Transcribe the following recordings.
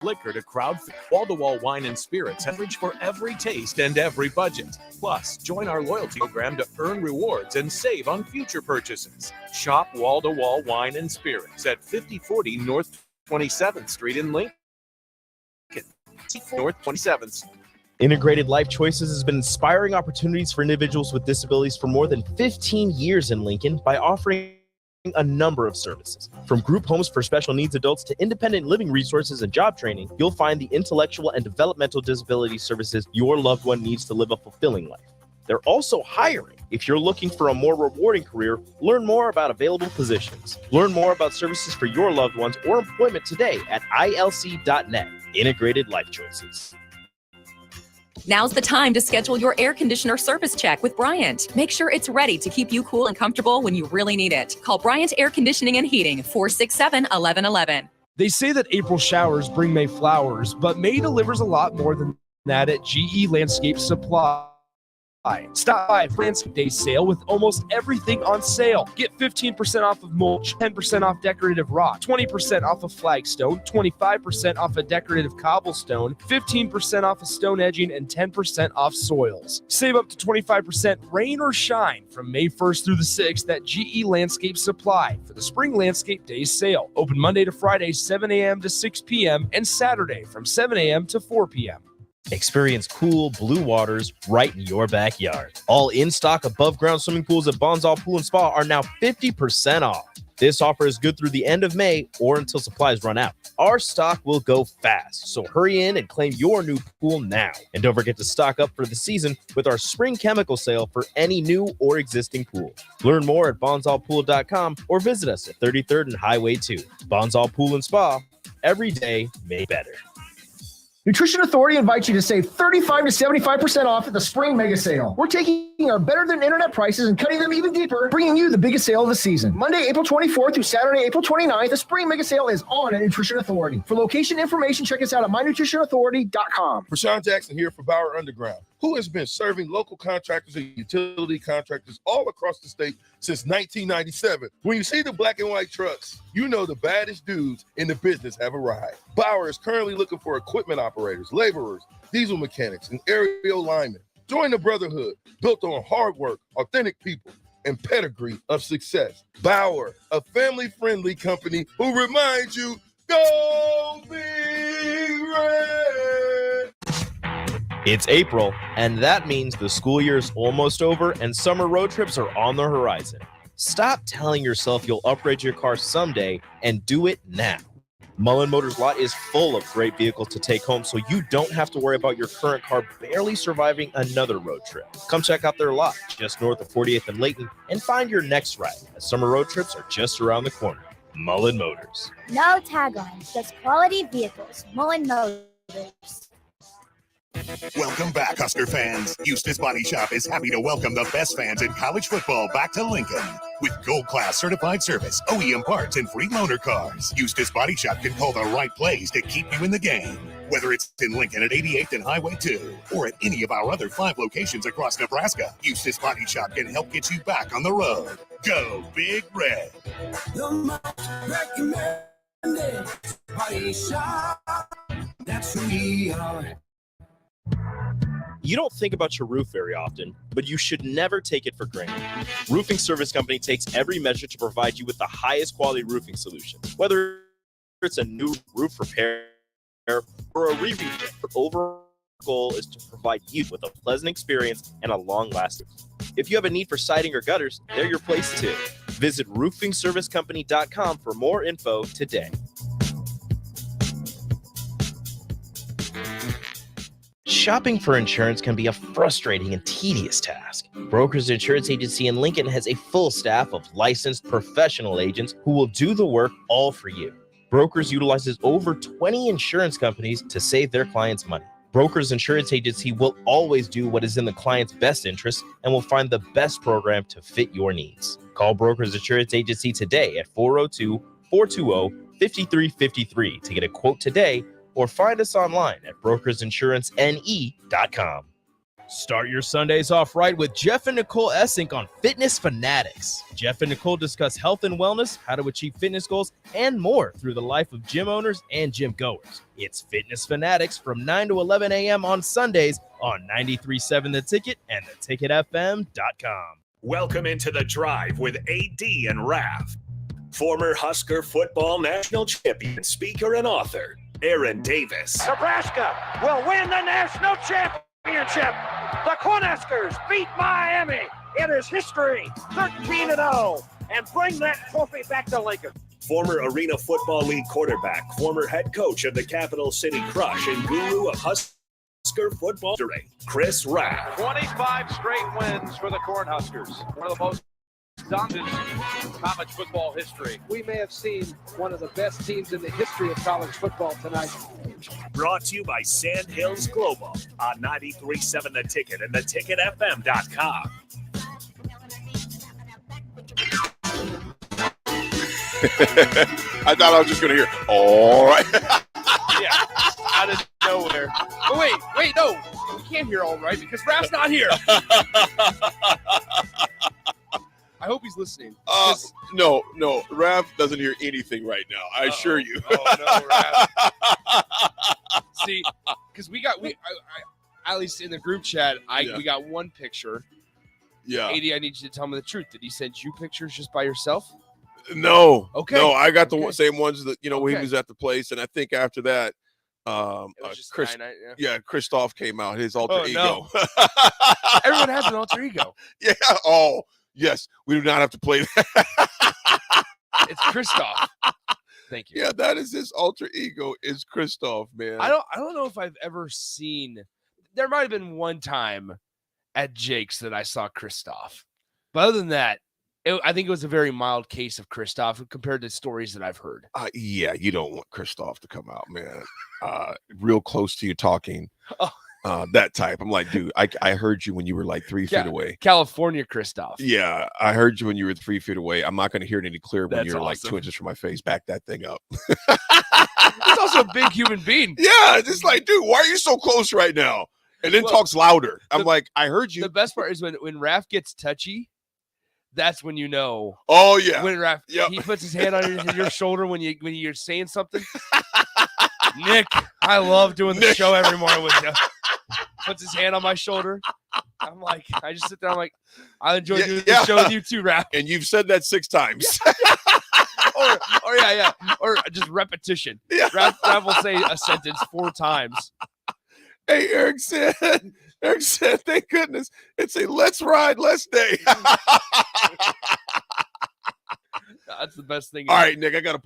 liquor to crowd wall-to-wall wine and spirits, average for every taste and every budget. Plus, join our loyalty program to earn rewards and save on future purchases. Shop wall-to-wall wine and spirits at 5040 North 27th Street in Lincoln. North 27th. Integrated Life Choices has been inspiring opportunities for individuals with disabilities for more than 15 years in Lincoln by offering a number of services. From group homes for special needs adults to independent living resources and job training, you'll find the intellectual and developmental disability services your loved one needs to live a fulfilling life. They're also hiring. If you're looking for a more rewarding career, learn more about available positions. Learn more about services for your loved ones or employment today at ilc.net. Integrated Life Choices. Now's the time to schedule your air conditioner service check with Bryant. Make sure it's ready to keep you cool and comfortable when you really need it. Call Bryant Air Conditioning and Heating, 467-1111. They say that April showers bring May flowers, but May delivers a lot more than that at GE Landscape Supply. Stop by Landscape Day sale with almost everything on sale. Get 15% off of mulch, 10% off decorative rock, 20% off of flagstone, 25% off of decorative cobblestone, 15% off of stone edging, and 10% off soils. Save up to 25% rain or shine from May 1st through the 6th at GE Landscape Supply for the Spring Landscape Day sale. Open Monday to Friday, 7 a.m. to 6 p.m. and Saturday from 7 a.m. to 4 p.m. Experience cool blue waters right in your backyard. All in-stock above-ground swimming pools at Bonsall Pool and Spa are now 50% off. This offer is good through the end of May or until supplies run out. Our stock will go fast, so hurry in and claim your new pool now. And don't forget to stock up for the season with our spring chemical sale for any new or existing pool. Learn more at bonsallpool.com or visit us at 33rd and Highway 2. Bonsall Pool and Spa, every day made better. Nutrition Authority invites you to save 35 to 75% off at the Spring Mega Sale. We're taking our better than internet prices and cutting them even deeper, bringing you the biggest sale of the season. Monday, April 24th through Saturday, April 29th, the Spring Mega Sale is on at Nutrition Authority. For location information, check us out at mynutritionauthority.com. Rashawn Jackson here for Bauer Underground, who has been serving local contractors and utility contractors all across the state since 1997. When you see the black and white trucks, you know the baddest dudes in the business have arrived. Bauer is currently looking for equipment operators, laborers, diesel mechanics, and aerial linemen. Join the brotherhood built on hard work, authentic people, and pedigree of success. Bauer, a family-friendly company who reminds you, go Big Red! It's April, and that means the school year is almost over and summer road trips are on the horizon. Stop telling yourself you'll upgrade your car someday and do it now. Mullen Motors lot is full of great vehicles to take home, so you don't have to worry about your current car barely surviving another road trip. Come check out their lot just north of 48th and Layton and find your next ride, as summer road trips are just around the corner. Mullen Motors. No tagline, just quality vehicles. Mullen Motors. Welcome back, Husker fans. Eustace Body Shop is happy to welcome the best fans in college football back to Lincoln. With gold-class certified service, OEM parts, and free loaner cars, Eustace Body Shop can call the right plays to keep you in the game. Whether it's in Lincoln at 88th and Highway 2 or at any of our other 5 locations across Nebraska, Eustace Body Shop can help get you back on the road. Go Big Red. The most recommended body shop. That's who we are. You don't think about your roof very often, but you should never take it for granted. Roofing Service Company takes every measure to provide you with the highest quality roofing solution. Whether it's a new roof repair or a repaint, our overall goal is to provide you with a pleasant experience and a long-lasting. If you have a need for siding or gutters, they're your place too. Visit roofingservicecompany.com for more info today. Shopping for insurance can be a frustrating and tedious task. Brokers Insurance Agency in Lincoln has a full staff of licensed professional agents who will do the work all for you. Brokers utilizes over 20 insurance companies to save their clients money. Brokers Insurance Agency will always do what is in the client's best interest and will find the best program to fit your needs. Call Brokers Insurance Agency today at 402-420-5353 to get a quote today, or find us online at brokersinsurancene.com. Start your Sundays off right with Jeff and Nicole Essink on Fitness Fanatics. Jeff and Nicole discuss health and wellness, how to achieve fitness goals, and more through the life of gym owners and gym goers. It's Fitness Fanatics from 9 to 11 a.m. on Sundays on 93.7 The Ticket and theticketfm.com. Welcome into The Drive with AD and Raff. Former Husker football national champion, speaker, and author, Aaron Davis. Nebraska will win the national championship. The Cornhuskers beat Miami. It is history, 13-0, and bring that trophy back to Lincoln. Former Arena Football League quarterback, former head coach of the Capital City Crush, and guru of Husker football, Chris Raff. 25 straight wins for the Cornhuskers. One of the most dominant college football history. We may have seen one of the best teams in the history of college football tonight. Brought to you by Sand Hills Global on 93.7 The Ticket and theticketfm.com. I thought I was just going to hear, all right. Yeah, out of nowhere. But wait, no. We can't hear all right because Raff's not here. I hope he's listening. No, Raff doesn't hear anything right now. I assure you. Oh, no, Raff. See, because I at least in the group chat, we got one picture. Yeah. AD, I need you to tell me the truth. Did he send you pictures just by yourself? No. Okay. No, I got the same ones that, when he was at the place. And I think after that, Christoph came out, his alter ego. No. Everyone has an alter ego. Yeah. Oh, yes. We do not have to play that. It's Christoph. Thank you. Yeah, that is his alter ego, is Christoph, man. I don't know if I've ever seen. There might have been one time at Jake's that I saw Christoph, but other than that, I think it was a very mild case of Christoph compared to stories that I've heard. Yeah, you don't want Christoph to come out, man. Real close to you talking. That type. I'm like, dude, I heard you when you were like 3 feet away. California Christoph. Yeah, I heard you when you were 3 feet away. I'm not going to hear it any clearer when you're awesome. like 2 inches from my face. Back that thing up. He's also a big human being. Yeah, just like, dude, why are you so close right now? And then talks louder. I'm like, I heard you. The best part is when Raff gets touchy, that's when you know. Oh, yeah. When Raff, he puts his hand on your shoulder when you're saying something. Nick, I love doing the show every morning with you. Puts his hand on my shoulder. I'm like, I just sit there. I'm like, I enjoy doing the show with you too, Raff. And you've said that 6 times. Or just repetition. Yeah. Raff will say a sentence 4 times. Hey, Eric said, thank goodness it's a let's ride, let's day. That's the best thing. All right, Nick, I gotta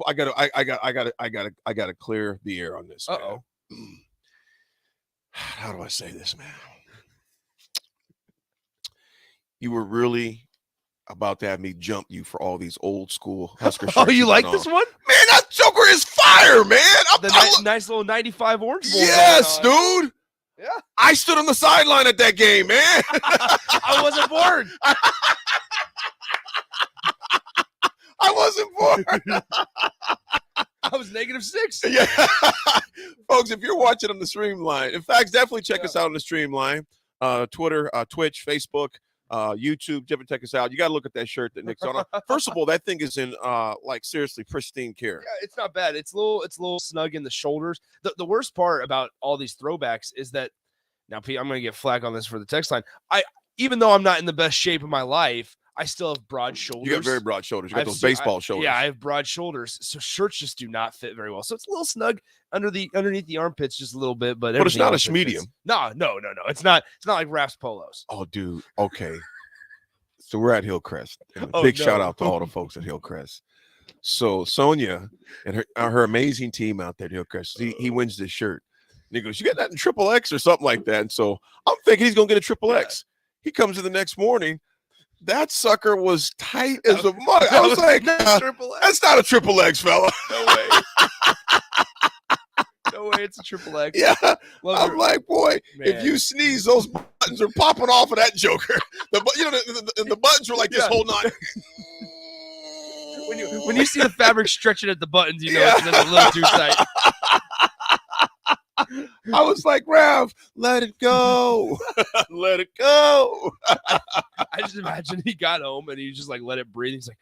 clear the air on this. Uh-oh. How do I say this, man? You were really about to have me jump you for all these old school Husker shirts. Oh, you like this one? Man, that Joker is fire, man. Nice little 95 orange bowl. Yes, dude. Yeah. I stood on the sideline at that game, man. I wasn't born. I wasn't born. I was -6. Yeah. Folks, if you're watching on the Streamline, in fact, definitely check us out on the Streamline. Twitter, Twitch, Facebook, YouTube. Definitely check us out. You got to look at that shirt that Nick's on. First of all, that thing is in seriously pristine care. Yeah, it's not bad. It's a little snug in the shoulders. The worst part about all these throwbacks is that now, Pete, I'm going to get flack on this for the text line. Even though I'm not in the best shape of my life, I still have broad shoulders. You got very broad shoulders. You got those baseball shoulders. Yeah, I have broad shoulders, so shirts just do not fit very well. So it's a little snug underneath the armpits, just a little bit. But it's not a medium. No. It's not like Raff's polos. Oh, dude. Okay. So we're at Hillcrest. And big shout out to all the folks at Hillcrest. So Sonia and her amazing team out there at Hillcrest. He wins this shirt. And he goes, "You got that in XXX or something like that?" And so I'm thinking he's gonna get a XXX. He comes in the next morning. That sucker was tight as a mug. I was like, that's not a XXX, fella. No way. No way, it's a XXX. Yeah. I'm like, boy, man. If you sneeze, those buttons are popping off of that Joker. The buttons were like this whole night. When you see the fabric stretching at the buttons, you know it's a little too tight. I was like, Raff, let it go. Let it go. I just imagine he got home and he just like let it breathe. He's like,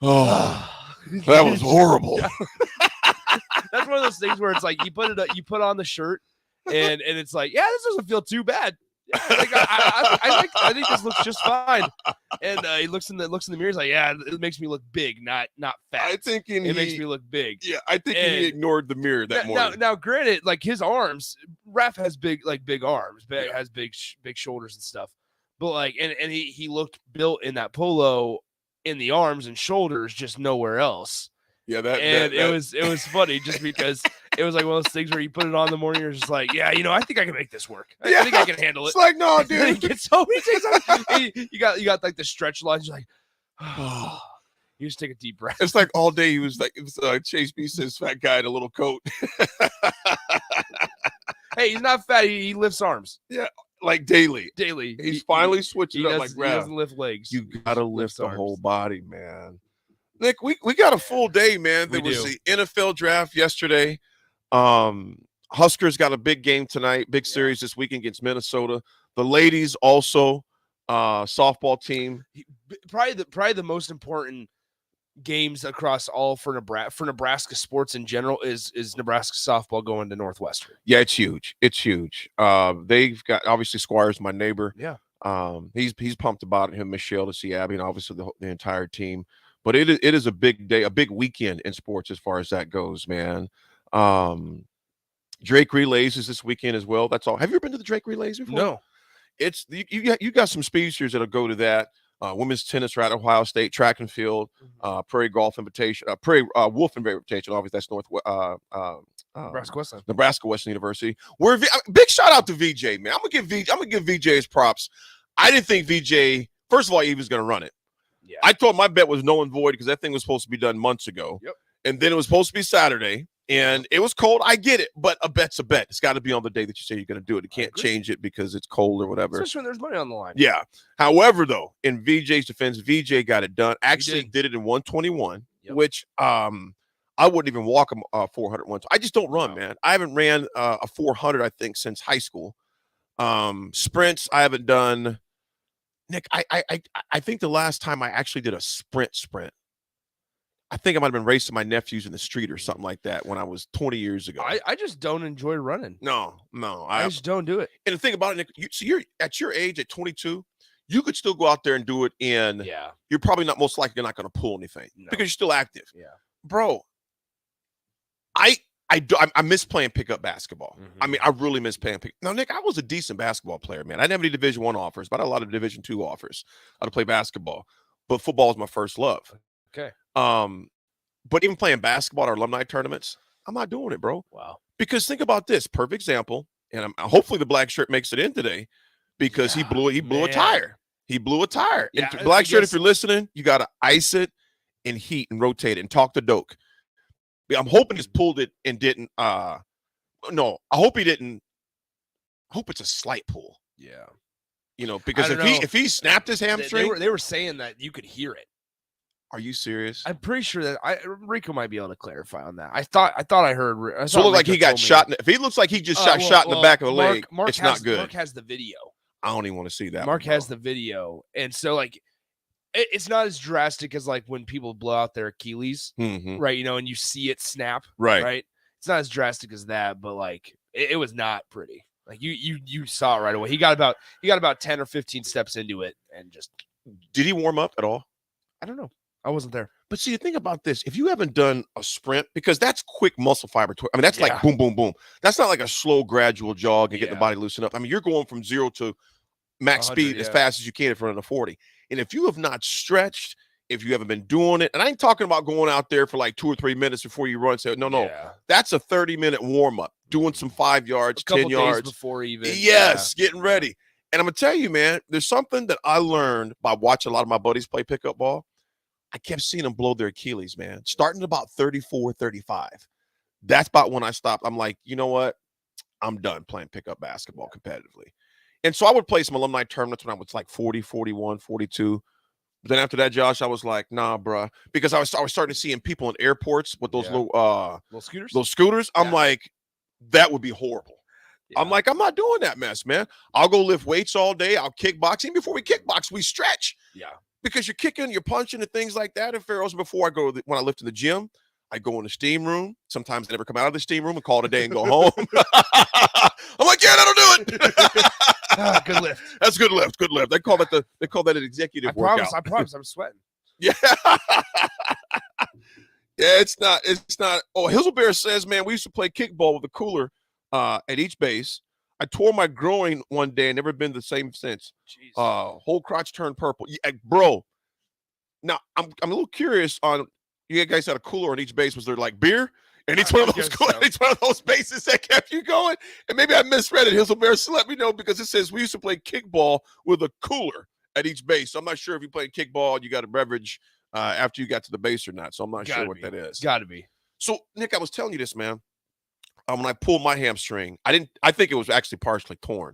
Oh, that was horrible. That's one of those things where it's like you put on the shirt and it's like, yeah, this doesn't feel too bad. Yeah, like, I think this looks just fine. And he looks in the mirror. He's like, yeah, it makes me look big, not fat. I think it makes me look big. Yeah, I think he ignored the mirror that morning. Now, granted, like his arms, Raff has big arms, has big shoulders and stuff. But like, and he looked built in that polo in the arms and shoulders, just nowhere else. Yeah, it was funny just because it was like one of those things where you put it on in the morning, you're just like, yeah, I think I can make this work. I think I can handle it. It's like, no, dude. He gets home, you got like the stretch lines. You're like, oh. You just take a deep breath. It's like all day he was like, Chase B says, fat guy in a little coat. Hey, he's not fat. He lifts arms. Yeah, like daily. He's finally switching up like Raff. He doesn't lift legs. You gotta lift the whole body, man. Nick, we got a full day, man. There was the NFL draft yesterday. Huskers got a big game tonight, big series this weekend against Minnesota. The ladies also, softball team. Probably the most important games across all for Nebraska sports in general is Nebraska softball going to Northwestern. Yeah, it's huge. It's huge. They've got obviously Squire's my neighbor. Yeah. He's pumped about it. Him, Michelle, to see Abby, and obviously the entire team. But it is a big day, a big weekend in sports as far as that goes, man. Drake Relays is this weekend as well. That's all. Have you ever been to the Drake Relays before? No. It's you got some speedsters that'll go to that. Women's tennis right at Ohio State, track and field, Prairie Golf Invitation, Prairie Wolf Invitation. Obviously, that's Nebraska Western University. Big shout out to VJ, man. I'm gonna give VJ his props. I didn't think VJ. First of all, he was gonna run it. Yeah. I thought my bet was null and void because that thing was supposed to be done months ago. Yep. And then it was supposed to be Saturday, and it was cold. I get it, but a bet's a bet. It's got to be on the day that you say you're going to do it. You can't change it because it's cold or whatever. Especially when there's money on the line. Yeah. However, though, in VJ's defense, VJ got it done. Actually did it in 121, which I wouldn't even walk a 400 once. I just don't run, man. I haven't ran a 400, I think, since high school. Sprints, I haven't done. Nick, I think the last time I actually did a sprint, I think I might have been racing my nephews in the street or something like that when I was 20 years ago. I just don't enjoy running. No. I just don't do it. And the thing about it, Nick, you're at your age, at 22, you could still go out there and do it in. Yeah. You're probably not most likely not going to pull anything because you're still active. Yeah. Bro, I miss playing pickup basketball. I mean, I really miss playing pickup. Now, Nick, I was a decent basketball player, man. I didn't have any Division I offers, but I had a lot of Division II offers to play basketball. But football was my first love. Okay. But even playing basketball at our alumni tournaments, I'm not doing it, bro. Wow. Because think about this. Perfect example. And hopefully the black shirt makes it in today because he blew a tire. He blew a tire. Yeah, and black shirt, if you're listening, you got to ice it and heat and rotate it and talk to Doak. I'm hoping he's pulled it and didn't. No, I hope he didn't. I hope it's a slight pull. Yeah. Because if he snapped his hamstring. They were saying that you could hear it. Are you serious? I'm pretty sure that Rico might be able to clarify on that. I thought I heard. So it looked like he got shot. If he looks like he just got shot in the back of the leg, it's not good. Mark has the video. I don't even want to see that. Mark has the video, and so like, it's not as drastic as like when people blow out their Achilles, right? And you see it snap, right? It's not as drastic as that, but like it was not pretty. Like you saw it right away. He got about 10 or 15 steps into it, and just. Did he warm up at all? I don't know. I wasn't there. But see, think about this. If you haven't done a sprint, because that's quick muscle fiber. I mean, that's like boom, boom, boom. That's not like a slow, gradual jog and get the body loosened up. I mean, you're going from 0 to max speed as fast as you can in front of the 40. And if you have not stretched, if you haven't been doing it, and I ain't talking about going out there for like 2 or 3 minutes before you run. So no, that's a 30-minute warm up, doing some 5 yards, 10 yards before even. Yes, getting ready. And I'm gonna tell you, man, there's something that I learned by watching a lot of my buddies play pickup ball. I kept seeing them blow their Achilles, man, starting at about 34, 35. That's about when I stopped. I'm like, you know what? I'm done playing pickup basketball competitively. And so I would play some alumni tournaments when I was like 40, 41, 42. But then after that, Josh, I was like, nah, bro. Because I was starting to see people in airports with those little scooters. Those scooters. I'm like, that would be horrible. I'm like, I'm not doing that mess, man. I'll go lift weights all day. I'll kickbox. Even before we kickbox, we stretch. Yeah. Because you're kicking, you're punching, and things like that. And Pharaoh's before I go, when I lift in the gym, I go in the steam room. Sometimes I never come out of the steam room and call it a day and go home. I'm like, yeah, that'll do it. Good lift. That's good lift. Good lift. They call that an executive workout. I promise I'm sweating. Yeah. Yeah, it's not. Oh, Hizzlebear says, man, we used to play kickball with a cooler at each base. I tore my groin one day and never been the same since. Whole crotch turned purple. Yeah, bro. Now, I'm a little curious on, you guys had a cooler on each base. Was there like beer? And each one of those bases that kept you going? And maybe I misread it. Hizzlebear, so let me know, because it says we used to play kickball with a cooler at each base. So I'm not sure if you played kickball and you got a beverage after you got to the base or not. So I'm not sure what that is. Got to be. So, Nick, I was telling you this, man. When I pulled my hamstring, I think it was actually partially torn.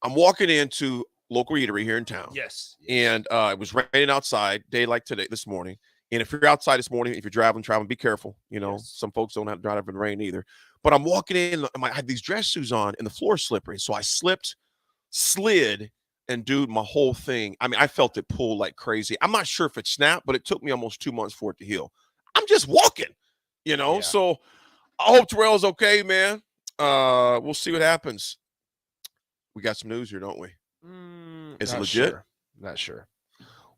I'm walking into local eatery here in town. Yes. And it was raining outside, day like today, this morning. And if you're outside this morning, if you're traveling, be careful. You know, some folks don't have to drive in the rain either. But I'm walking in, I had these dress shoes on, and the floor is slippery. So I slid, and dude, my whole thing, I mean, I felt it pull like crazy. I'm not sure if it snapped, but it took me almost 2 months for it to heal. I'm just walking, you know? Yeah. So I hope Terrell's okay, man. We'll see what happens. We got some news here, don't we? Is it legit? Sure. Not sure.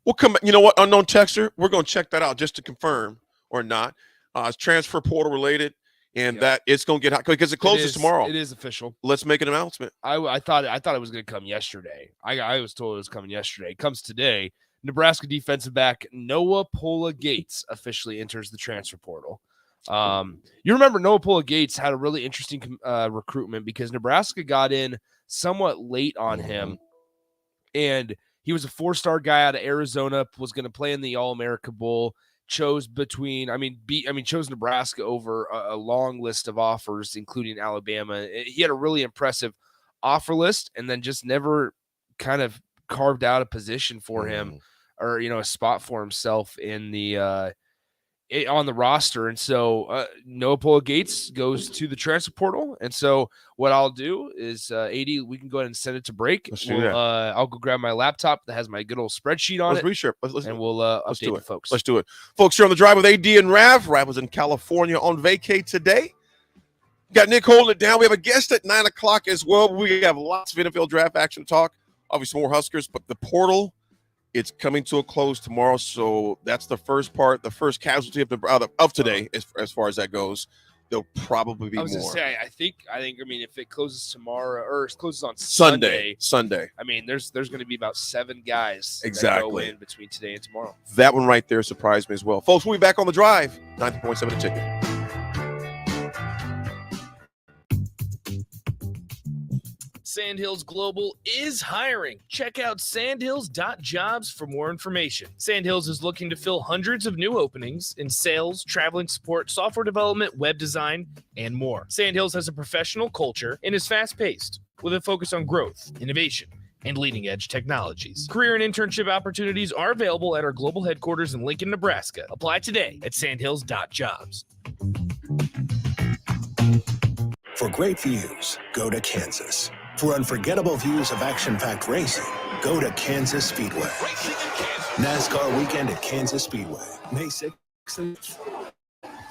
We'll come. You know what? Unknown texter. We're going to check that out just to confirm or not. It's transfer portal related, and that it's going to get hot because it closes tomorrow. It is official. Let's make an announcement. I thought it was going to come yesterday. I was told it was coming yesterday. It comes today. Nebraska defensive back Noah Pola Gates officially enters the transfer portal. You remember Noah Pola Gates had a really interesting recruitment because Nebraska got in somewhat late on him, and he was a 4-star guy out of Arizona, was going to play in the All-America Bowl, chose Nebraska over a long list of offers, including Alabama. He had a really impressive offer list and then just never kind of carved out a position for him or, a spot for himself in the on the roster. And so Noah Pola Gates goes to the transfer portal. And so what I'll do is, AD, we can go ahead and send it to break. I'll go grab my laptop that has my good old spreadsheet on it. And we'll update the folks. Let's do it. Folks, you're on the drive with AD and Raff. Raff was in California on vacay today. Got Nick holding it down. We have a guest at 9 o'clock as well. We have lots of NFL draft action talk. Obviously more Huskers, but the portal, it's coming to a close tomorrow, so that's the first part, the first casualty of today, as far as that goes. There'll probably be more. I was going to say, I think, if it closes tomorrow or it closes on Sunday, I mean, there's going to be about 7 guys that go in between today and tomorrow. That one right there surprised me as well, folks. We'll be back on the drive. 90.7 The Ticket. Sandhills Global is hiring. Check out sandhills.jobs for more information. Sandhills is looking to fill hundreds of new openings in sales, traveling support, software development, web design, and more. Sandhills has a professional culture and is fast-paced with a focus on growth, innovation, and leading-edge technologies. Career and internship opportunities are available at our global headquarters in Lincoln, Nebraska. Apply today at sandhills.jobs. For great views, go to Kansas. For unforgettable views of action-packed racing, go to Kansas Speedway. NASCAR weekend at Kansas Speedway, May 6th and 8th.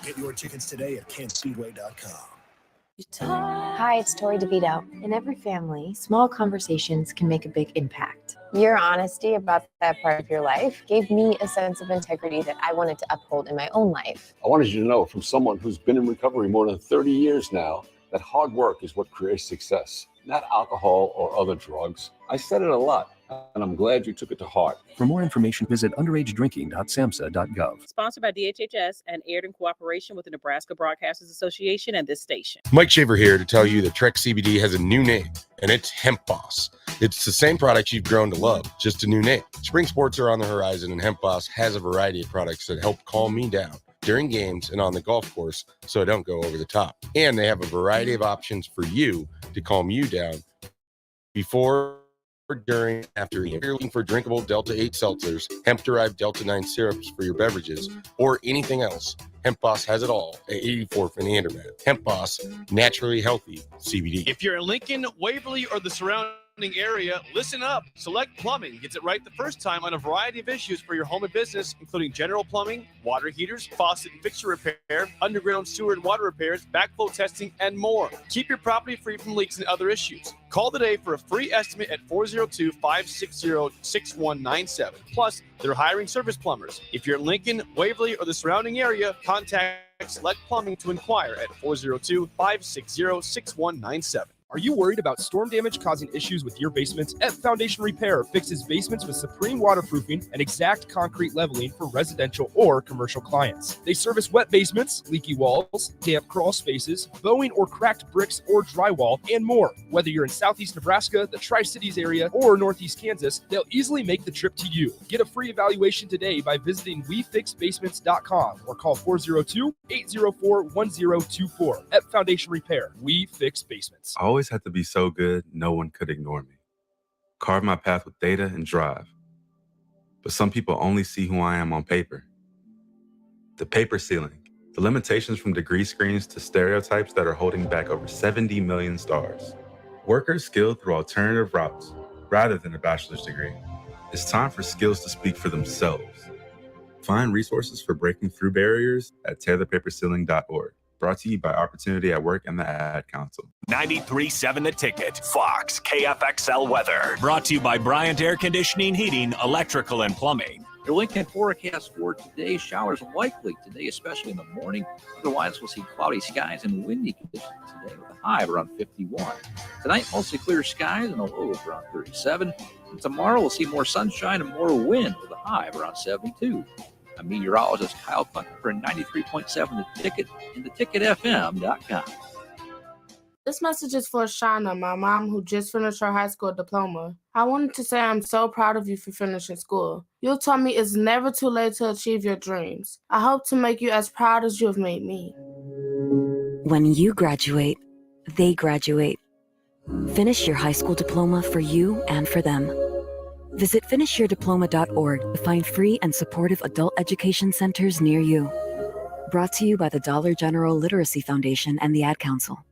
Get your tickets today at kansaspeedway.com. Hi, it's Tori DeVito. In every family, small conversations can make a big impact. Your honesty about that part of your life gave me a sense of integrity that I wanted to uphold in my own life. I wanted you to know from someone who's been in recovery more than 30 years now that hard work is what creates success, not alcohol or other drugs. I said it a lot, and I'm glad you took it to heart. For more information, visit underagedrinking.samhsa.gov. Sponsored by DHHS and aired in cooperation with the Nebraska Broadcasters Association and this station. Mike Shaver here to tell you that Trek CBD has a new name, and it's Hemp Boss. It's the same product you've grown to love, just a new name. Spring sports are on the horizon, and Hemp Boss has a variety of products that help calm me down during games and on the golf course so I don't go over the top. And they have a variety of options for you to calm you down before during, after eating. If you're looking for drinkable Delta 8 seltzers, hemp-derived Delta 9 syrups for your beverages, or anything else, Hemp Boss has it all at 84th and Andermatt. Hemp Boss, naturally healthy CBD. If you're in Lincoln, Waverly, or the surrounding area, listen up. Select Plumbing gets it right the first time on a variety of issues for your home and business, including general plumbing, water heaters, faucet and fixture repair, underground sewer and water repairs, backflow testing, and more. Keep your property free from leaks and other issues. Call today for a free estimate at 402-560-6197. Plus, they're hiring service plumbers. If you're in Lincoln, Waverly, or the surrounding area, contact Select Plumbing to inquire at 402-560-6197. Are you worried about storm damage causing issues with your basement? F Foundation Repair fixes basements with supreme waterproofing and exact concrete leveling for residential or commercial clients. They service wet basements, leaky walls, damp crawl spaces, bowing or cracked bricks or drywall, and more. Whether you're in Southeast Nebraska, the Tri-Cities area, or Northeast Kansas, they'll easily make the trip to you. Get a free evaluation today by visiting WeFixBasements.com or call 402-804-1024. F Foundation Repair. We fix basements. I always had to be so good, no one could ignore me. Carve my path with data and drive. But some people only see who I am on paper. The paper ceiling, the limitations from degree screens to stereotypes that are holding back over 70 million stars. Workers skilled through alternative routes rather than a bachelor's degree. It's time for skills to speak for themselves. Find resources for breaking through barriers at tearthepaperceiling.org. Brought to you by Opportunity at Work and the Ad Council. 93.7 The Ticket, Fox, KFXL weather. Brought to you by Bryant Air Conditioning, Heating, Electrical, and Plumbing. Your Lincoln forecast for today, showers likely today, especially in the morning. Otherwise, we'll see cloudy skies and windy conditions today with a high of around 51. Tonight, mostly clear skies and a low of around 37. And tomorrow, we'll see more sunshine and more wind with a high of around 72. I'm meteorologist Kyle Clucker for 93.7 The Ticket and theticketfm.com. This message is for Shauna, my mom who just finished her high school diploma. I wanted to say I'm so proud of you for finishing school. You told me it's never too late to achieve your dreams. I hope to make you as proud as you have made me. When you graduate, they graduate. Finish your high school diploma for you and for them. Visit finishyourdiploma.org to find free and supportive adult education centers near you. Brought to you by the Dollar General Literacy Foundation and the Ad Council.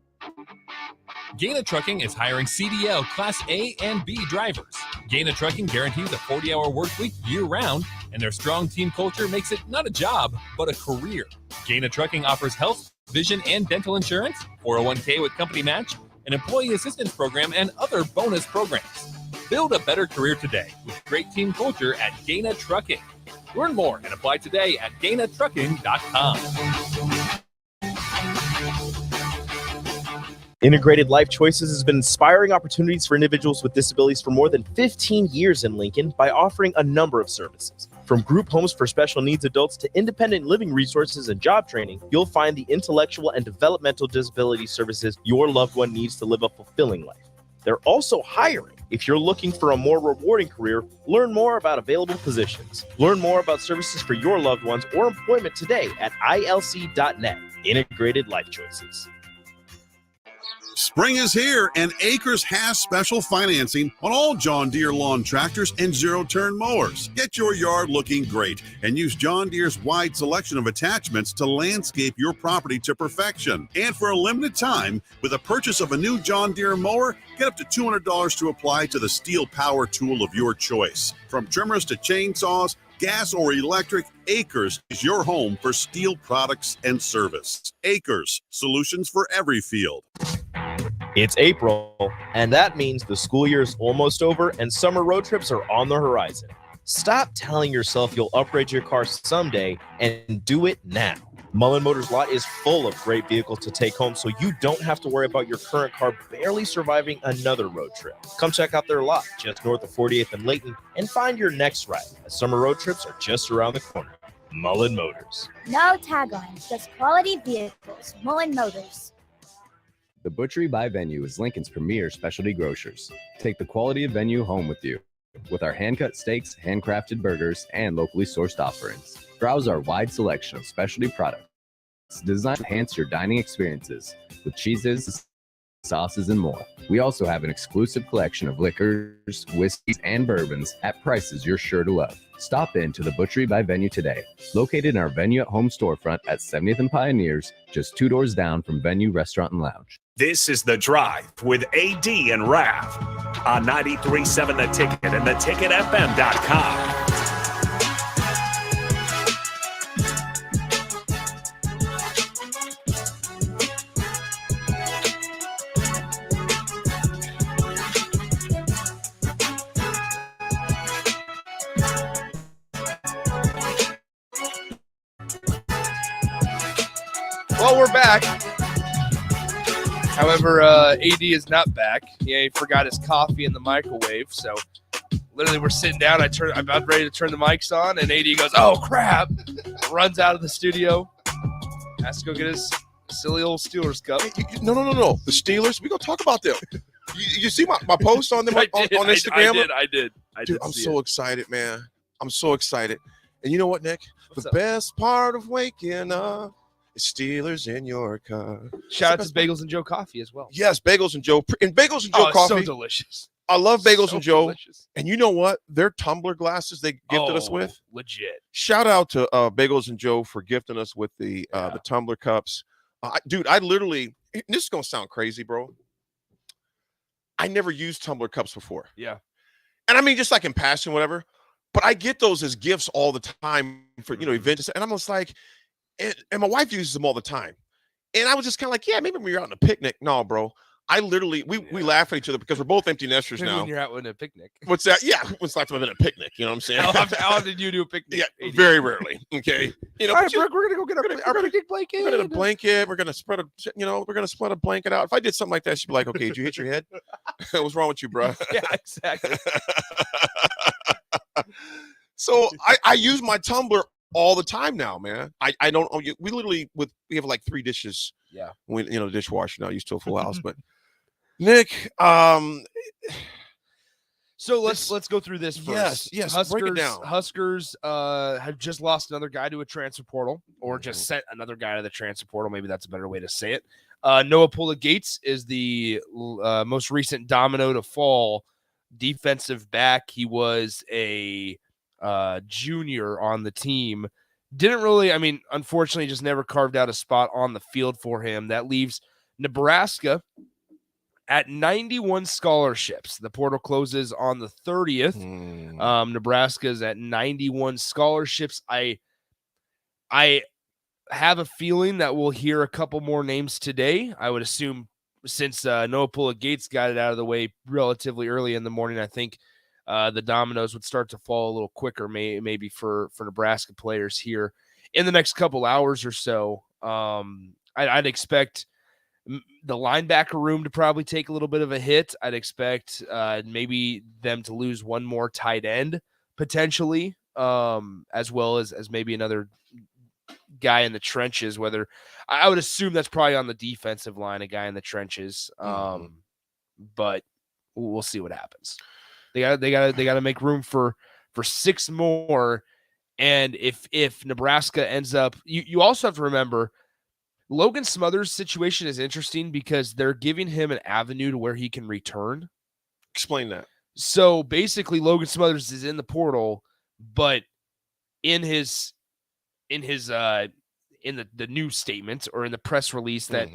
Gaina Trucking is hiring CDL Class A and B drivers. Gaina Trucking guarantees a 40-hour work week year-round, and their strong team culture makes it not a job, but a career. Gaina Trucking offers health, vision, and dental insurance, 401k with company match, an employee assistance program, and other bonus programs. Build a better career today with great team culture at Gaina Trucking. Learn more and apply today at GainaTrucking.com. Integrated Life Choices has been inspiring opportunities for individuals with disabilities for more than 15 years in Lincoln by offering a number of services. From group homes for special needs adults to independent living resources and job training, you'll find the intellectual and developmental disability services your loved one needs to live a fulfilling life. They're also hiring. If you're looking for a more rewarding career, learn more about available positions. Learn more about services for your loved ones or employment today at ilc.net. Integrated Life Choices. Spring is here, and Acres has special financing on all John Deere lawn tractors and zero-turn mowers. Get your yard looking great and use John Deere's wide selection of attachments to landscape your property to perfection. And for a limited time, with a purchase of a new John Deere mower, get up to $200 to apply to the steel power tool of your choice. From trimmers to chainsaws, gas or electric, Acres is your home for steel products and service. Acres, solutions for every field. It's April, and that means the school year is almost over and summer road trips are on the horizon. Stop telling yourself you'll upgrade your car someday and do it now. Mullen Motors lot is full of great vehicles to take home, so you don't have to worry about your current car barely surviving another road trip. Come check out their lot just north of 48th and Layton and find your next ride, as summer road trips are just around the corner. Mullen Motors. No taglines, just quality vehicles. Mullen Motors. The Butchery by Venue is Lincoln's premier specialty grocers. Take the quality of Venue home with you with our hand-cut steaks, handcrafted burgers, and locally sourced offerings. Browse our wide selection of specialty products designed to enhance your dining experiences with cheeses, sauces, and more. We also have an exclusive collection of liquors, whiskeys, and bourbons at prices you're sure to love. Stop in to the Butchery by Venue today, located in our Venue at Home storefront at 70th and Pioneers, just 2 doors down from Venue Restaurant and Lounge. This is The Drive with AD and Raff on 93.7 The Ticket and theticketfm.com. Well, we're back. However, AD is not back. He forgot his coffee in the microwave, so literally we're sitting down. I'm about ready to turn the mics on, and AD goes, "Oh crap!" Runs out of the studio. Has to go get his silly old Steelers cup. No. The Steelers. We gonna talk about them. You see my post on them on Instagram? I did. Dude, I'm so excited, man. I'm so excited. And you know what, Nick? The best part of waking up. Steelers in your car. Shout out to Bagels and Joe Coffee as well. Yes, Bagels and Joe. And Bagels and Joe Coffee. So delicious. I love Bagels So and Joe. delicious. And you know what? Their tumbler glasses they gifted us with. Legit. Shout out to Bagels and Joe for gifting us with the tumbler cups. Dude, I literally, this is going to sound crazy, bro. I never used tumbler cups before. Yeah. And I mean, just like in passing, whatever. But I get those as gifts all the time for, events. And I'm just like, and my wife uses them all the time. And I was just kind of like, yeah, maybe when you're out on a picnic. No, bro. I literally, we laugh at each other because we're both empty nesters Maybe now. when you're out on a picnic. What's that? Yeah, it's like having a picnic. You know what I'm saying? How often do you do a picnic? Yeah, very rarely. Okay. All right, Brooke, we're gonna go get our picnic blanket. We're gonna get a blanket. We're gonna spread a blanket out. If I did something like that, she'd be like, "Okay, did you hit your head? What's wrong with you, bro?" Yeah, exactly. So I use my tumbler all the time now, man. I don't. We literally we have like 3 dishes. Yeah. The dishwasher now used to a full house, but Nick, so let's go through this first. Yes, Huskers, break it down. Huskers have just lost another guy to a transfer portal, or just sent another guy to the transfer portal. Maybe that's a better way to say it. Noah Pula-Gates is the most recent domino to fall. Defensive back. He was a junior on the team. Didn't really, unfortunately, just never carved out a spot on the field for him. That leaves Nebraska at 91 scholarships. The portal closes on the 30th. Nebraska's at 91 scholarships. I have a feeling that we'll hear a couple more names today. I would assume since Noah Pula-Gates got it out of the way relatively early in the morning, I think the dominoes would start to fall a little quicker, maybe for Nebraska players here in the next couple hours or so. I'd expect the linebacker room to probably take a little bit of a hit. I'd expect maybe them to lose one more tight end potentially, as well as maybe another guy in the trenches. Whether I would assume that's probably on the defensive line, a guy in the trenches. But we'll see what happens. They got to make room for 6 more. And if Nebraska ends up, you also have to remember Logan Smothers' situation is interesting because they're giving him an avenue to where he can return. Explain that. So basically, Logan Smothers is in the portal, but in the news statement or in the press release that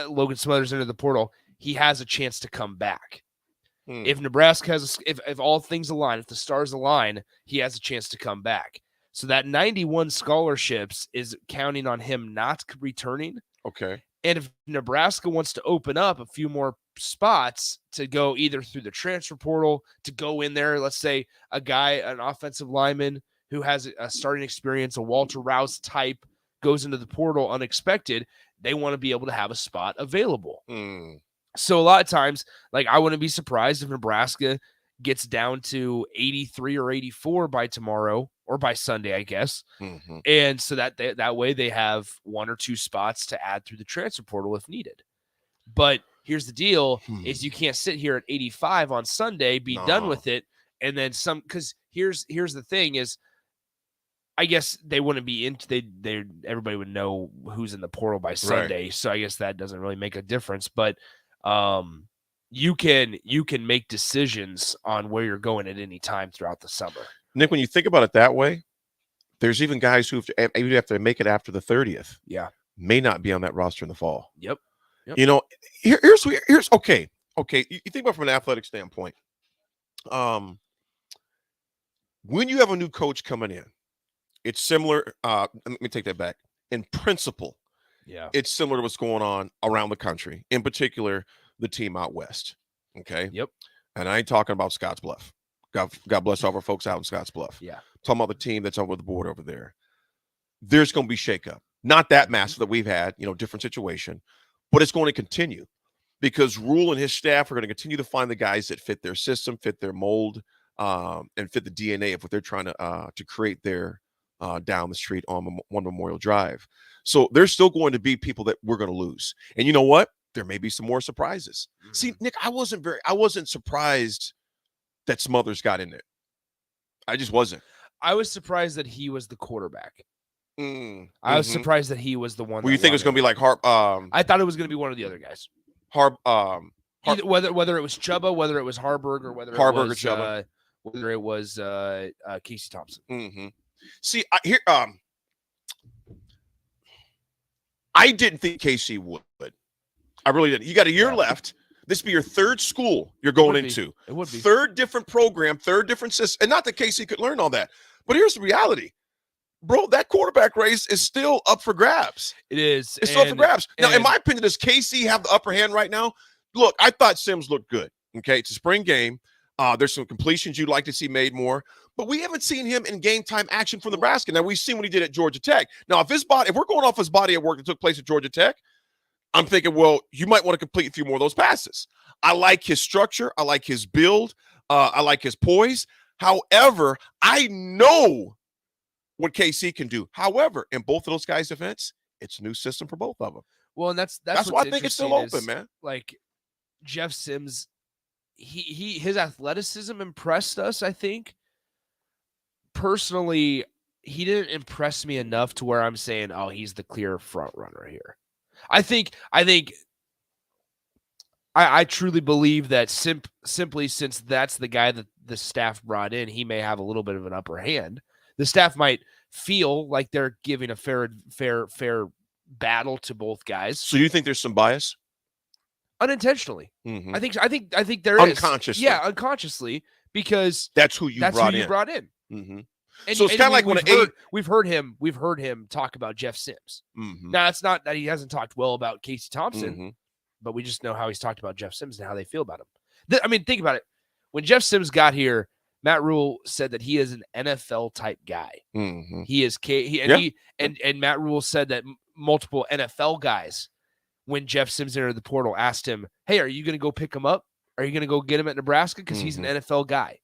Logan Smothers entered the portal, he has a chance to come back. If Nebraska has, if all things align, if the stars align, he has a chance to come back. So that 91 scholarships is counting on him not returning. Okay. And if Nebraska wants to open up a few more spots to go either through the transfer portal, to go in there, let's say an offensive lineman who has a starting experience, a Walter Rouse type, goes into the portal unexpected, they want to be able to have a spot available. So a lot of times, like, I wouldn't be surprised if Nebraska gets down to 83 or 84 by tomorrow or by Sunday, I guess. And so that way they have 1 or 2 spots to add through the transfer portal if needed. But here's the deal is you can't sit here at 85 on Sunday, be done with it. And then because here's the thing is, I guess they wouldn't be everybody would know who's in the portal by Sunday. Right. So I guess that doesn't really make a difference, but you can make decisions on where you're going at any time throughout the summer. Nick, when you think about it that way, there's even guys who even have to make it after the 30th. Yeah. May not be on that roster in the fall. Yep. You know, here's okay. You think about it from an athletic standpoint. When you have a new coach coming in, it's similar. Let me take that back. In principle, yeah, it's similar to what's going on around the country, in particular, the team out west. Okay. Yep. And I ain't talking about Scottsbluff. God bless all of our folks out in Scottsbluff. Yeah. Talking about the team that's over the board over there. There's going to be shakeup. Not that massive that we've had, different situation, but it's going to continue because Rule and his staff are going to continue to find the guys that fit their system, fit their mold, and fit the DNA of what they're trying to create there down the street on One Memorial Drive. So there's still going to be people that we're going to lose. And you know what? There may be some more surprises. See, Nick, I wasn't surprised that Smothers got in there. I just wasn't. I was surprised that he was the quarterback. I was surprised that he was the one. Well, you think it was going to be like Harp? I thought it was going to be one of the other guys. Whether it was Chubba, whether it was Harburg, or whether it was Chubba, whether it was Casey Thompson. See, I didn't think Casey would. I really didn't. You got a year left. This would be your third school you're going into. It would be. Third different program, third different system. And not that Casey could learn all that. But here's the reality. Bro, that quarterback race is still up for grabs. It is. It's still up for grabs. Now, in my opinion, does Casey have the upper hand right now? Look, I thought Sims looked good. Okay, it's a spring game. There's some completions you'd like to see made more. But we haven't seen him in game time action for Nebraska. Now, we've seen what he did at Georgia Tech. Now, if we're going off his body at work that took place at Georgia Tech, I'm thinking, well, you might want to complete a few more of those passes. I like his structure. I like his build. I like his poise. However, I know what KC can do. However, in both of those guys' defense, it's a new system for both of them. Well, and that's why I think it's still open, man. Like Jeff Sims, his athleticism impressed us, I think. Personally, he didn't impress me enough to where I'm saying, oh, he's the clear front runner here. I truly believe that simply since that's the guy that the staff brought in, he may have a little bit of an upper hand. The staff might feel like they're giving a fair battle to both guys. So you think there's some bias? Unintentionally. Mm-hmm. I think there is. Unconsciously. Yeah, unconsciously, because that's who you brought in. Mm-hmm. So it's kind of like when we've heard him talk about Jeff Sims. Mm-hmm. Now, it's not that he hasn't talked well about Casey Thompson, mm-hmm. but we just know how he's talked about Jeff Sims and how they feel about him. I mean, think about it. When Jeff Sims got here, Matt Rule said that he is an NFL type guy. Mm-hmm. He is and Matt Rule said that multiple NFL guys, when Jeff Sims entered the portal, asked him, "Hey, are you going to go pick him up? Are you going to go get him at Nebraska? Because he's an NFL guy."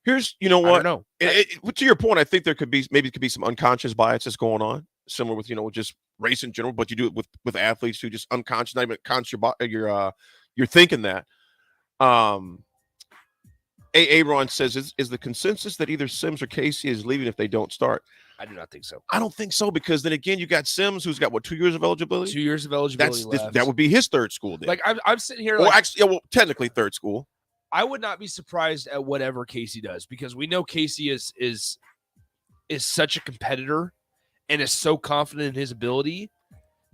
Here's, you know what? I don't know. To your point, I think there could be some unconscious bias that's going on, similar with just race in general, but you do it with athletes who just unconscious, not even conscious. You're thinking that. Aaron says, is the consensus that either Sims or Casey is leaving if they don't start? I do not think so. I don't think so, because then again, you got Sims, who's got 2 years of eligibility? 2 years of eligibility left. That would be his third school then. Like I'm sitting here. Well, actually, technically third school. I would not be surprised at whatever Casey does, because we know Casey is such a competitor and is so confident in his ability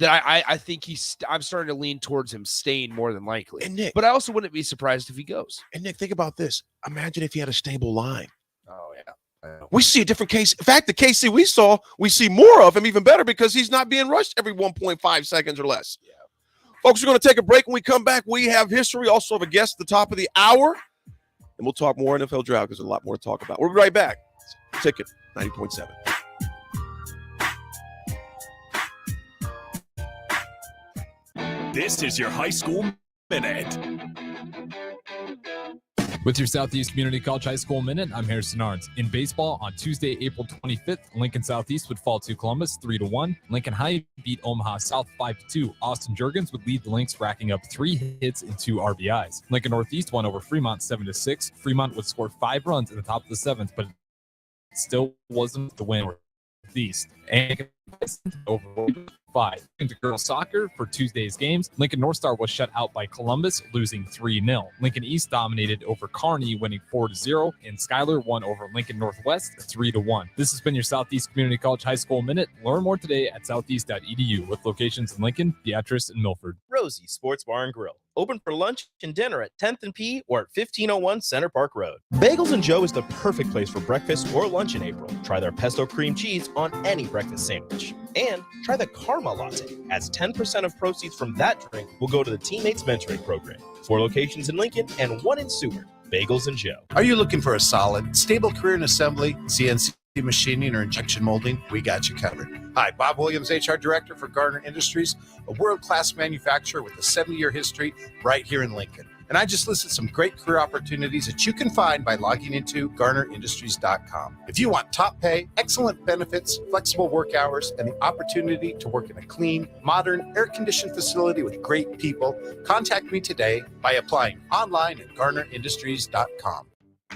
that I think I'm starting to lean towards him staying more than likely. And Nick, but I also wouldn't be surprised if he goes. And Nick, think about this. Imagine if he had a stable line. Oh yeah. We see a different case. In fact, the Casey we see more of him, even better, because he's not being rushed every 1.5 seconds or less. Yeah. Folks, we're going to take a break. When we come back, we have history. Also have a guest at the top of the hour. And we'll talk more NFL draft because there's a lot more to talk about. We'll be right back. Ticket 90.7. This is your High School Minute. With your Southeast Community College High School Minute, I'm Harrison Arns. In baseball, on Tuesday, April 25th, Lincoln Southeast would fall to Columbus 3-1. Lincoln High beat Omaha South 5-2. Austin Juergens would lead the Lynx, racking up 3 hits and 2 RBIs. Lincoln Northeast won over Fremont 7-6. Fremont would score 5 runs in the top of the 7th, but it still wasn't the win. Northeast. And over 5 into girls soccer for Tuesday's games. Lincoln North Star was shut out by Columbus, losing 3-0. Lincoln East dominated over Kearney, winning 4-0, and Schuyler won over Lincoln Northwest 3-1. This has been your Southeast Community College High School Minute. Learn more today at southeast.edu with locations in Lincoln, Beatrice, and Milford. Rosie Sports Bar and Grill. Open for lunch and dinner at 10th and P or at 1501 Center Park Road. Bagels and Joe is the perfect place for breakfast or lunch in April. Try their pesto cream cheese on any breakfast sandwich. And try the Karma Latte, as 10% of proceeds from that drink will go to the Teammates Mentoring Program. 4 locations in Lincoln and 1 in Seward. Bagels and Joe. Are you looking for a solid, stable career in assembly, CNC machining, or injection molding? We got you covered. Hi, Bob Williams, HR Director for Garner Industries, a world-class manufacturer with a 70-year history right here in Lincoln. And I just listed some great career opportunities that you can find by logging into GarnerIndustries.com. If you want top pay, excellent benefits, flexible work hours, and the opportunity to work in a clean, modern, air-conditioned facility with great people, contact me today by applying online at GarnerIndustries.com.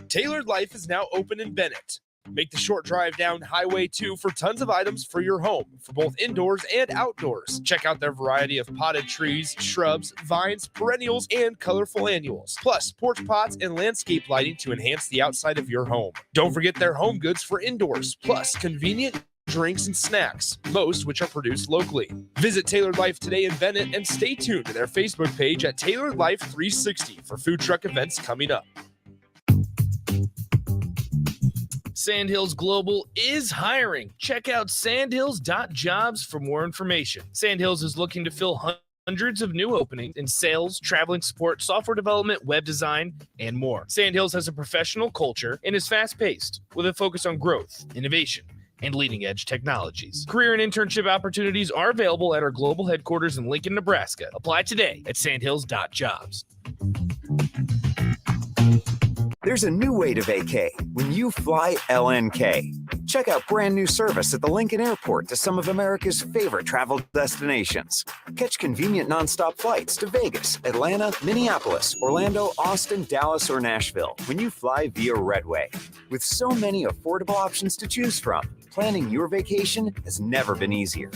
Tailored Life is now open in Bennett. Make the short drive down Highway 2 for tons of items for your home, for both indoors and outdoors. Check out their variety of potted trees, shrubs, vines, perennials, and colorful annuals. Plus, porch pots and landscape lighting to enhance the outside of your home. Don't forget their home goods for indoors, plus convenient drinks and snacks, most which are produced locally. Visit Tailored Life today in Bennett and stay tuned to their Facebook page at Tailored Life 360 for food truck events coming up. Sandhills Global is hiring. Check out sandhills.jobs for more information. Sandhills is looking to fill hundreds of new openings in sales, traveling support, software development, web design, and more. Sandhills has a professional culture and is fast-paced with a focus on growth, innovation, and leading-edge technologies. Career and internship opportunities are available at our global headquarters in Lincoln, Nebraska. Apply today at sandhills.jobs. There's a new way to vacay when you fly LNK. Check out brand new service at the Lincoln Airport to some of America's favorite travel destinations. Catch convenient nonstop flights to Vegas, Atlanta, Minneapolis, Orlando, Austin, Dallas, or Nashville when you fly via Redway. With so many affordable options to choose from, planning your vacation has never been easier.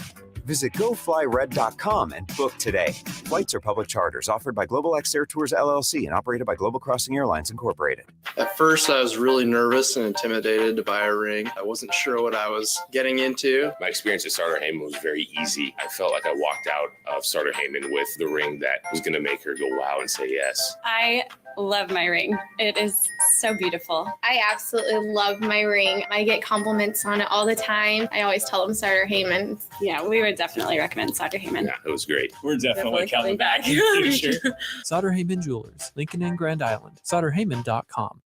Visit GoFlyRed.com and book today. Flights are public charters offered by Global X Air Tours LLC and operated by Global Crossing Airlines Incorporated. At first, I was really nervous and intimidated to buy a ring. I wasn't sure what I was getting into. My experience at Starter Heyman was very easy. I felt like I walked out of Starter Heyman with the ring that was going to make her go wow and say yes. I love my ring. It is so beautiful. I absolutely love my ring. I get compliments on it all the time. I always tell them Starter Heyman. Yeah, we would definitely recommend Starter Heyman. Yeah, it was great. We're definitely coming back in the future. Sauter Heyman Jewelers, Lincoln and Grand Island. SauterHeyman.com.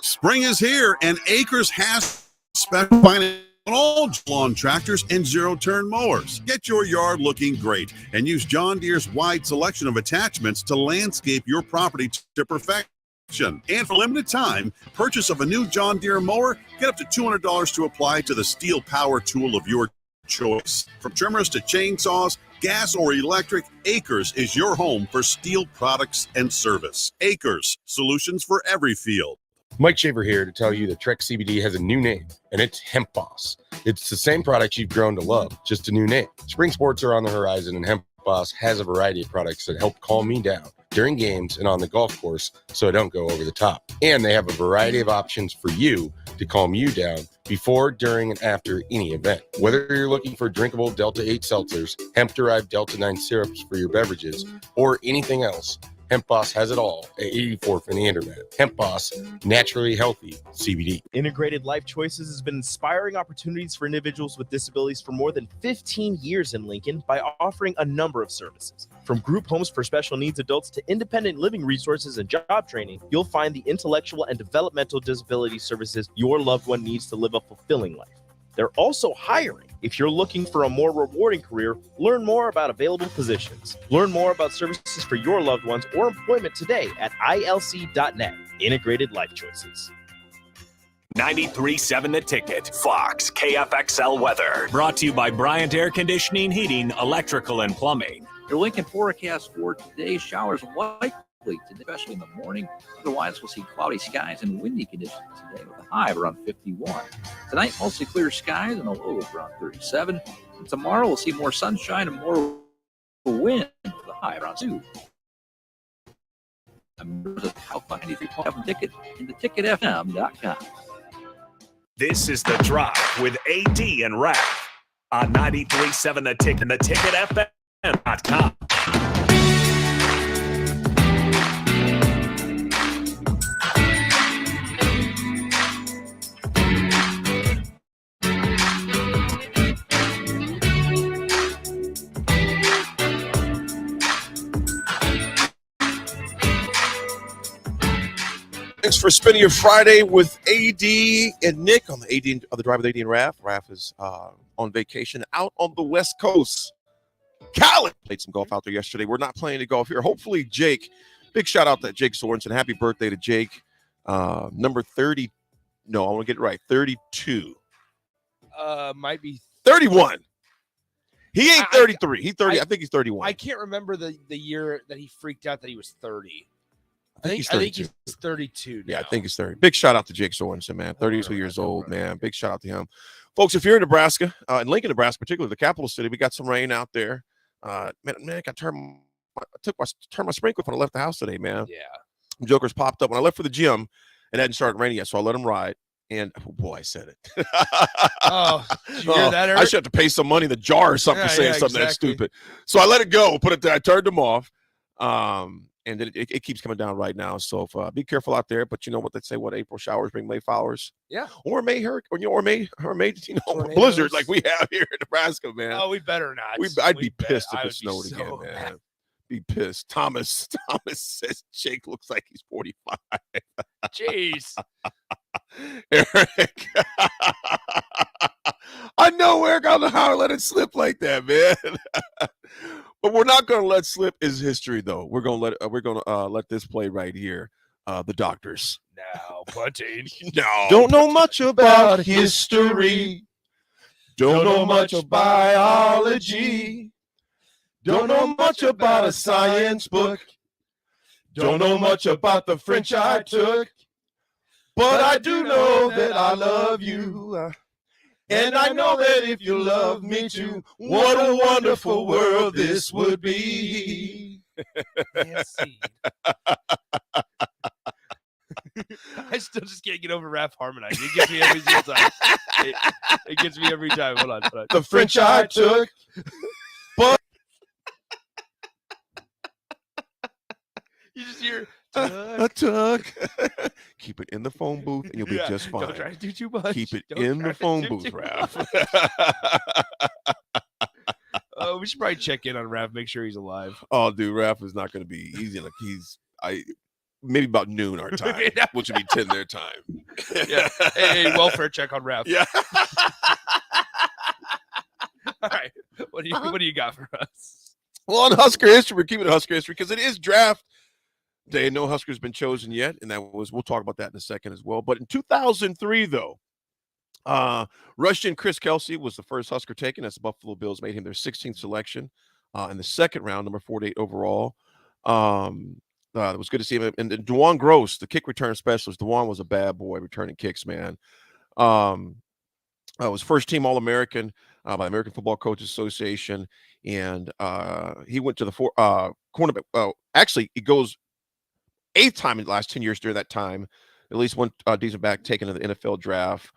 Spring is here, and Acres has special financing on all lawn tractors and zero-turn mowers. Get your yard looking great and use John Deere's wide selection of attachments to landscape your property to perfection. And for limited time, purchase of a new John Deere mower, get up to $200 to apply to the steel power tool of your choice. From trimmers to chainsaws, gas or electric, Acres is your home for steel products and service. Acres, solutions for every field. Mike Shaver here to tell you that Trek CBD has a new name, and it's Hemp Boss. It's the same product you've grown to love, just a new name. Spring sports are on the horizon, and Hemp Boss has a variety of products that help calm me down during games and on the golf course so I don't go over the top. And they have a variety of options for you to calm you down before, during, and after any event. Whether you're looking for drinkable Delta 8 seltzers, hemp-derived Delta 9 syrups for your beverages, or anything else, Hemp Boss has it all at 84th and Andermatt. Hemp Boss, naturally healthy CBD. Integrated Life Choices has been inspiring opportunities for individuals with disabilities for more than 15 years in Lincoln by offering a number of services. From group homes for special needs adults to independent living resources and job training, you'll find the intellectual and developmental disability services your loved one needs to live a fulfilling life. They're also hiring. If you're looking for a more rewarding career, learn more about available positions. Learn more about services for your loved ones or employment today at ilc.net. Integrated Life Choices. 93.7 The Ticket, Fox, KFXL weather. Brought to you by Bryant Air Conditioning, Heating, Electrical, and Plumbing. Your Lincoln forecast for today, showers likely likely today, especially in the morning. Otherwise, we'll see cloudy skies and windy conditions today with a high of around 51. Tonight, mostly clear skies and a low of around 37. And tomorrow, we'll see more sunshine and more wind with a high around 2. Members of Alpha 93.7 Ticket and theticketfm.com. This is The Drive with AD and Raff on 93.7 The Ticket and theticketfm.com. Thanks for spending your Friday with AD and Nick on the Drive with AD and Raff. Raff is on vacation out on the West Coast. Cali played some golf out there yesterday. We're not playing any golf here. Hopefully, Jake. Big shout out to Jake Sorensen. Happy birthday to Jake. Number 30. No, I want to get it right. 32. Might be 31. He ain't 33. He's 30. I think he's 31. I can't remember the year that he freaked out that he was 30. I think he's 32 now. Yeah, I think he's 30. Big shout out to Jake Sorensen, man. 32 years old, man. Big shout out to him. Folks, if you're in Nebraska, in Lincoln, Nebraska, particularly the capital city, we got some rain out there. Man, I turned my sprinkler when I left the house today, man. Yeah. Jokers popped up when I left for the gym. It hadn't started raining yet, so I let him ride. And, oh, boy, I said it. Oh, did you hear that, Eric? I should have to pay some money in the jar or something for saying something that stupid. So I let it go, put it there. I turned them off. And it keeps coming down right now. So be careful out there. But you know what they say? What April showers bring May flowers. Yeah. Or May hurricane, or May blizzard like we have here in Nebraska, man. Oh, we better not. I'd be pissed if it snowed again, man. Be pissed. Thomas says Jake looks like he's 45. Jeez. Eric. I know, Eric. I don't know how I let it slip like that, man. But we're not going to let slip is history, though. We're going to let this play right here. The Doctors. Now, Button. No. Don't know much about history. Don't know much of biology. Don't know much about a science book. Don't know much about the French I took. But I do know that I love you. And I know that if you love me too, what a wonderful world this would be. Yes, I still just can't get over Raff harmonizing. It gets me every single time. It gets me every time. Hold on. The French I took. But you just hear a tug. Keep it in the phone booth and you'll be just fine. Don't try to do too much. Keep it in the phone booth, Raff. We should probably check in on Raff, make sure he's alive. Oh, dude, Raff is not going to be easy. Like maybe about noon our time, which would be 10 their time. Yeah. Hey, welfare check on Raff. Yeah. All right. What do you got for us? Well, on Husker history, we're keeping it Husker history because it is draft day. No Husker's been chosen yet, and we'll talk about that in a second as well. But in 2003, though, Russian Chris Kelsey was the first Husker taken as the Buffalo Bills made him their 16th selection in the second round, number 48 overall. It was good to see him. And DeJuan Gross, the kick return specialist. DeJuan was a bad boy returning kicks, man. Was first team All-American by the American Football Coaches Association, and he went to the cornerback. Actually, it goes 8th time in the last 10 years during that time. At least one decent back taken in the NFL draft.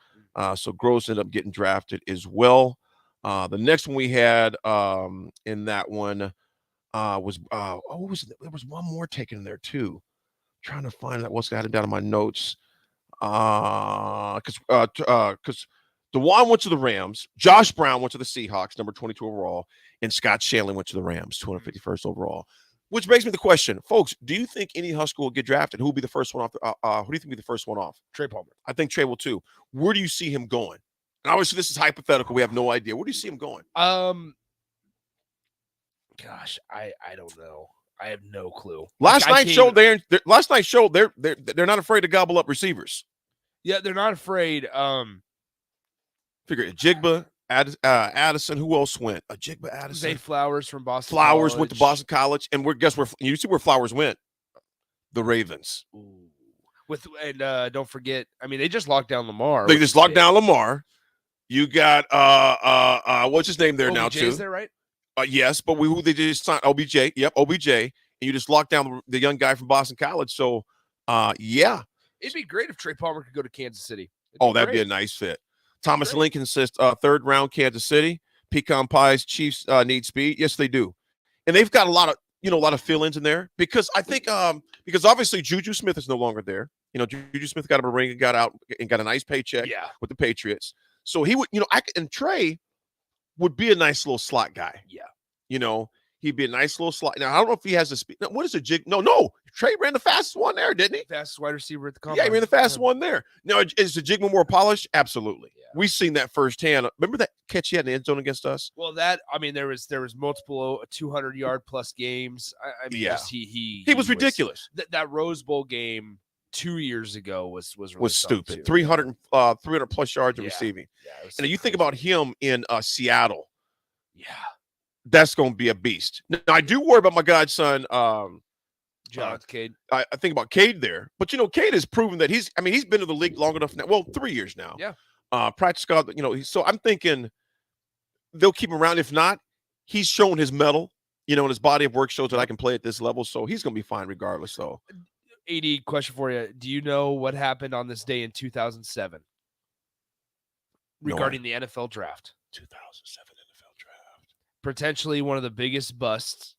So Gross ended up getting drafted as well. The next one we had in that one was what was it? There was one more taken in there too. I'm trying to find that. What's got it down in my notes? Because DeJuan went to the Rams, Josh Brown went to the Seahawks, number 22 overall, and Scott Shanley went to the Rams, 251st overall. Which begs me the question, folks, do you think any Husker will get drafted? Who will be the first one off? Who do you think will be the first one off? Trey Palmer. I think Trey will too. Where do you see him going? And obviously, this is hypothetical. We have no idea. Where do you see him going? Gosh, I don't know. I have no clue. Last night showed they're not afraid to gobble up receivers. Yeah, they're not afraid. Figure it. Jigba, Addison. Who else went? Jigba, Addison. Zay Flowers from Boston. Flowers College. went to Boston College, and you see where Flowers went. The Ravens. Don't forget, I mean, they just locked down Lamar. They just locked down Lamar. You got what's his name there now too? Is there, right? Yes, but they just signed OBJ. Yep, OBJ. And you just locked down the young guy from Boston College. So yeah. It'd be great if Trey Palmer could go to Kansas City. That'd be a nice fit. Thomas Lincoln says third round Kansas City. Pecan Pies Chiefs need speed. Yes, they do. And they've got a lot of fill-ins in there because I think because obviously Juju Smith is no longer there. Juju Smith got a ring and got out and got a nice paycheck with the Patriots. So he would, and Trey would be a nice little slot guy. Yeah. He'd be a nice little slot. Now, I don't know if he has the speed. Now, what is a jig? No. Trey ran the fastest one there, didn't he? Fastest wide receiver at the combine. Yeah, he ran the fastest one there. Now, is the Jigma more polished? Absolutely. Yeah. We've seen that firsthand. Remember that catch he had in the end zone against us? Well, there was multiple 200-yard plus games. I mean, he was ridiculous. That Rose Bowl game 2 years ago was really stupid. 300 plus yards of receiving. Yeah, and you think about him in Seattle. Yeah. That's going to be a beast. Now, I do worry about my godson, Cade. I think about Cade there. But, Cade has proven that he's been in the league long enough now. Well, 3 years now. Yeah. Practice squad, so I'm thinking they'll keep him around. If not, he's shown his mettle, and his body of work shows that I can play at this level. So he's going to be fine regardless. So, AD, question for you. Do you know what happened on this day in 2007 regarding the NFL draft? 2007 NFL draft. Potentially one of the biggest busts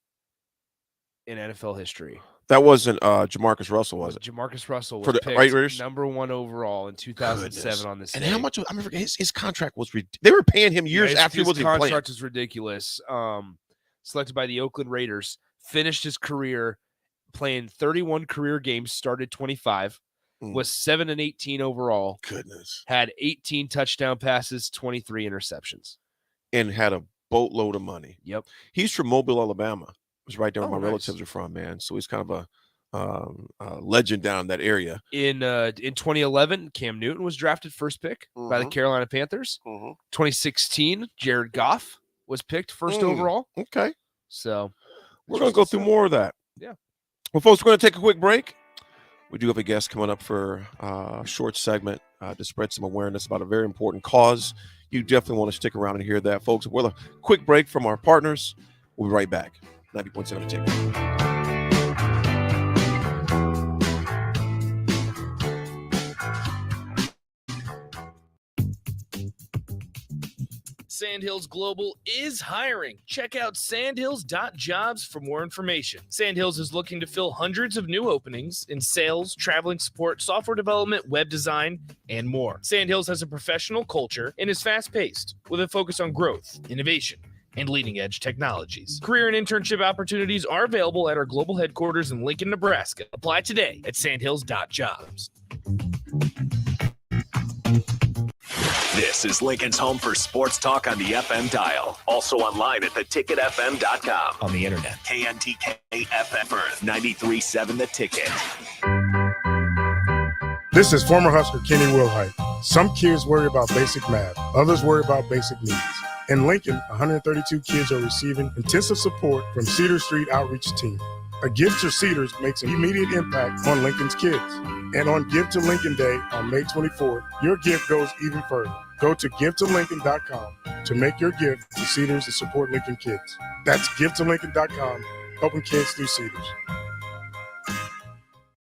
in NFL history. That wasn't Jamarcus Russell, was it? Jamarcus Russell was for the picked Raiders? number 1 overall in 2007 on this And day. how much? I remember his contract was they were paying him years after he wasn't even playing. His contract is ridiculous. Selected by the Oakland Raiders, finished his career playing 31 career games, started 25, was 7-18 overall. Goodness. Had 18 touchdown passes, 23 interceptions. And had a boatload of money. Yep. He's from Mobile, Alabama. It was right there where my nice. relatives are from, man. So he's kind of a legend down in that area. In 2011, Cam Newton was drafted first pick by the Carolina Panthers. 2016, Jared Goff was picked first overall. Okay. So we're going to go through more of that. Yeah. Well, folks, we're going to take a quick break. We do have a guest coming up for a short segment to spread some awareness about a very important cause. You definitely want to stick around and hear that, folks. We'll have a quick break from our partners. We'll be right back. 90.7 Ticket. Sandhills Global is hiring. Check out sandhills.jobs for more information. Sandhills is looking to fill hundreds of new openings in sales, traveling support, software development, web design, and more. Sandhills has a professional culture and is fast-paced with a focus on growth, innovation, and leading-edge technologies. Career and internship opportunities are available at our global headquarters in Lincoln, Nebraska. Apply today at sandhills.jobs. This is Lincoln's home for sports talk on the FM dial. Also online at theticketfm.com. On the internet. KNTK FM Earth 93.7 The Ticket. This is former Husker Kenny Wilhite. Some kids worry about basic math. Others worry about basic needs. In Lincoln, 132 kids are receiving intensive support from Cedar Street Outreach Team. A gift to Cedars makes an immediate impact on Lincoln's kids. And on Give to Lincoln Day on May 24th, your gift goes even further. Go to givetolincoln.com to make your gift to Cedars and support Lincoln kids. That's givetolincoln.com, helping kids through Cedars.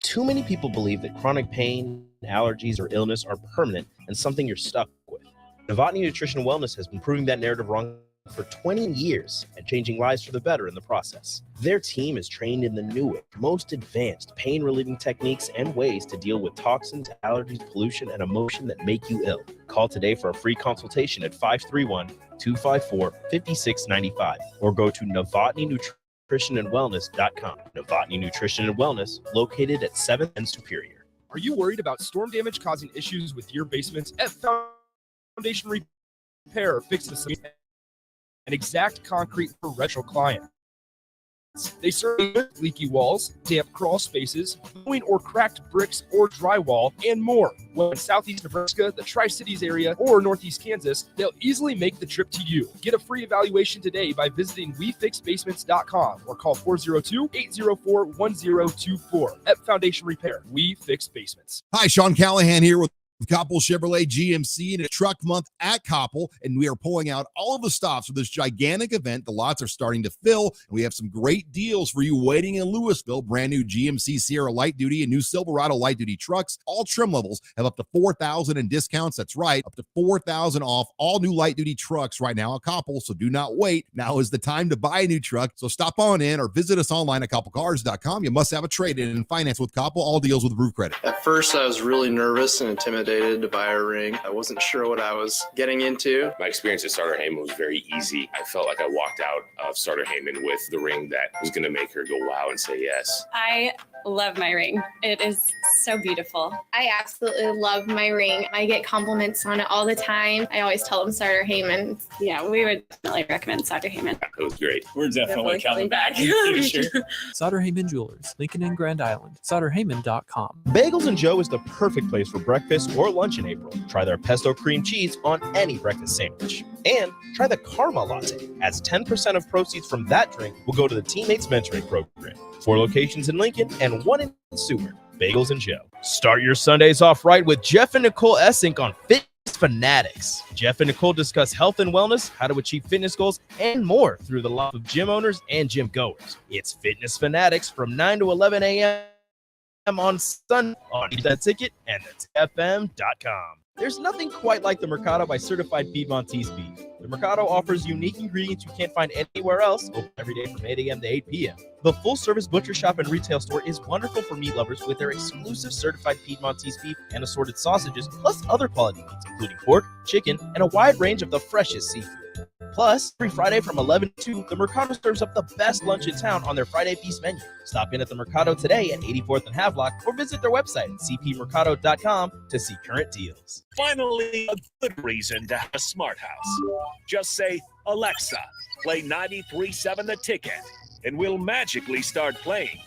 Too many people believe that chronic pain, allergies, or illness are permanent and something you're stuck with. Novotny Nutrition and Wellness has been proving that narrative wrong for 20 years and changing lives for the better in the process. Their team is trained in the newest, most advanced pain-relieving techniques and ways to deal with toxins, allergies, pollution, and emotion that make you ill. Call today for a free consultation at 531-254-5695 or go to novotnynutritionandwellness.com. Novotny Nutrition and Wellness, located at 7th and Superior. Are you worried about storm damage causing issues with your basements? At Foundation Repair, fix the an exact concrete for retro client. They serve leaky walls, damp crawl spaces, blowing or cracked bricks or drywall, and more. Whether in Southeast Nebraska, the Tri-Cities area, or Northeast Kansas, they'll easily make the trip to you. Get a free evaluation today by visiting WeFixBasements.com or call 402-804-1024. Ep Foundation Repair. We Fix Basements. Hi, Sean Callahan here with Koppel Chevrolet GMC and a truck month at Koppel, and we are pulling out all of the stops for this gigantic event. The lots are starting to fill, and we have some great deals for you waiting in Louisville. Brand new GMC Sierra light duty and new Silverado light duty trucks. All trim levels have up to $4,000 in discounts. That's right, up to $4,000 off all new light duty trucks right now at Koppel. So do not wait. Now is the time to buy a new truck. So stop on in or visit us online at koppelcars.com. You must have a trade-in and finance with Koppel. All deals with Roof Credit. At first, I was really nervous and intimidated to buy a ring. I wasn't sure what I was getting into. My experience at Starter Heyman was very easy. I felt like I walked out of Starter Heyman with the ring that was going to make her go wow and say yes. I love my ring. It is so beautiful. I absolutely love my ring. I get compliments on it all the time. I always tell them Starter Heyman. Yeah, we would definitely recommend Starter Heyman. It was great. We're definitely coming back. Sauter Heyman Jewelers, Lincoln and Grand Island. SauterHeyman.com. Bagels and Joe is the perfect place for breakfast or lunch in April. Try their pesto cream cheese on any breakfast sandwich. And try the Karma Latte, as 10% of proceeds from that drink will go to the Teammates Mentoring Program. 4 locations in Lincoln and 1 in Seward. Bagels and Joe. Start your Sundays off right with Jeff and Nicole Essink on Fitness Fanatics. Jeff and Nicole discuss health and wellness, how to achieve fitness goals, and more through the life of gym owners and gym goers. It's Fitness Fanatics from 9 to 11 a.m. on Sunday on that ticket and that's fm.com. There's nothing quite like the Mercado by Certified Piedmontese Beef. The Mercado offers unique ingredients you can't find anywhere else, open every day from 8 a.m. to 8 p.m. The full-service butcher shop and retail store is wonderful for meat lovers with their exclusive Certified Piedmontese Beef and assorted sausages, plus other quality meats, including pork, chicken, and a wide range of the freshest seafood. Plus, every Friday from 11 to 2, the Mercado serves up the best lunch in town on their Friday Feast menu. Stop in at the Mercado today at 84th and Havelock or visit their website at cpmercado.com to see current deals. Finally, a good reason to have a smart house. Just say, Alexa, play 93.7 The Ticket, and we'll magically start playing.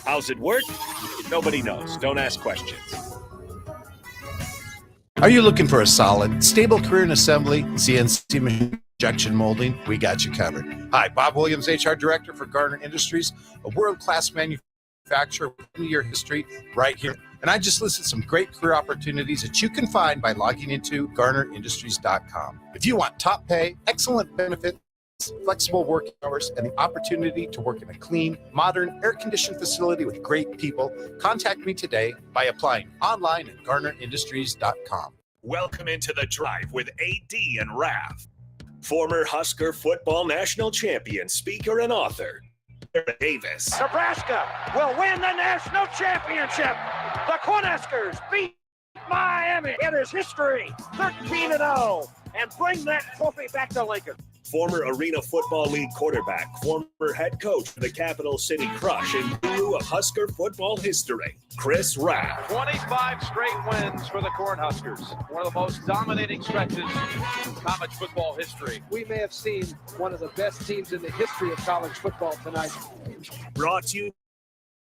How's it work? Nobody knows. Don't ask questions. Are you looking for a solid, stable career in assembly, CNC machine, injection molding? We got you covered. Hi, Bob Williams, HR Director for Garner Industries, a world-class manufacturer with a 20-year history right here. And I just listed some great career opportunities that you can find by logging into GarnerIndustries.com. If you want top pay, excellent benefits, flexible working hours, and the opportunity to work in a clean, modern, air-conditioned facility with great people, contact me today by applying online at GarnerIndustries.com. Welcome into The Drive with AD and Raff. Former Husker football national champion, speaker, and author, Aaron Davis. Nebraska will win the national championship. The Cornhuskers beat Miami. It is history, 13-0, and bring that trophy back to Lincoln. Former Arena Football League quarterback, former head coach for the Capital City Crush, and guru of Husker football history, Chris Raff. 25 straight wins for the Cornhuskers. One of the most dominating stretches in college football history. We may have seen one of the best teams in the history of college football tonight. Brought to you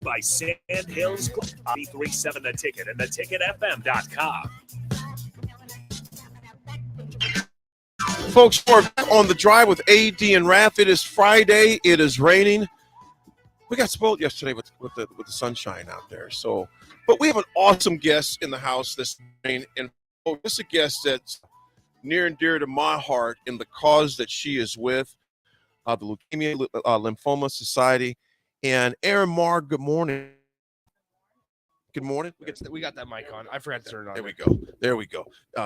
by Sandhills 93.7 The Ticket and theticketfm.com. Folks, we're back on The Drive with AD and Raff. It is Friday. It is raining. We got spoiled yesterday with the sunshine out there. So, but we have an awesome guest in the house this morning, and this is a guest that's near and dear to my heart in the cause that she is with, the Leukemia Lymphoma Society. And Aaron Marr, good morning. Good morning. We got that mic on. I forgot to turn it on. There we go.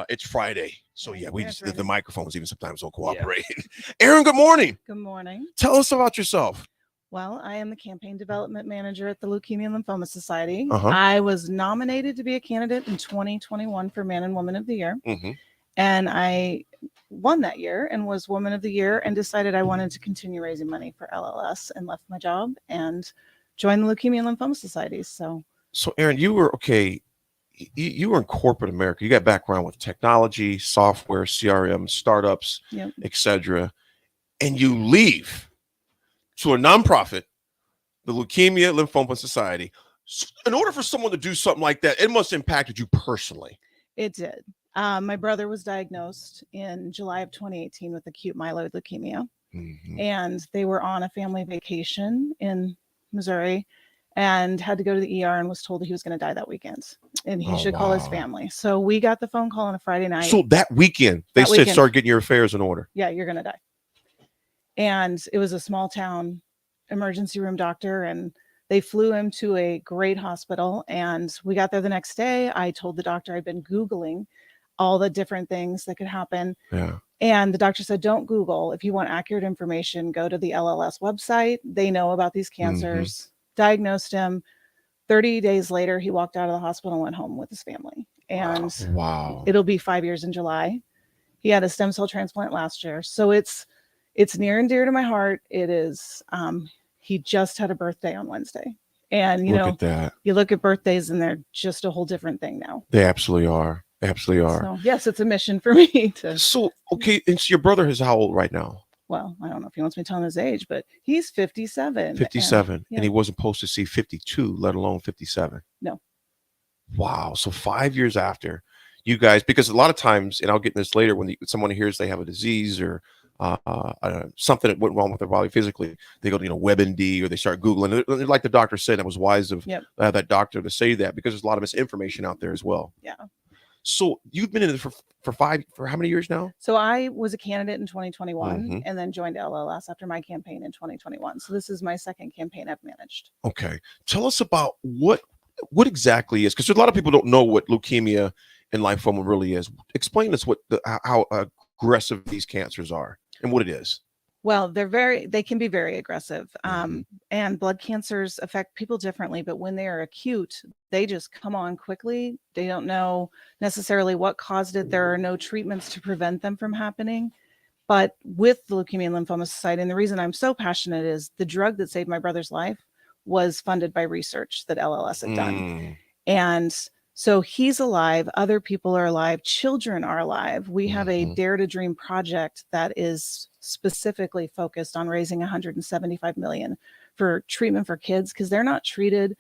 It's Friday. So, yeah, the microphones even sometimes don't cooperate. Yeah. Aaron, good morning. Good morning. Tell us about yourself. Well, I am the campaign development manager at the Leukemia Lymphoma Society. Uh-huh. I was nominated to be a candidate in 2021 for Man and Woman of the Year. Mm-hmm. And I won that year and was Woman of the Year and decided I wanted to continue raising money for LLS and left my job and joined the Leukemia and Lymphoma Society. So, Aaron, you were you were in corporate America. You got background with technology, software, CRM, startups, yep, etc. And you leave So a nonprofit, the Leukemia Lymphoma Society. In order for someone to do something like that, it must have impacted you personally. It did. My brother was diagnosed in July of 2018 with acute myeloid leukemia, and they were on a family vacation in Missouri and had to go to the ER and was told that he was going to die that weekend and he should call his family. So we got the phone call on a Friday night. So that weekend, they said, start getting your affairs in order. Yeah, you're going to die. And it was a small town emergency room doctor, and they flew him to a great hospital. And we got there the next day. I told the doctor I'd been Googling all the different things that could happen. Yeah. And the doctor said, don't Google. If you want accurate information, go to the LLS website. They know about these cancers. Diagnosed him. 30 days later, he walked out of the hospital and went home with his family. And it'll be 5 years in July. He had a stem cell transplant last year. So it's near and dear to my heart. It is. He just had a birthday on Wednesday. And, you Look know, at that. you look at birthdays and they're just a whole different thing now. They absolutely are. Absolutely are. So, yes, it's a mission for me to. So, okay. And so your brother is how old right now? Well, I don't know if he wants me to tell him his age, but he's 57. 57. Yeah. And he wasn't supposed to see 52, let alone 57. No. Wow. So 5 years after you guys, because a lot of times, and I'll get in this later, when someone hears they have a disease or something that went wrong with their body physically, they go to, WebMD or they start Googling. Like the doctor said, it was wise of that doctor to say that, because there's a lot of misinformation out there as well. Yeah. So you've been in it for how many years now? So I was a candidate in 2021 and then joined LLS after my campaign in 2021. So this is my second campaign I've managed. Okay. Tell us about what exactly is, because a lot of people don't know what leukemia and lymphoma really is. Explain to us how aggressive these cancers are and what it is. Well, they can be very aggressive. And blood cancers affect people differently, but when they are acute, they just come on quickly. They don't know necessarily what caused it. There are no treatments to prevent them from happening. But with the Leukemia and Lymphoma Society, and the reason I'm so passionate is the drug that saved my brother's life was funded by research that LLS had done. And so he's alive. Other people are alive. Children are alive. We have a Dare to Dream project that is specifically focused on raising $175 million for treatment for kids, because they're not treated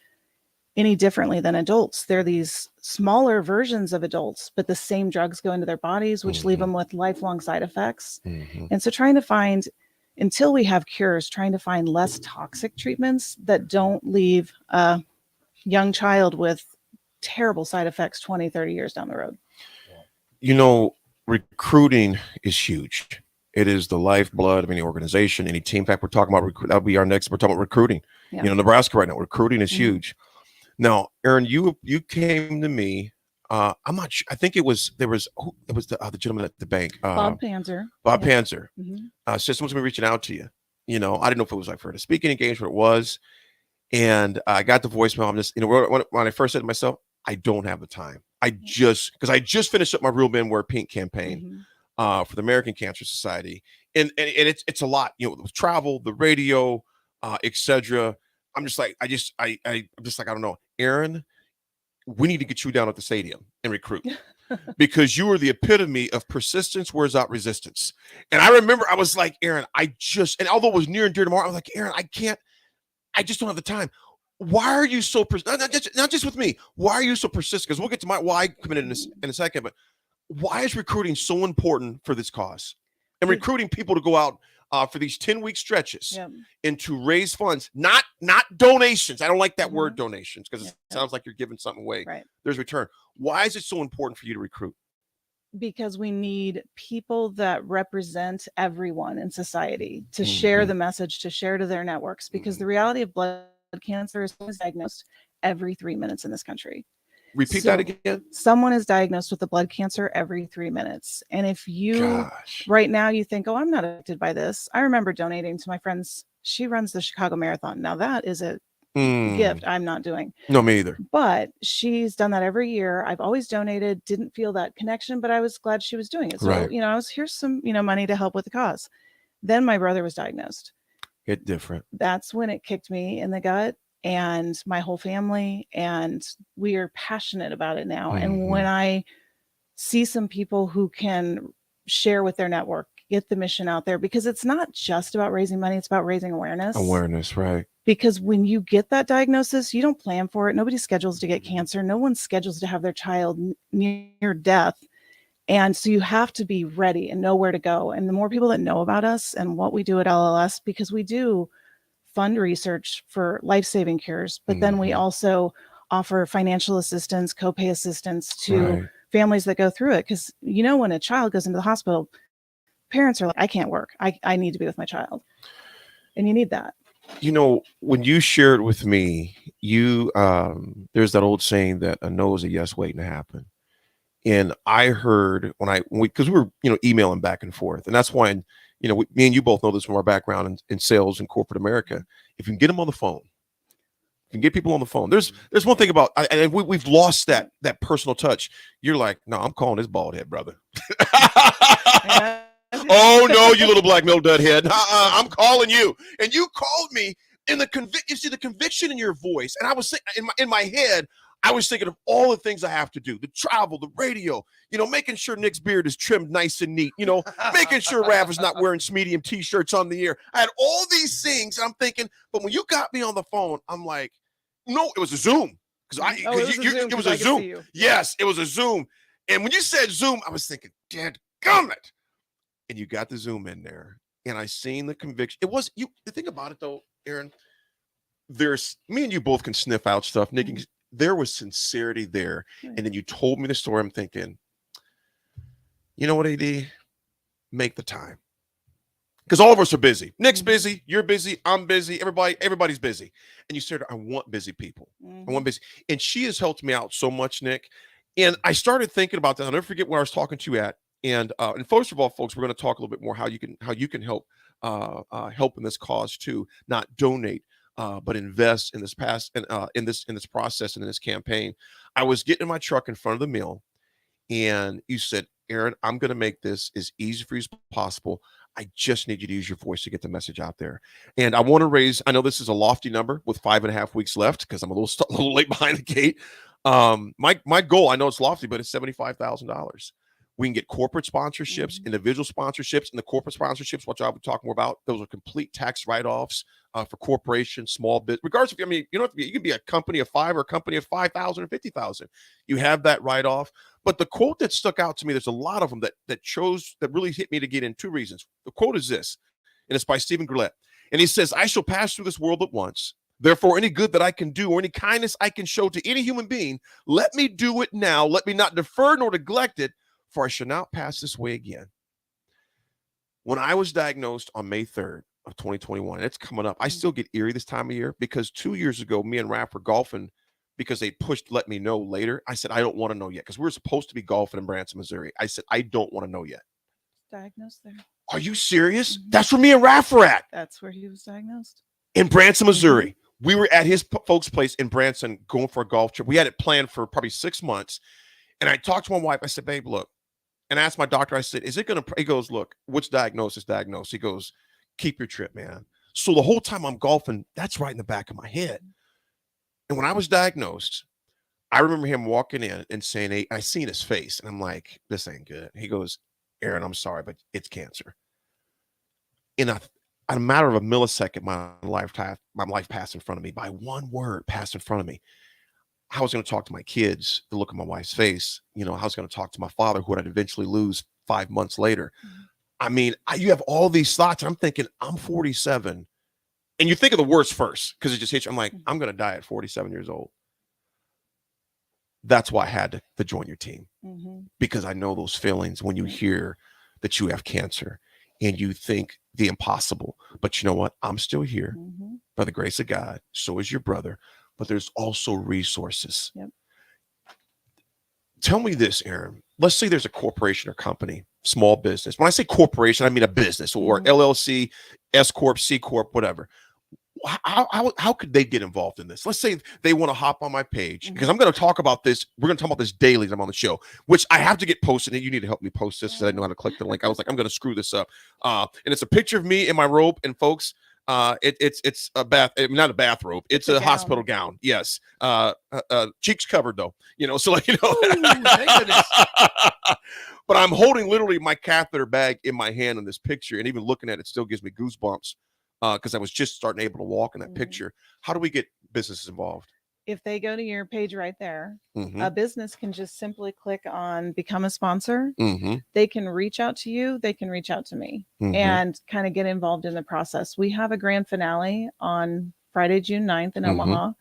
any differently than adults. They're these smaller versions of adults, but the same drugs go into their bodies, which leave them with lifelong side effects. And so until we have cures, trying to find less toxic treatments that don't leave a young child with terrible side effects 20, 30 years down the road. Recruiting is huge. It is the lifeblood of any organization, any team. In fact, we're talking about that'll be our next. We're talking about recruiting. Yeah. Nebraska right now, recruiting is huge. Now, Aaron, you came to me. I'm not sure. I think it was the gentleman at the bank, Bob Panzer. Bob Panzer. Said someone's gonna be reaching out to you. I didn't know if it was like for a speaking engagement, it was. And I got the voicemail. I'm just, when I first said to myself, I don't have the time. Because I just finished up my Real Men Wear Pink campaign for the American Cancer Society. And it's a lot, with travel, the radio, etc. I'm just like, I'm just like, I don't know. Aaron, we need to get you down at the stadium and recruit. Because you are the epitome of persistence wears out resistance. And I remember I was like, Aaron, and although it was near and dear to my heart, I was like, Aaron, I just don't have the time. Why are you so not just with me? Why are you so persistent? Because we'll get to my why coming in a second. But why is recruiting so important for this cause? And recruiting people to go out for these 10-week stretches and to raise funds, not donations. I don't like that word donations, because it sounds like you're giving something away. Right. There's return. Why is it so important for you to recruit? Because we need people that represent everyone in society to share the message, to share to their networks, because the reality of blood cancer is diagnosed every 3 minutes in this country. Repeat that again. Someone is diagnosed with a blood cancer every 3 minutes. And if you right now you think, oh, I'm not affected by this. I remember donating to my friends. She runs the Chicago Marathon. Now that is a gift I'm not doing. No, me either. But she's done that every year. I've always donated, didn't feel that connection, but I was glad she was doing it. So, here's some, money to help with the cause. Then my brother was diagnosed. Get different. That's when it kicked me in the gut, and my whole family, and we are passionate about it now. And when I see some people who can share with their network, get the mission out there, because it's not just about raising money, it's about raising awareness. Awareness, right? Because when you get that diagnosis, you don't plan for it. Nobody schedules to get cancer. No one schedules to have their child near death. And so you have to be ready and know where to go. And the more people that know about us and what we do at LLS, because we do fund research for life-saving cures, but then we also offer financial assistance, copay assistance to families that go through it. Because, you know, when a child goes into the hospital, parents are like, I can't work. I need to be with my child. And you need that. You know, when you shared with me, you there's that old saying that a no is a yes waiting to happen. And I heard because we were, you know, emailing back and forth, and that's why, you know, me and you both know this from our background in sales and corporate America. If you can get them on the phone, you can get people on the phone. There's one thing about, and we've lost that personal touch. You're like, no, I'm calling this bald head brother. Oh no, you little black mill dud head. I'm calling you. And you called me, and you see the conviction in your voice. And I was in my head, I was thinking of all the things I have to do: the travel, the radio, you know, making sure Nick's beard is trimmed nice and neat, you know, making sure Raff is not wearing medium t-shirts on the air. I had all these things. I'm thinking, but when you got me on the phone, I'm like, no, it was a Zoom. It was a Zoom. Yes, it was a Zoom. And when you said Zoom, I was thinking, dadgummit. And you got the Zoom in there, and I seen the conviction. It was you. The thing about it, though, Aaron, there's me and you both can sniff out stuff. Nick, there was sincerity there, and then you told me the story. I'm thinking, you know what, AD, make the time, because all of us are busy. Nick's busy, you're busy, I'm busy, everybody's busy, and you said, I want busy people. I want busy, and she has helped me out so much, Nick. And I started thinking about that. I'll never forget where I was talking to you at. And first of all, folks, we're going to talk a little bit more how you can help help in this cause too, not donate, but invest in this in this process and in this campaign. I was getting in my truck in front of the mill, and you said, Aaron, I'm going to make this as easy for you as possible. I just need you to use your voice to get the message out there. And I want to raise, I know this is a lofty number with 5.5 weeks left, because I'm a little late behind the gate. My goal, I know it's lofty, but it's $75,000. We can get corporate sponsorships, individual sponsorships, and the corporate sponsorships, which I'll be talking more about. Those are complete tax write-offs for corporations, small business. Regardless if you can be a company of 5 or a company of 5,000 or 50,000. You have that write-off. But the quote that stuck out to me, there's a lot of them that really hit me to get in. 2 reasons. The quote is this, and it's by Stephen Gillette. And he says, I shall pass through this world but once. Therefore, any good that I can do or any kindness I can show to any human being, let me do it now. Let me not defer nor neglect it, for I shall not pass this way again. When I was diagnosed on May 3rd of 2021, and it's coming up, I still get eerie this time of year, because 2 years ago, me and Raff were golfing because they pushed let me know later. I said, I don't want to know yet, because we were supposed to be golfing in Branson, Missouri. I said, I don't want to know yet. Diagnosed there. Are you serious? That's where me and Raff were at. That's where he was diagnosed. In Branson, Missouri. We were at his folks' place in Branson going for a golf trip. We had it planned for probably 6 months. And I talked to my wife. I said, babe, look. And I asked my doctor, I said, is it going to, he goes, look, what's diagnosed is diagnosed. He goes, keep your trip, man. So the whole time I'm golfing, that's right in the back of my head. And when I was diagnosed, I remember him walking in and saying, hey, I seen his face. And I'm like, this ain't good. He goes, Aaron, I'm sorry, but it's cancer. In a matter of a millisecond, my life passed in front of me. By one word passed in front of me. I was going to talk to my kids, to look at my wife's face. You know, I was going to talk to my father, who I'd eventually lose 5 months later. I mean, you have all these thoughts. I'm thinking, I'm 47. And you think of the worst first, because it just hits you. I'm like, I'm going to die at 47 years old. That's why I had to join your team, because I know those feelings when you hear that you have cancer and you think the impossible. But you know what? I'm still here by the grace of God. So is your brother. But there's also resources. Yep. Tell me this, Aaron. Let's say there's a corporation or company, small business. When I say corporation, I mean a business or LLC, S Corp, C Corp, whatever. How could they get involved in this? Let's say they want to hop on my page, because I'm going to talk about this. We're going to talk about this daily as I'm on the show, which I have to get posted. And you need to help me post this, because I know how to click the link. I was like, I'm going to screw this up. And it's a picture of me in my robe. And folks, It's a bath, not a bathrobe. It's a hospital gown. Yes. Cheeks covered though. So like but I'm holding literally my catheter bag in my hand in this picture, and even looking at it still gives me goosebumps because I was just starting able to walk in that picture. How do we get businesses involved? If they go to your page right there, Mhm. a business can just simply click on become a sponsor. Mhm. They can reach out to you. They can reach out to me Mhm. and kind of get involved in the process. We have a grand finale on Friday, June 9th in Mhm. Omaha.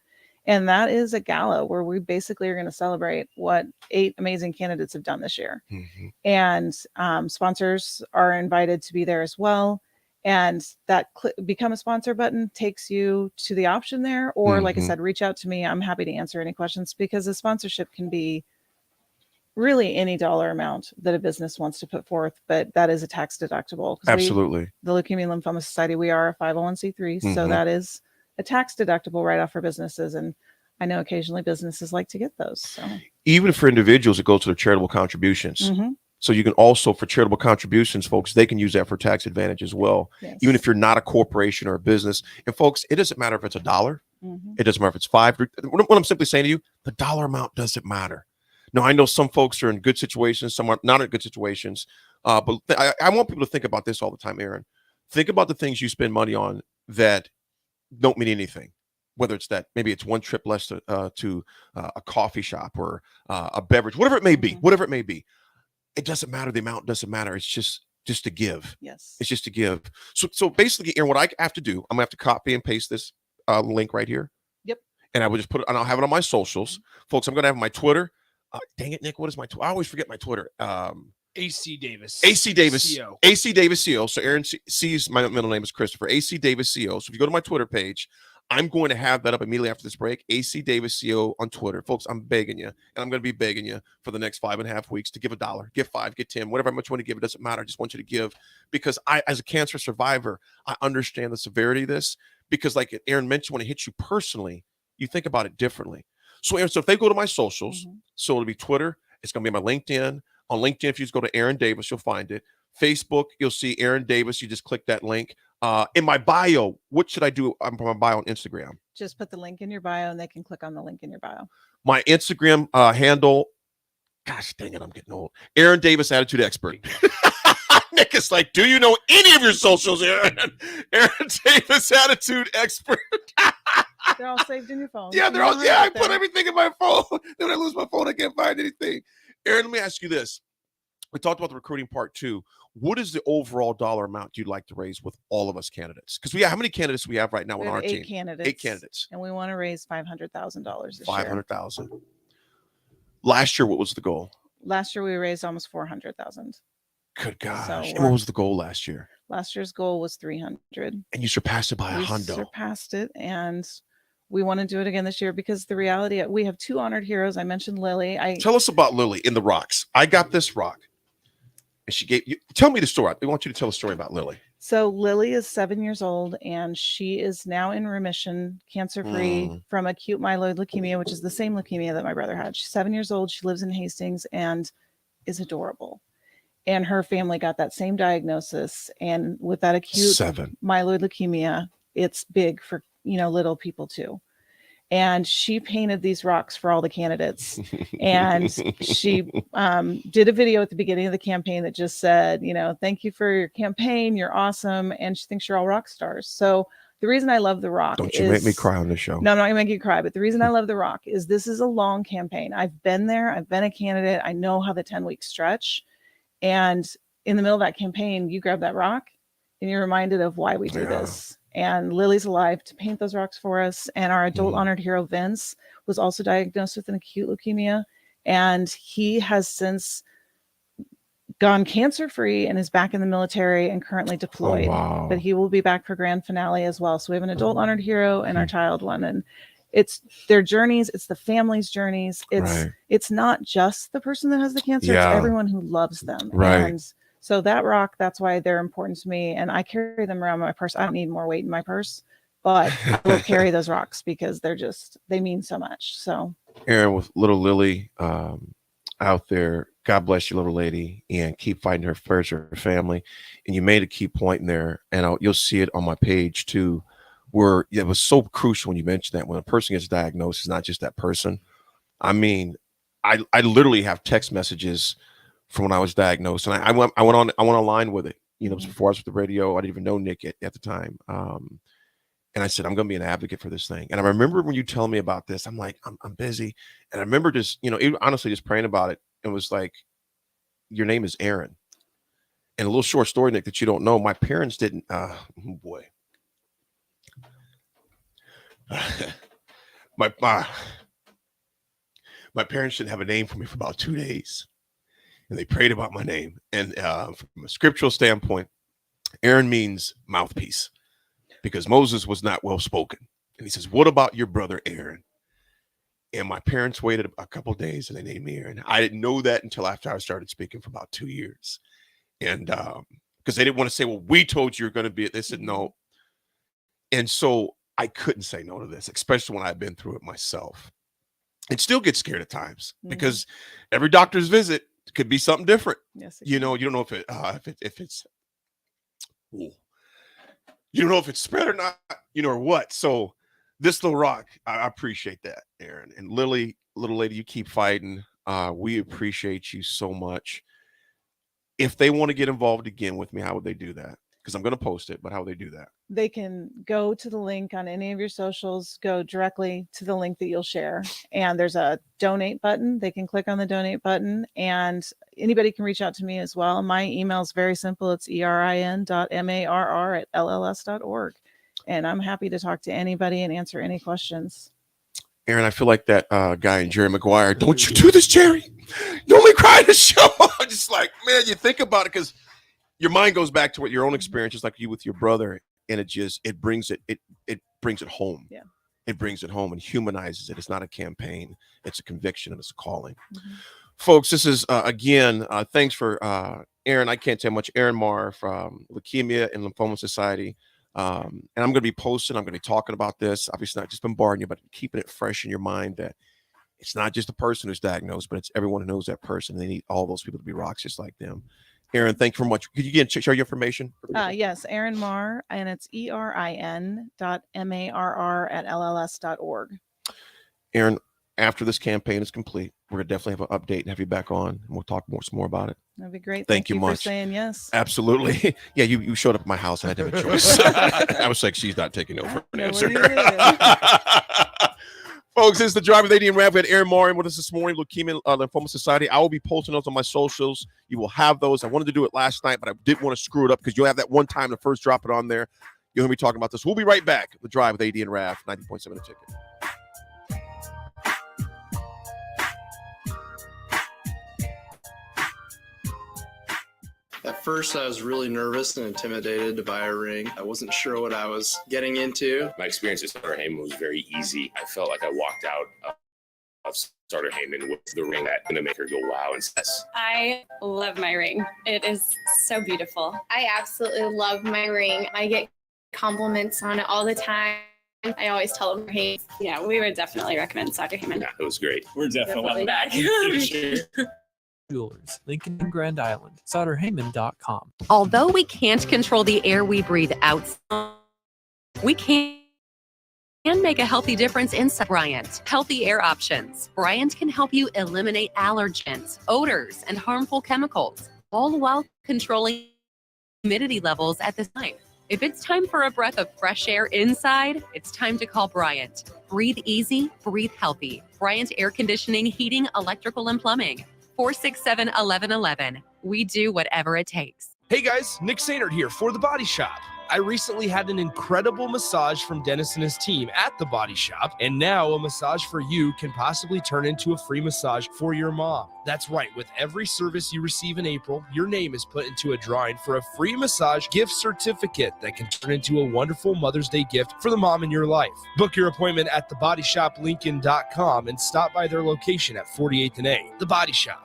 And that is a gala where we basically are going to celebrate what 8 amazing candidates have done this year. Mhm. And sponsors are invited to be there as well. And that become a sponsor button takes you to the option there. Or like I Mhm. said, reach out to me. I'm happy to answer any questions because a sponsorship can be really any dollar amount that a business wants to put forth, but that is a tax deductible. 'Cause Absolutely. the Leukemia and Lymphoma Society, we are a 501c3. So Mhm. that is a tax deductible right off for businesses. And I know occasionally businesses like to get those. So Even for individuals, it goes to their charitable contributions. Mhm. So you can also, for charitable contributions, folks, they can use that for tax advantage as well. Yes. Even if you're not a corporation or a business. And folks, it doesn't matter if it's $1. Mhm. It doesn't matter if it's 5. What I'm simply saying to you, the dollar amount doesn't matter. Now, I know some folks are in good situations, some are not in good situations. But I want people to think about this all the time, Aaron. Think about the things you spend money on that don't mean anything. Whether it's that maybe it's one trip less to a coffee shop or a beverage, whatever it may be, whatever it may be. It doesn't matter. The amount doesn't matter. It's just to give. Yes. It's just to give. So basically, Aaron, what I have to do, I'm gonna have to copy and paste this link right here. Yep. And I would just put it, and I'll have it on my socials, folks. I'm gonna have my Twitter. Dang it, Nick, what is my Twitter? I always forget my Twitter. AC Davis. AC Davis. CO. AC Davis CO. So Aaron sees my middle name is Christopher. AC Davis CO. So if you go to my Twitter page, I'm going to have that up immediately after this break. AC Davis CO on Twitter. Folks, I'm begging you, and I'm going to be begging you for the next 5.5 weeks to give $1, give 5, get 10, whatever much you want to give. It doesn't matter. I just want you to give because I, as a cancer survivor, I understand the severity of this because like Aaron mentioned, when it hits you personally, you think about it differently. So Aaron, so if they go to my socials, so it'll be Twitter, it's going to be my LinkedIn. On LinkedIn, if you just go to Aaron Davis, you'll find it. Facebook, you'll see Aaron Davis. You just click that link. In my bio, what should I do on my bio on Instagram? Just put the link in your bio and they can click on the link in your bio. My Instagram handle, gosh dang it, I'm getting old. Aaron Davis, Attitude Expert. Nick is like, do you know any of your socials, Aaron? Aaron Davis, Attitude Expert. They're all saved in your phone. Yeah, so they're you all. don't Yeah, have I it put there. everything in my phone. Then when I lose my phone, I can't find anything. Aaron, let me ask you this. We talked about the recruiting part too. What is the overall dollar amount you'd like to raise with all of us candidates? Because how many candidates do we have right now We on have our 8 team? candidates. 8 candidates. And we want to raise $500,000 this year. 500,000. Last year, what was the goal? Last year we raised almost 400,000. Good gosh. So And what was the goal last year? last year's goal was 300. And you surpassed it by a We hundo. surpassed it, and we want to do it again this year because the reality, we have 2 honored heroes. I mentioned Lily. Tell us about Lily in the rocks. I got this rock. And she gave you, tell me the story. I want you to tell a story about Lily. So Lily is 7 years old, and she is now in remission, cancer-free from acute myeloid leukemia, which is the same leukemia that my brother had. She's 7 years old. She lives in Hastings and is adorable. And her family got that same diagnosis. And with that acute 7. myeloid leukemia, it's big for, little people too. And she painted these rocks for all the candidates. And she did a video at the beginning of the campaign that just said, thank you for your campaign. You're awesome. And she thinks you're all rock stars. So the reason I love the rock Don't you make me cry on the show. No, I'm not gonna make you cry. But the reason I love the rock is this is a long campaign. I've been there. I've been a candidate. I know how the 10-week stretch. And in the middle of that campaign, you grab that rock and you're reminded of why we do this. And Lily's alive to paint those rocks for us. And our adult honored hero, Vince, was also diagnosed with an acute leukemia. And he has since gone cancer-free and is back in the military and currently deployed. wow. But he will be back for grand finale as well. So we have an adult honored hero and our child one. And it's their journeys. It's the family's journeys. It's not just the person that has the cancer. Yeah. It's everyone who loves them. Right. And so that rock, that's why they're important to me. And I carry them around my purse. I don't need more weight in my purse, but I will carry those rocks because they mean so much. So Aaron, with little Lily out there, God bless you, little lady, and keep fighting her for her family. And you made a key point in there, and you'll see it on my page too, where it was so crucial when you mentioned that when a person gets diagnosed, it's not just that person. I mean, I literally have text messages from when I was diagnosed, and I went online with it. You know, it was before I was with the radio. I didn't even know Nick at the time. And I said, I'm going to be an advocate for this thing. And I remember when you tell me about this, I'm like, I'm busy. And I remember just, honestly, just praying about it. It was like, your name is Aaron. And a little short story, Nick, that you don't know. My parents didn't, oh boy. My parents didn't have a name for me for about 2 days. And they prayed about my name. And from a scriptural standpoint, Aaron means mouthpiece, because Moses was not well spoken. And he says, what about your brother Aaron? And my parents waited a couple of days and they named me Aaron. I didn't know that until after I started speaking for about 2 years. And because they didn't want to say, well, we told you you're going to be it. They said no. And so I couldn't say no to this, especially when I've been through it myself. And still get scared at times because every doctor's visit could be something different. Yes, you know, you don't know if it's you don't know if it's spread or not, or what. So this little rock, I appreciate that, Aaron. And Lily, little lady, you keep fighting. We appreciate you so much. If they want to get involved again with me, how would they do that? Because I'm going to post it, but how would they do that? They can go to the link on any of your socials, go directly to the link that you'll share. And there's a donate button. They can click on the donate button, and anybody can reach out to me as well. My email is very simple. It's erin.marr@lls.org. And I'm happy to talk to anybody and answer any questions. Aaron, I feel like that guy in Jerry Maguire. Don't you do this, Jerry. Don't make me cry in the show. I'm just like, man, you think about it because your mind goes back to what your own experiences, like you with your brother, and it brings it home. Yeah. It brings it home and humanizes it. It's not a campaign. It's a conviction and it's a calling. Folks, this is, again, thanks for Aaron. I can't tell much. Aaron Marr from Leukemia and Lymphoma Society. And I'm going to be posting. I'm going to be talking about this. Obviously, not just bombarding you, but keeping it fresh in your mind that it's not just the person who's diagnosed, but it's everyone who knows that person. They need all those people to be rocks just like them. Aaron, thank you very much. Could you again share your information? Yes, Aaron Marr, and it's erin.marr@lls.org. Aaron, after this campaign is complete, we're going to definitely have an update and have you back on, and we'll talk some more about it. That'd be great. Thank you much for saying yes. Absolutely. Yeah, you showed up at my house and I didn't have a choice. I was like, she's not taking no for an answer. Folks, this is the Drive with AD and Raff. We had Aaron Marr with us this morning, Leukemia Lymphoma Society. I will be posting those on my socials. You will have those. I wanted to do it last night, but I didn't want to screw it up because you'll have that one time to first drop it on there. You're going to be talking about this. We'll be right back. The Drive with AD and Raff, 90.7 The Ticket. At first, I was really nervous and intimidated to buy a ring. I wasn't sure what I was getting into. My experience at Starter Heyman was very easy. I felt like I walked out of Starter Heyman with the ring that's going to make her go wow and yes. I love my ring. It is so beautiful. I absolutely love my ring. I get compliments on it all the time. I always tell them, hey, yeah, we would definitely recommend Starter Heyman. Yeah, it was great. We're definitely back. Jewelers, Lincoln and Grand Island, SolderHeyman.com. Although we can't control the air we breathe outside, we can make a healthy difference inside. Bryant Healthy Air Options. Bryant can help you eliminate allergens, odors, and harmful chemicals, all while controlling humidity levels at the time. If it's time for a breath of fresh air inside, it's time to call Bryant. Breathe easy, breathe healthy. Bryant Air Conditioning, Heating, Electrical, and Plumbing. 467-1111. We do whatever it takes. Hey guys, Nick Sainert here for The Body Shop. I recently had an incredible massage from Dennis and his team at The Body Shop, and now a massage for you can possibly turn into a free massage for your mom. That's right, with every service you receive in April, your name is put into a drawing for a free massage gift certificate that can turn into a wonderful Mother's Day gift for the mom in your life. Book your appointment at thebodyshoplincoln.com and stop by their location at 48th and A. The Body Shop.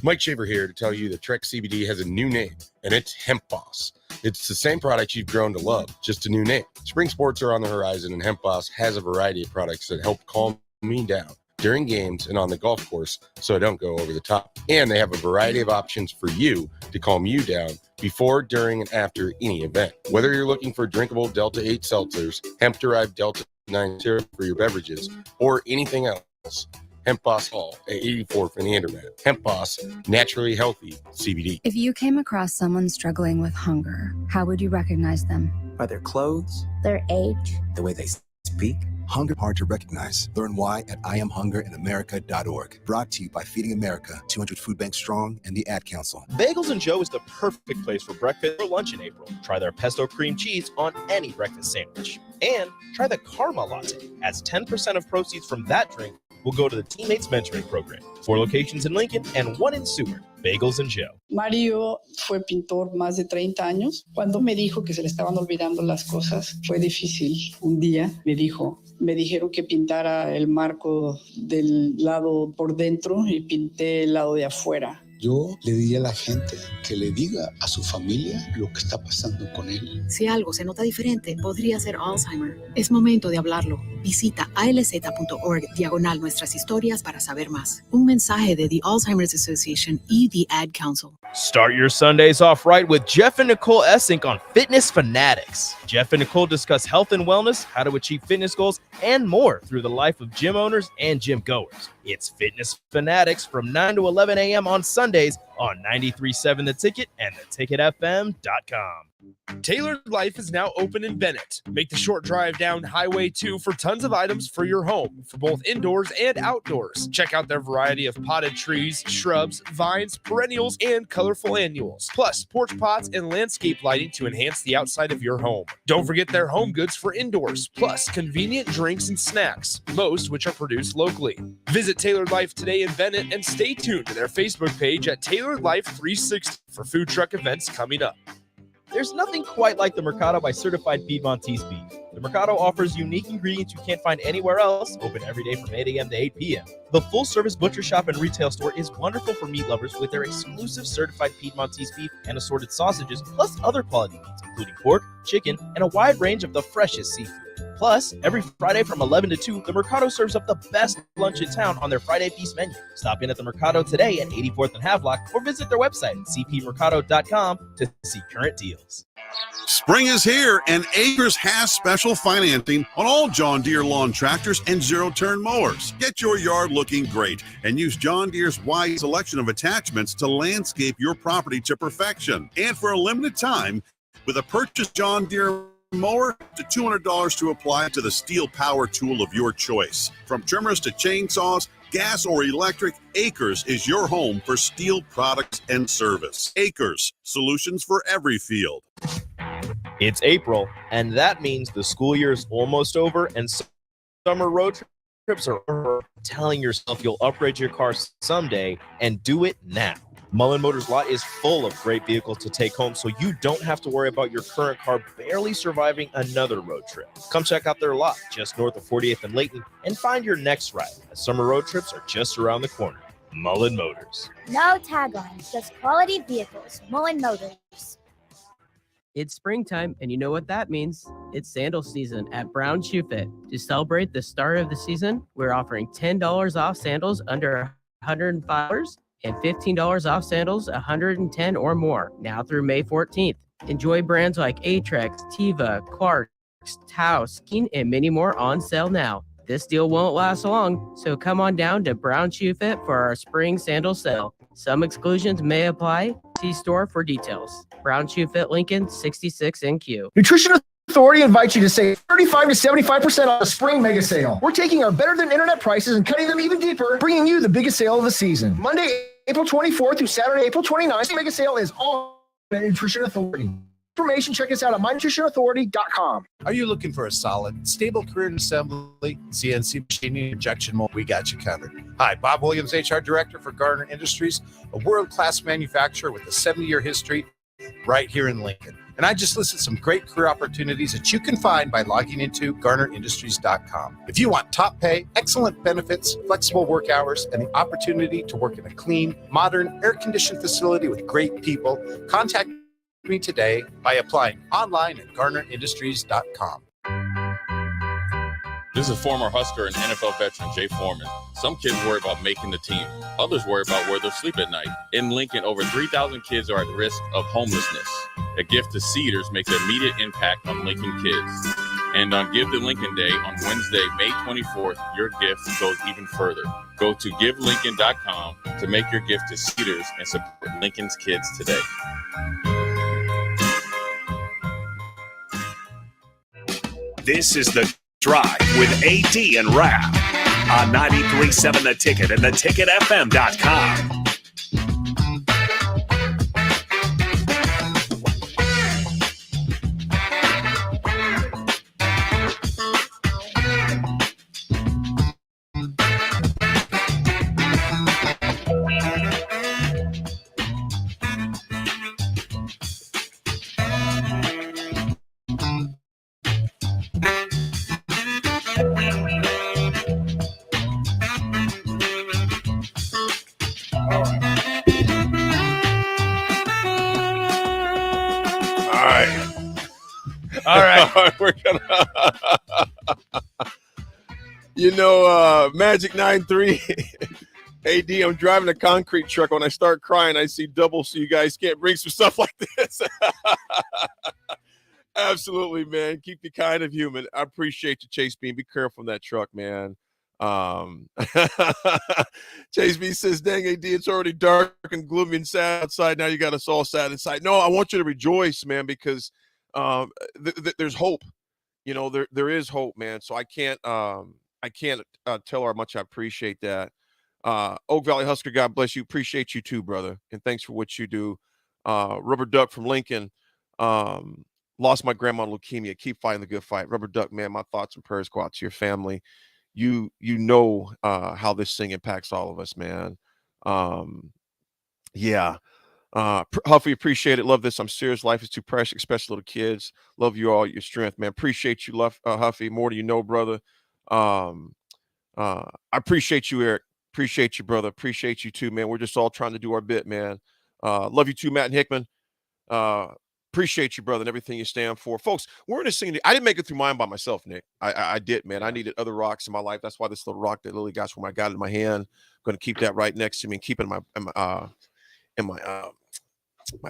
Mike Shaver here to tell you that Trek CBD has a new name, and it's Hemp Boss. It's the same product you've grown to love, just a new name. Spring sports are on the horizon, and Hemp Boss has a variety of products that help calm me down. during games and on the golf course so I don't go over the top. And they have a variety of options for you to calm you down before, during, and after any event. Whether you're looking for drinkable Delta 8 seltzers, hemp-derived Delta 9 syrup for your beverages, or anything else, Hemp Boss Hall at 84th and Andermatt. Hemp Boss, naturally healthy CBD. If you came across someone struggling with hunger, how would you recognize them? By their clothes, Their age? the way they speak. Hunger hard to recognize. Learn why at IamHungerInAmerica.org. Brought to you by Feeding America, 200 Food Banks Strong, and the Ad Council. Bagels and Joe is the perfect place for breakfast or lunch in April. Try their pesto cream cheese on any breakfast sandwich. And try the Karma Latte, as 10% of proceeds from that drink will go to the Teammates Mentoring Program. 4 locations in Lincoln and 1 in Seward. Bagels and Joe. Mario fue pintor más de 30 años. Cuando me dijo que se le estaban olvidando las cosas, fue difícil. Un día me dijeron que pintara el marco del lado por dentro y pinté el lado de afuera. Yo le diría a la gente que le diga a su familia lo que está pasando con él. Si algo se nota diferente, podría ser Alzheimer. Es momento de hablarlo. Visita alz.org/nuestras historias para saber más. Un mensaje de The Alzheimer's Association y The Ad Council. Start your Sundays off right with Jeff and Nicole Essink on Fitness Fanatics. Jeff and Nicole discuss health and wellness, how to achieve fitness goals, and more through the life of gym owners and gym goers. It's Fitness Fanatics from 9 to 11 a.m. on Sundays on 93.7 The Ticket and theticketfm.com. Tailored Life is now open in Bennett. Make the short drive down Highway 2 for tons of items for your home, for both indoors and outdoors. Check out their variety of potted trees, shrubs, vines, perennials, and colorful annuals. Plus, porch pots and landscape lighting to enhance the outside of your home. Don't forget their home goods for indoors, plus convenient drinks and snacks, most which are produced locally. Visit Tailored Life today in Bennett and stay tuned to their Facebook page at Tailored Life 360 for food truck events coming up. There's nothing quite like the Mercado by Certified Piedmontese beef. The Mercado offers unique ingredients you can't find anywhere else, open every day from 8 a.m. to 8 p.m. The full-service butcher shop and retail store is wonderful for meat lovers with their exclusive Certified Piedmontese beef and assorted sausages, plus other quality meats, including pork, chicken, and a wide range of the freshest seafood. Plus, every Friday from 11 to 2, the Mercado serves up the best lunch in town on their Friday Feast menu. Stop in at the Mercado today at 84th and Havelock or visit their website at cpmercado.com to see current deals. Spring is here, and Acres has special financing on all John Deere lawn tractors and zero-turn mowers. Get your yard looking great and use John Deere's wide selection of attachments to landscape your property to perfection. And for a limited time, with a purchased John Deere mower, to $200 to apply to the steel power tool of your choice. From trimmers to chainsaws, gas or electric, Acres is your home for steel products and service. Acres, solutions for every field. It's April, and that means the school year is almost over and summer road trips are over. Telling yourself you'll upgrade your car someday, and do it now. Mullen Motors lot is full of great vehicles to take home, so you don't have to worry about your current car barely surviving another road trip. Come check out their lot just north of 40th and Layton and find your next ride, as summer road trips are just around the corner. Mullen Motors. No taglines, just quality vehicles. Mullen Motors. It's springtime, and you know what that means. It's sandal season at Brown Shoe Fit. To celebrate the start of the season, we're offering $10 off sandals under $105 and $15 off sandals $110 or more, now through May 14th. Enjoy brands like Atrex, Teva, Clarks, Tao, Skeen, and many more on sale now. This deal won't last long, so come on down to Brown Shoe Fit for our spring sandal sale. Some exclusions may apply. See store for details. Brown Shoe Fit Lincoln, 66 NQ. Nutrition Authority invites you to save 35 to 75% on the spring mega sale. We're taking our better than internet prices and cutting them even deeper, bringing you the biggest sale of the season. Monday, April 24th through Saturday, April 29th. The mega sale is on at Nutrition Authority. Information, check us out at mynutritionauthority.com. Are you looking for a solid, stable career in assembly, CNC machining, injection mold? We got you covered. Hi, Bob Williams, HR Director for Garner Industries, a world-class manufacturer with a 70-year history right here in Lincoln. And I just listed some great career opportunities that you can find by logging into GarnerIndustries.com. If you want top pay, excellent benefits, flexible work hours, and the opportunity to work in a clean, modern, air-conditioned facility with great people, contact me today by applying online at GarnerIndustries.com. This is former Husker and NFL veteran Jay Foreman. Some kids worry about making the team. Others worry about where they'll sleep at night. In Lincoln, over 3,000 kids are at risk of homelessness. A gift to Cedars makes an immediate impact on Lincoln kids. And on Give to Lincoln Day on Wednesday, May 24th, your gift goes even further. Go to givelincoln.com to make your gift to Cedars and support Lincoln's kids today. This is The Drive with AD and Raff on 93.7 The Ticket and theticketfm.com. All right. We're gonna Magic 9-3. AD, I'm driving a concrete truck. When I start crying, I see double, so you guys can't bring some stuff like this. Absolutely, man. Keep you kind of human. I appreciate you, Chase Bean. Be careful in that truck, man. Chase B says, dang, AD, it's already dark and gloomy and sad outside. Now you got us all sad inside. No, I want you to rejoice, man, because there's hope. There is hope, man. So I can't tell her how much I appreciate that. Oak Valley Husker, God bless you. Appreciate you too, brother. And thanks for what you do. Rubber Duck from Lincoln. Lost my grandma to leukemia. Keep fighting the good fight. Rubber Duck, man, my thoughts and prayers go out to your family. You know how this thing impacts all of us, man. Yeah. Huffy, appreciate it. Love this. I'm serious. Life is too precious, especially little kids. Love you all, your strength, man. Appreciate you, Huffy. More do you know, brother. I appreciate you, Eric. Appreciate you, brother. Appreciate you too, man. We're just all trying to do our bit, man. Love you too, Matt and Hickman. Appreciate you, brother, and everything you stand for. Folks, we're in a scene. I didn't make it through mine by myself, Nick. I did, man. I needed other rocks in my life. That's why this little rock that Lily got when I got it in my hand. I'm going to keep that right next to me and keep it in my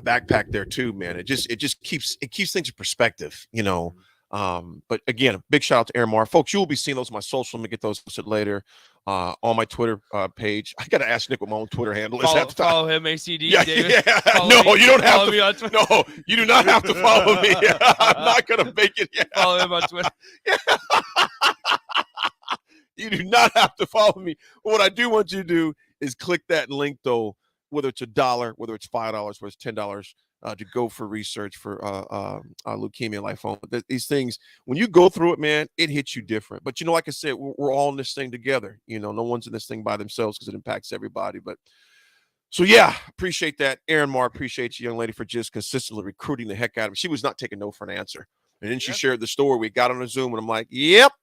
backpack there too, man. It just keeps things in perspective, But again, big shout out to Aaron Marr. Folks, you will be seeing those on my social. Let me get those posted later on my Twitter page. I got to ask Nick what my own Twitter handle is. Follow him, ACD. Yeah, David. yeah. Follow No, me. you don't have Follow to. me on Twitter. No, you do not have to follow me. I'm not going to make it. Yeah. Follow him on Twitter. You do not have to follow me. But what I do want you to do is click that link, though, whether it's $1, whether it's $5, whether it's $10, to go for research for leukemia lymphoma. These things, when you go through it, man, it hits you different. But like I said, we're all in this thing together. No one's in this thing by themselves because it impacts everybody. But so yeah, appreciate that, Aaron Marr. Appreciate you, young lady, for just consistently recruiting the heck out of me. She was not taking no for an answer, and then she shared the story. We got on a Zoom, and I'm like, "Yep,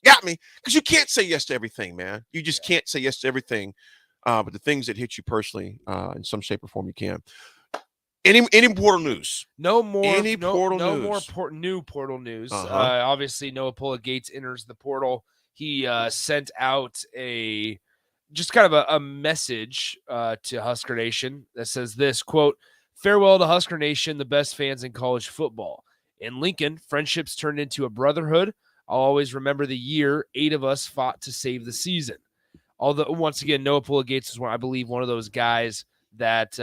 got me," because you can't say yes to everything, man. You just can't say yes to everything. But the things that hit you personally, in some shape or form, you can. Any portal news? No more. Any portal news? No more new portal news. Obviously, Noah Pulla-Gates enters the portal. He sent out just kind of a message to Husker Nation that says this, quote, "Farewell to Husker Nation, the best fans in college football. In Lincoln, friendships turned into a brotherhood. I'll always remember the year 8 of us fought to save the season." Although, once again, Noah Pulla-Gates is one of those guys that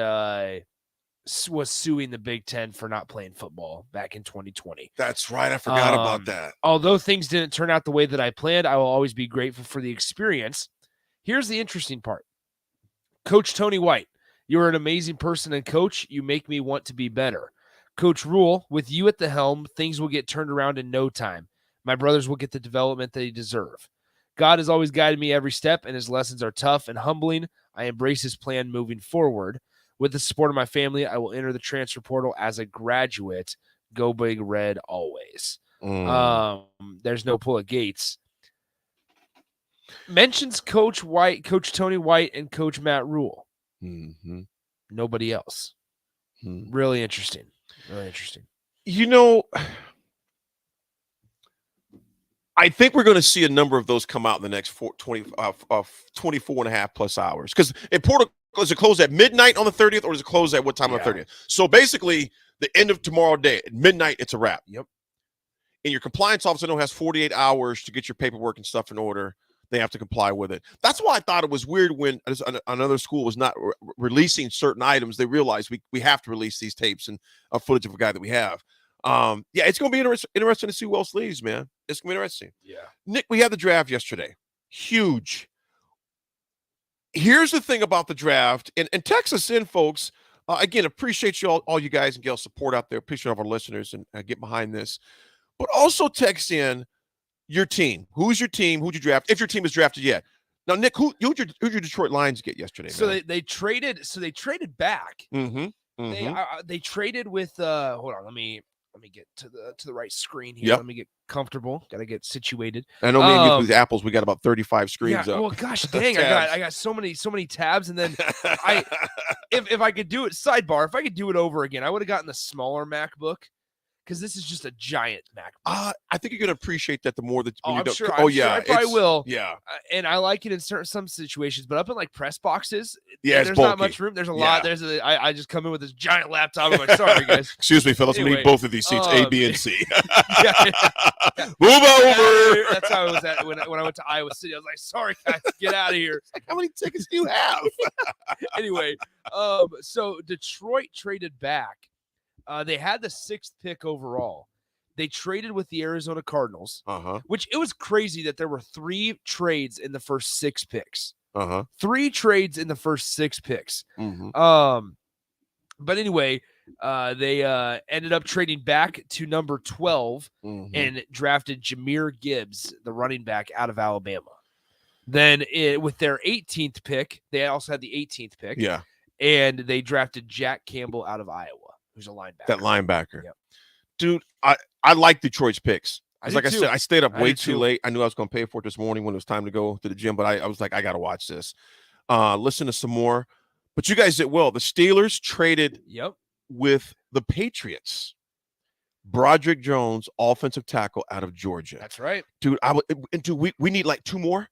was suing the Big Ten for not playing football back in 2020. That's right. I forgot about that. Although things didn't turn out the way that I planned, I will always be grateful for the experience. Here's the interesting part. Coach Tony White, you're an amazing person and coach. You make me want to be better. Coach Rule, with you at the helm, things will get turned around in no time. My brothers will get the development they deserve. God has always guided me every step, and his lessons are tough and humbling. I embrace his plan moving forward. With the support of my family, I will enter the transfer portal as a graduate. Go Big Red always. There's no Pulla-Gates. Mentions Coach White, Coach Tony White, and Coach Matt Rule. Mm-hmm. Nobody else. Really interesting. Really interesting. I think we're going to see a number of those come out in the next 24 and a half plus hours. Because in Portugal, does it close at midnight on the 30th, or does it close at what time on the 30th? So basically, the end of tomorrow day, at midnight, it's a wrap. Yep. And your compliance officer has 48 hours to get your paperwork and stuff in order. They have to comply with it. That's why I thought it was weird when another school was not releasing certain items. They realized we have to release these tapes and footage of a guy that we have. Yeah, it's going to be interesting to see who else leaves, man. It's going to be interesting. Yeah. Nick, we had the draft yesterday. Huge. Here's the thing about the draft, and text us in, folks. Again, appreciate you all you guys and girls support out there. Appreciate all of our listeners and get behind this. But also text in your team. Who's your team? Who'd you draft? If your team is drafted yet. Now, Nick, who'd your Detroit Lions get yesterday? So man? they traded. So they traded back. They traded with. Hold on. Let me get to the right screen here. Yep. Let me get comfortable. Got to get situated. I know me and you with apples. We got about 35 screens up. Well, gosh dang, I got so many tabs, and then if I could do it sidebar, if I could do it over again, I would have gotten the smaller MacBook. Because this is just a giant MacBook. I think you're going to appreciate that the more that I'm you sure. Oh, yeah. I probably will. Yeah. And I like it in some situations, but up in like press boxes, it's there's bulky. not much room. There's a lot. I just come in with this giant laptop. I'm like, sorry, guys. Excuse me, fellas. Anyway, we need both of these seats, A, B, and C. Move over. That's how I was at when I went to Iowa City. I was like, sorry, guys, get out of here. How many tickets do you have? Anyway, so Detroit traded back. They had the 6th pick overall. They traded with the Arizona Cardinals, which it was crazy that there were 3 trades in the first 6 picks. 3 trades in the first 6 picks. But anyway, they ended up trading back to number 12 and drafted Jahmyr Gibbs, the running back out of Alabama. Then with their 18th pick, they also had the 18th pick. Yeah. And they drafted Jack Campbell out of Iowa, who's a linebacker. That linebacker. Yep. Dude, I like Detroit's picks. Like I said, I stayed up way too late. I knew I was going to pay for it this morning when it was time to go to the gym, but I was like, I got to watch this. Listen to some more. But you guys did well. The Steelers traded with the Patriots. Broderick Jones, offensive tackle out of Georgia. That's right. Dude, we need like 2 more,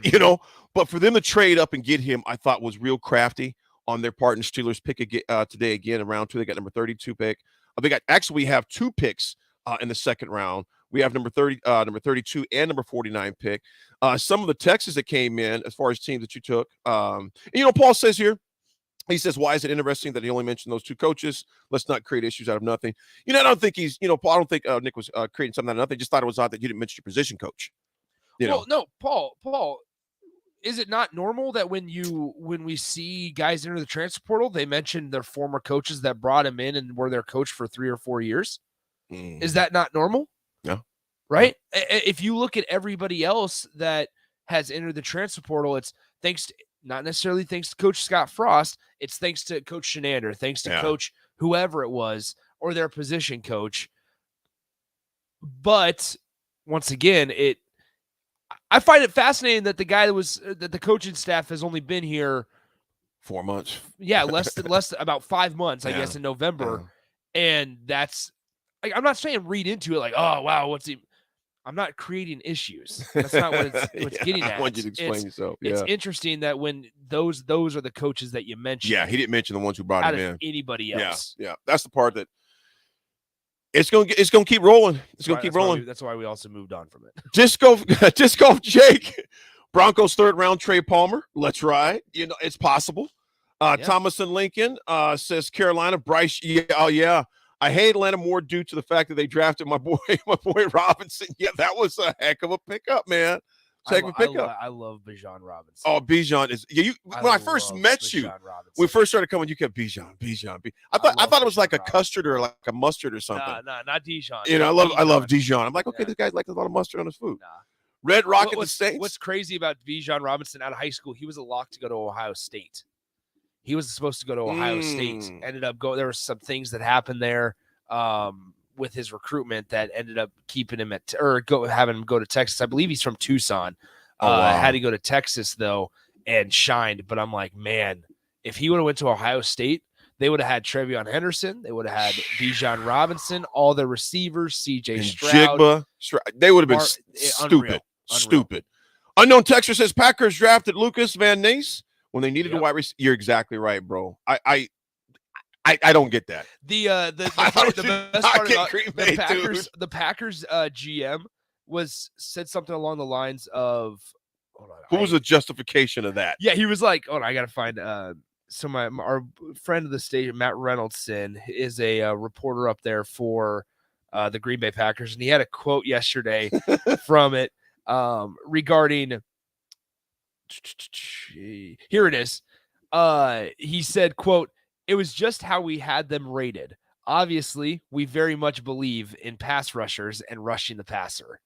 you know, but for them to trade up and get him, I thought was real crafty on their part. And Steelers pick today again in round 2. They got number 32 pick. We have 2 picks in the second round. We have number 32 and number 49 pick. Some of the texts that came in as far as teams that you took. And, you know, Paul says here, he says, why is it interesting that he only mentioned those 2 coaches? Let's not create issues out of nothing. You know, I don't think Paul, I don't think Nick was creating something out of nothing. Just thought it was odd that you didn't mention your position coach. No, Paul, is it not normal that when we see guys enter the transfer portal, they mention their former coaches that brought him in and were their coach for 3 or 4 years? Is that not normal? No. Right? If you look at everybody else that has entered the transfer portal, it's not necessarily thanks to Coach Scott Frost. It's thanks to Coach Shenander, thanks to Coach whoever it was, or their position coach. But once again, I find it fascinating that the coaching staff has only been here 4 months. Yeah, less about 5 months, I guess, in November. And that's I'm not saying read into it like, oh wow, I'm not creating issues. That's not what it's getting at. I want you to explain yourself. It's interesting that when those are the coaches that you mentioned. Yeah, he didn't mention the ones who brought him in. Anybody else. Yeah. That's the part that it's gonna keep rolling. It's gonna keep rolling. That's why we also moved on from it. Disc golf Jake. Broncos 3rd round Trey Palmer. Let's ride. You know, it's possible. Thomas and Lincoln says Carolina. Bryce. Yeah. I hate Atlanta more due to the fact that they drafted my boy Robinson. Yeah, that was a heck of a pickup, man. I love Bijan Robinson. Oh, Bijan is when I first met you, when we first started coming, you kept Bijan. I thought it was like a custard or like a mustard or something. Nah, not Dijon. You know, I love Dijon. I'm like, okay, this guy likes a lot of mustard on his food. Nah. Red Rocket the Saints. What's crazy about Bijan Robinson out of high school? He was a lock to go to Ohio State. He was supposed to go to Ohio State. Ended up going. There were some things that happened there with his recruitment that ended up keeping him having him go to Texas. I believe he's from Tucson. Had to go to Texas though and shined. But I'm like, man, if he would have went to Ohio State, they would have had Trevion Henderson. They would have had Bijan Robinson, all their receivers, CJ And Stroud. Jigba, they would have been stupid. Stupid. Unknown Texture says Packers drafted Lucas Van Ness when they needed a wide receiver. You're exactly right, bro. I don't get that. The best part about the Packers GM said something along the lines of, What was the justification of that? Yeah, he was like, I gotta find so our friend of the station, Matt Reynoldson, is a reporter up there for the Green Bay Packers, and he had a quote yesterday from it regarding here it is. He said, quote, "It was just how we had them rated. Obviously, we very much believe in pass rushers and rushing the passer."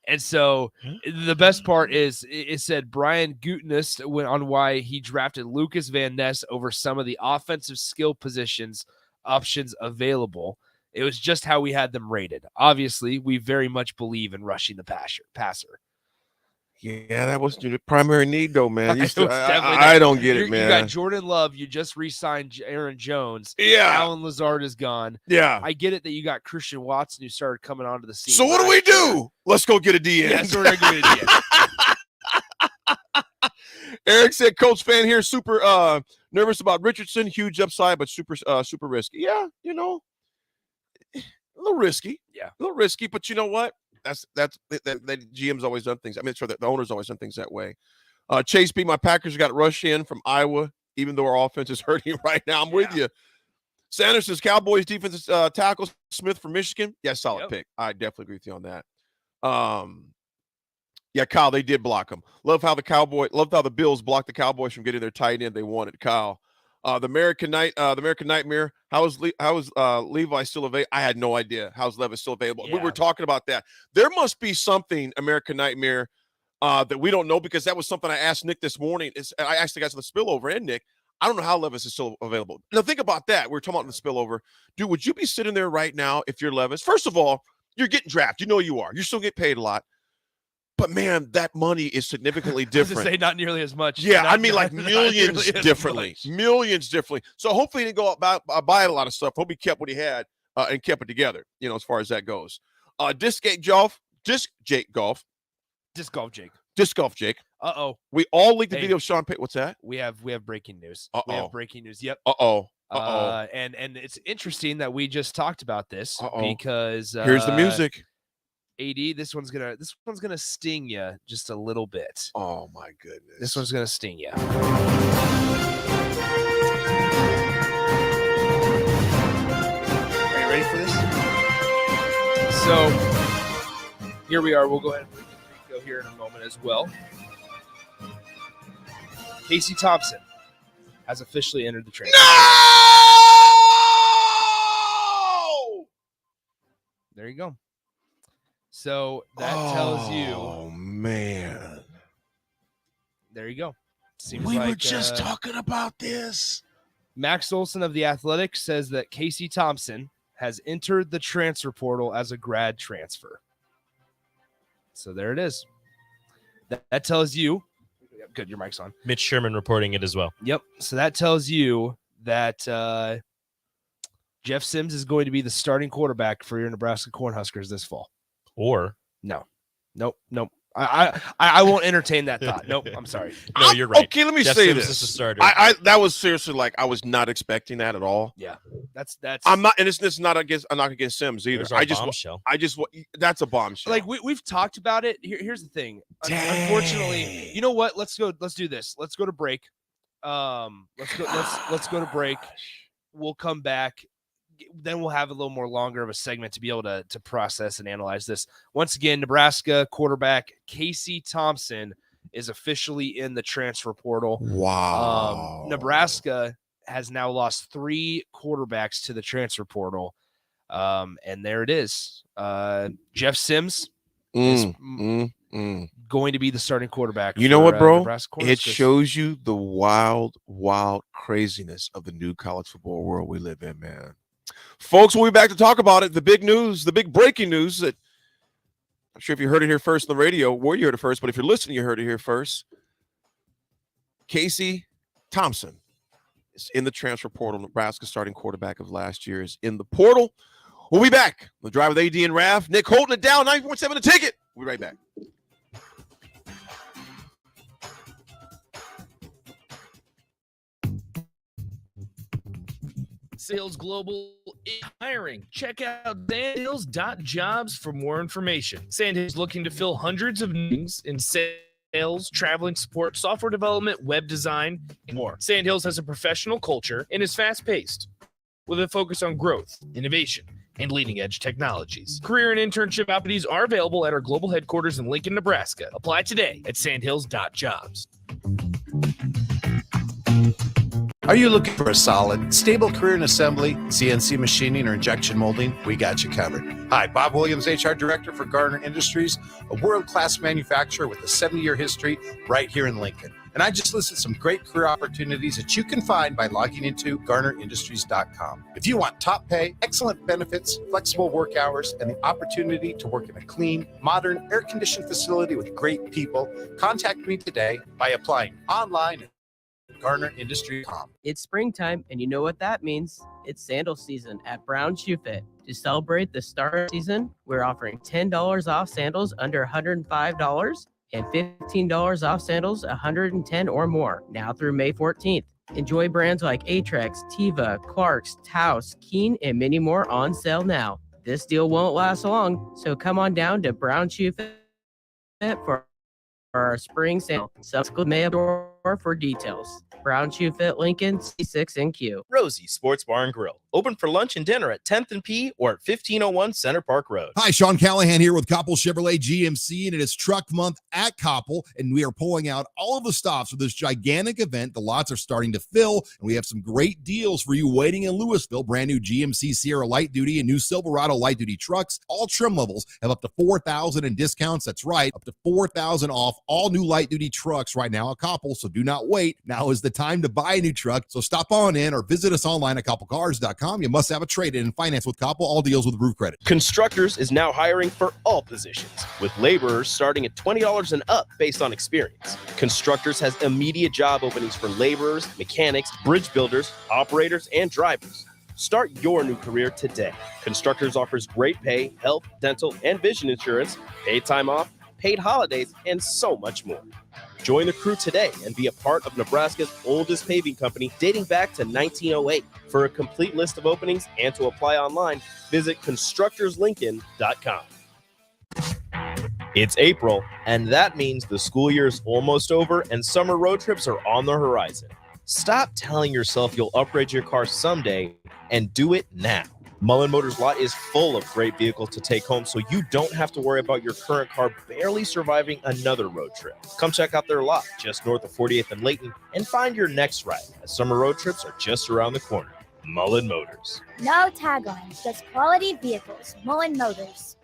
And so the best part is it said Brian Gutekunst went on why he drafted Lucas Van Ness over some of the offensive skill positions options available. It was just how we had them rated. Obviously, we very much believe in rushing the passer. Yeah, that wasn't your primary need, though, man. I don't get it, man. You got Jordan Love. You just re-signed Aaron Jones. Yeah. Alan Lazard is gone. Yeah. I get it that you got Christian Watson who started coming onto the scene. So what do we do? Let's go get a DN. Yeah, so we're going to get a DN. Eric said, Colts fan here, super nervous about Richardson. Huge upside, but super risky. Yeah, a little risky. Yeah. A little risky, but you know what? That GM's always done things. I mean, the owner's always done things that way. Chase B, my Packers got rushed in from Iowa, even though our offense is hurting right now. I'm with you. Sanders says Cowboys defensive tackle Smith from Michigan. Yeah, solid pick. I definitely agree with you on that. Yeah, Kyle, they did block him. Loved how the Bills blocked the Cowboys from getting their tight end they wanted. Kyle. The American Nightmare. How is Levi still available? I had no idea. How's Levis still available? Yeah. We were talking about that. There must be something, American Nightmare, that we don't know, because that was something I asked Nick this morning. I asked the guys on the spillover and Nick. I don't know how Levis is still available. Now think about that. We're talking about the spillover. Dude, would you be sitting there right now if you're Levis? First of all, you're getting drafted. You know you are. You're still getting paid a lot. But man, that money is significantly different. I was to say not nearly as much. Yeah, I mean like millions differently. Millions differently. So hopefully he didn't go out buy a lot of stuff. Hope he kept what he had and kept it together, as far as that goes. Disc golf Jake. Uh-oh. We all leaked the video of Sean Payton. What's that? We have breaking news. Uh-oh. We have breaking news. Yep. Uh-oh. And it's interesting that we just talked about this because here's the music. AD, this one's gonna sting you just a little bit. Oh my goodness. This one's gonna sting you. Are you ready for this? So here we are. We'll go ahead and go here in a moment as well. Casey Thompson has officially entered the training. No! There you go. So that tells you. Oh man! There you go. Seems we like, were just talking about this. Max Olson of The Athletic says that Casey Thompson has entered the transfer portal as a grad transfer. So there it is. That tells you. Good, your mic's on. Mitch Sherman reporting it as well. Yep. So that tells you that Jeff Sims is going to be the starting quarterback for your Nebraska Cornhuskers this fall. Or nope. I won't entertain that thought. Nope. I'm sorry. No, you're right. Okay, let me Jeff say Sims this. is the starter. That was seriously I was not expecting that at all. Yeah, that's. I'm not, and it's not against. I'm not against Sims either. Bombshell. That's a bombshell. Like we've talked about it. Here's the thing. Unfortunately, you know what? Let's do this. Let's go to break. Let's go to break. We'll come back. Then we'll have a little more longer of a segment to be able to process and analyze this. Once again, Nebraska quarterback Casey Thompson is officially in the transfer portal. Wow. Nebraska has now lost 3 quarterbacks to the transfer portal. And there it is. Jeff Sims is going to be the starting quarterback. You know what, bro? It shows you the wild craziness of the new college football world we live in, man. Folks, we'll be back to talk about it. The big news, the big breaking news that I'm sure if you heard it here first on the radio, where you heard it first, but if you're listening, you heard it here first. Casey Thompson is in the transfer portal. Nebraska starting quarterback of last year is in the portal. We'll be back. The drive with AD and Raff. Nick holding it down, 9.7 the ticket. We'll be right back. Sales Global is hiring. Check out sandhills.jobs for more information. Sandhills looking to fill hundreds of needs in sales, traveling support, software development, web design, and more. Sandhills has a professional culture and is fast-paced with a focus on growth, innovation, and leading-edge technologies. Career and internship opportunities are available at our global headquarters in Lincoln, Nebraska. Apply today at sandhills.jobs. Are you looking for a solid, stable career in assembly, CNC machining, or injection molding? We got you covered. Hi, Bob Williams, HR Director for Garner Industries, a world-class manufacturer with a 70-year history right here in Lincoln. And I just listed some great career opportunities that you can find by logging into GarnerIndustries.com. If you want top pay, excellent benefits, flexible work hours, and the opportunity to work in a clean, modern, air-conditioned facility with great people, contact me today by applying online at GarnerIndustries.com. It's springtime, and you know what that means. It's sandal season at Brown Shoe Fit. To celebrate the start of the season, we're offering $10 off sandals under $105 and $15 off sandals $110 or more, now through May 14th. Enjoy brands like Atrex, Teva, Clarks, Taos, Keen, and many more on sale now. This deal won't last long, so come on down to Brown Shoe Fit for our spring sale. Subsequent May door for details. Brown Shoe Fit, Lincoln, C6NQ. Rosie Sports Bar and Grill. Open for lunch and dinner at 10th and P or at 1501 Center Park Road. Hi, Sean Callahan here with Koppel Chevrolet GMC, and it is Truck Month at Koppel, and we are pulling out all of the stops for this gigantic event. The lots are starting to fill, and we have some great deals for you waiting in Louisville. Brand new GMC Sierra Light Duty and new Silverado Light Duty trucks. All trim levels have up to $4,000 in discounts. That's right, up to $4,000 off all new light duty trucks right now at Koppel, so do not wait. Now is the time to buy a new truck, so stop on in or visit us online at koppelcars.com. You must have a trade-in and finance with Koppel. All deals with Roof Credit. Constructors is now hiring for all positions, with laborers starting at $20 and up based on experience. Constructors has immediate job openings for laborers, mechanics, bridge builders, operators, and drivers. Start your new career today. Constructors offers great pay, health, dental, and vision insurance, paid time off, paid holidays, and so much more. Join the crew today and be a part of Nebraska's oldest paving company dating back to 1908. For a complete list of openings and to apply online, visit constructorslincoln.com. It's April, and that means the school year is almost over and summer road trips are on the horizon. Stop telling yourself you'll upgrade your car someday and do it now. Mullen Motors lot is full of great vehicles to take home, so you don't have to worry about your current car barely surviving another road trip. Come check out their lot just north of 48th and Layton and find your next ride, as summer road trips are just around the corner. Mullen Motors. No taglines, just quality vehicles. Mullen Motors.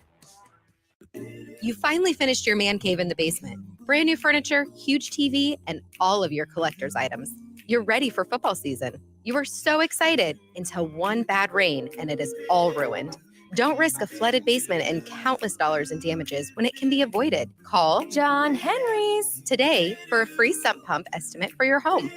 You finally finished your man cave in the basement. Brand new furniture, huge TV, and all of your collector's items. You're ready for football season. You were so excited until one bad rain and it is all ruined. Don't risk a flooded basement and countless dollars in damages when it can be avoided. Call John Henry's today for a free sump pump estimate for your home.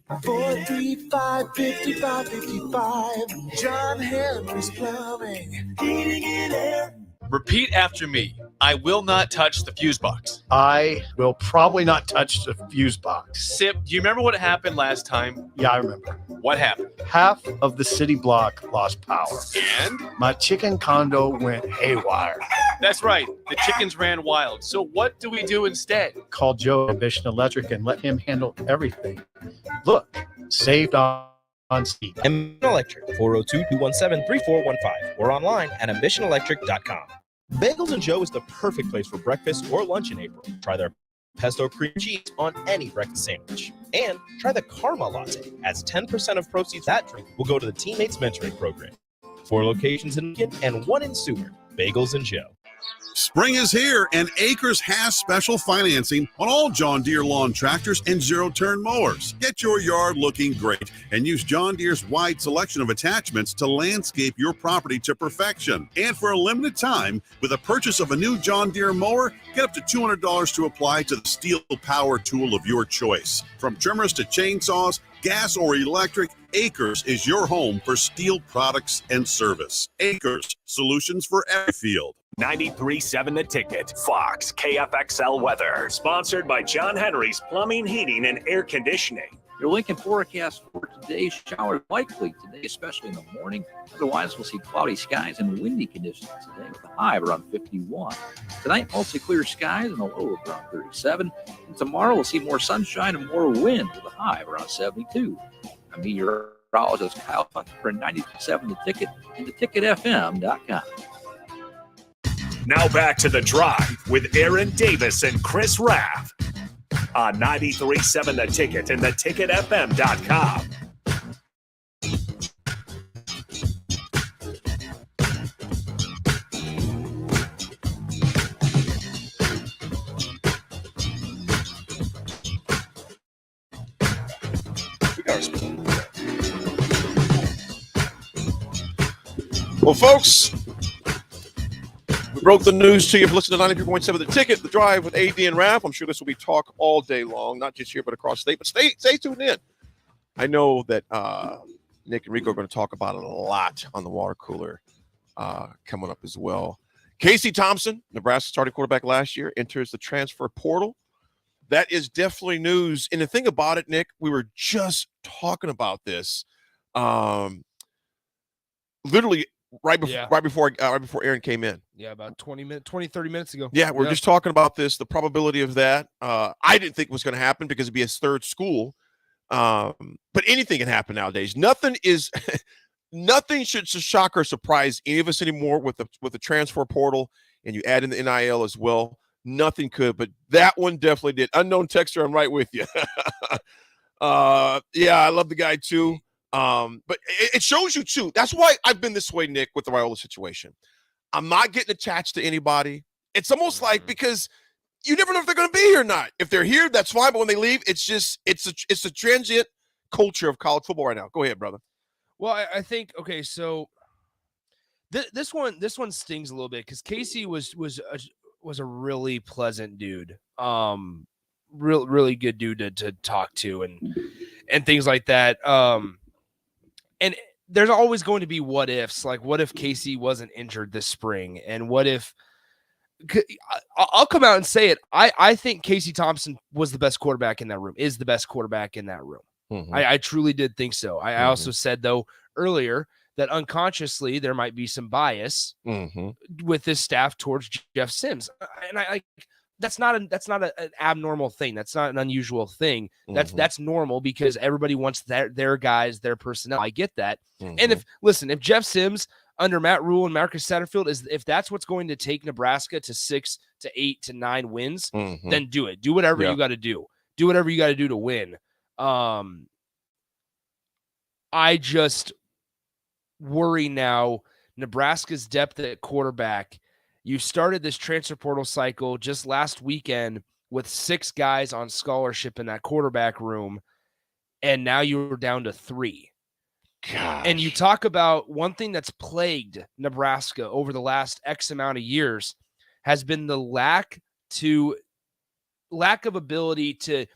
435-5555. John Henry's Plumbing, Heating and Air. Repeat after me. I will not touch the fuse box. I will probably not touch the fuse box. Sip, do you remember what happened last time? Yeah, I remember. What happened? Half of the city block lost power. And? My chicken condo went haywire. That's right. The chickens ran wild. So what do we do instead? Call Joe Ambition Electric and let him handle everything. Look, saved on speed. Ambition Electric, 402-217-3415 or online at ambitionelectric.com. Bagels and Joe is the perfect place for breakfast or lunch in April. Try their pesto cream cheese on any breakfast sandwich. And try the Karma Latte, as 10% of proceeds of that drink will go to the Teammates Mentoring Program. 4 locations in Lincoln and 1 in Seward. Bagels and Joe. Spring is here, and Acres has special financing on all John Deere lawn tractors and zero-turn mowers. Get your yard looking great and use John Deere's wide selection of attachments to landscape your property to perfection. And for a limited time, with a purchase of a new John Deere mower, get up to $200 to apply to the steel power tool of your choice. From trimmers to chainsaws, gas or electric, Acres is your home for steel products and service. Acres, solutions for every field. 93.7 The Ticket, Fox, KFXL weather. Sponsored by John Henry's Plumbing, Heating, and Air Conditioning. Your Lincoln forecast for today: showers likely today, especially in the morning. Otherwise, we'll see cloudy skies and windy conditions today with a high of around 51. Tonight, mostly clear skies and a low of around 37. And tomorrow, we'll see more sunshine and more wind with a high of around 72. I'm meteorologist Kyle Hunt for 93.7 The Ticket and theticketfm.com. Now back to The Drive with Aaron Davis and Chris Raff on 93.7 The Ticket and theticketfm.com. Well, folks, we broke the news to you. If you listen to 93.7 The Ticket, The Drive with AD and Raff. I'm sure this will be talk all day long, not just here, but across state. But stay tuned in. I know that Nick and Rico are going to talk about it a lot on the water cooler coming up as well. Casey Thompson, Nebraska starting quarterback last year, enters the transfer portal. That is definitely news. And the thing about it, Nick, we were just talking about this literally right before Aaron came in. Yeah, about 20, 30 minutes ago. Yeah, we're just talking about this, the probability of that. I didn't think it was going to happen because it'd be his third school. But anything can happen nowadays. Nothing should shock or surprise any of us anymore with the transfer portal, and you add in the NIL as well. Nothing could, but that one definitely did. Unknown texter, I'm right with you. Yeah, I love the guy too. But it shows you too. That's why I've been this way, Nick, with the Raiola situation. I'm not getting attached to anybody. It's almost like, because you never know if they're going to be here or not. If they're here, that's fine. But when they leave, it's a transient culture of college football right now. Go ahead, brother. Well, I think, okay, so this one stings a little bit because Casey was a really pleasant dude. Really good dude to talk to and things like that. And there's always going to be what ifs, like what if Casey wasn't injured this spring, and what if I'll come out and say it. I think Casey Thompson was the best quarterback in that room, is the best quarterback in that room. Mm-hmm. I truly did think so. I also said, though, earlier that unconsciously there might be some bias with this staff towards Jeff Sims. And that's not an abnormal thing. That's not an unusual thing. That's normal because everybody wants their guys, their personnel. I get that. And if Jeff Sims under Matt Rule and Marcus Satterfield if that's what's going to take Nebraska to 6 to 8 to 9 wins, then do it. Do whatever you got to do. Do whatever you got to do to win. I just worry now. Nebraska's depth at quarterback. You started this transfer portal cycle just last weekend with 6 guys on scholarship in that quarterback room, and now you're down to 3. Gosh. And you talk about one thing that's plagued Nebraska over the last X amount of years has been the lack of ability to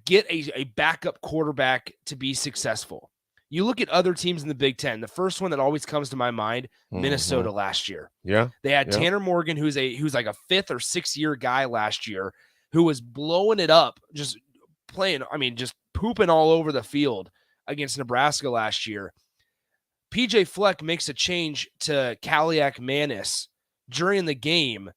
get a backup quarterback to be successful. You look at other teams in the Big Ten. The first one that always comes to my mind, Minnesota last year. Yeah. They had Tanner Morgan, who's like a 5th or 6th year guy last year, who was blowing it up, just playing, just pooping all over the field against Nebraska last year. PJ Fleck makes a change to Kaliak Manis during the game,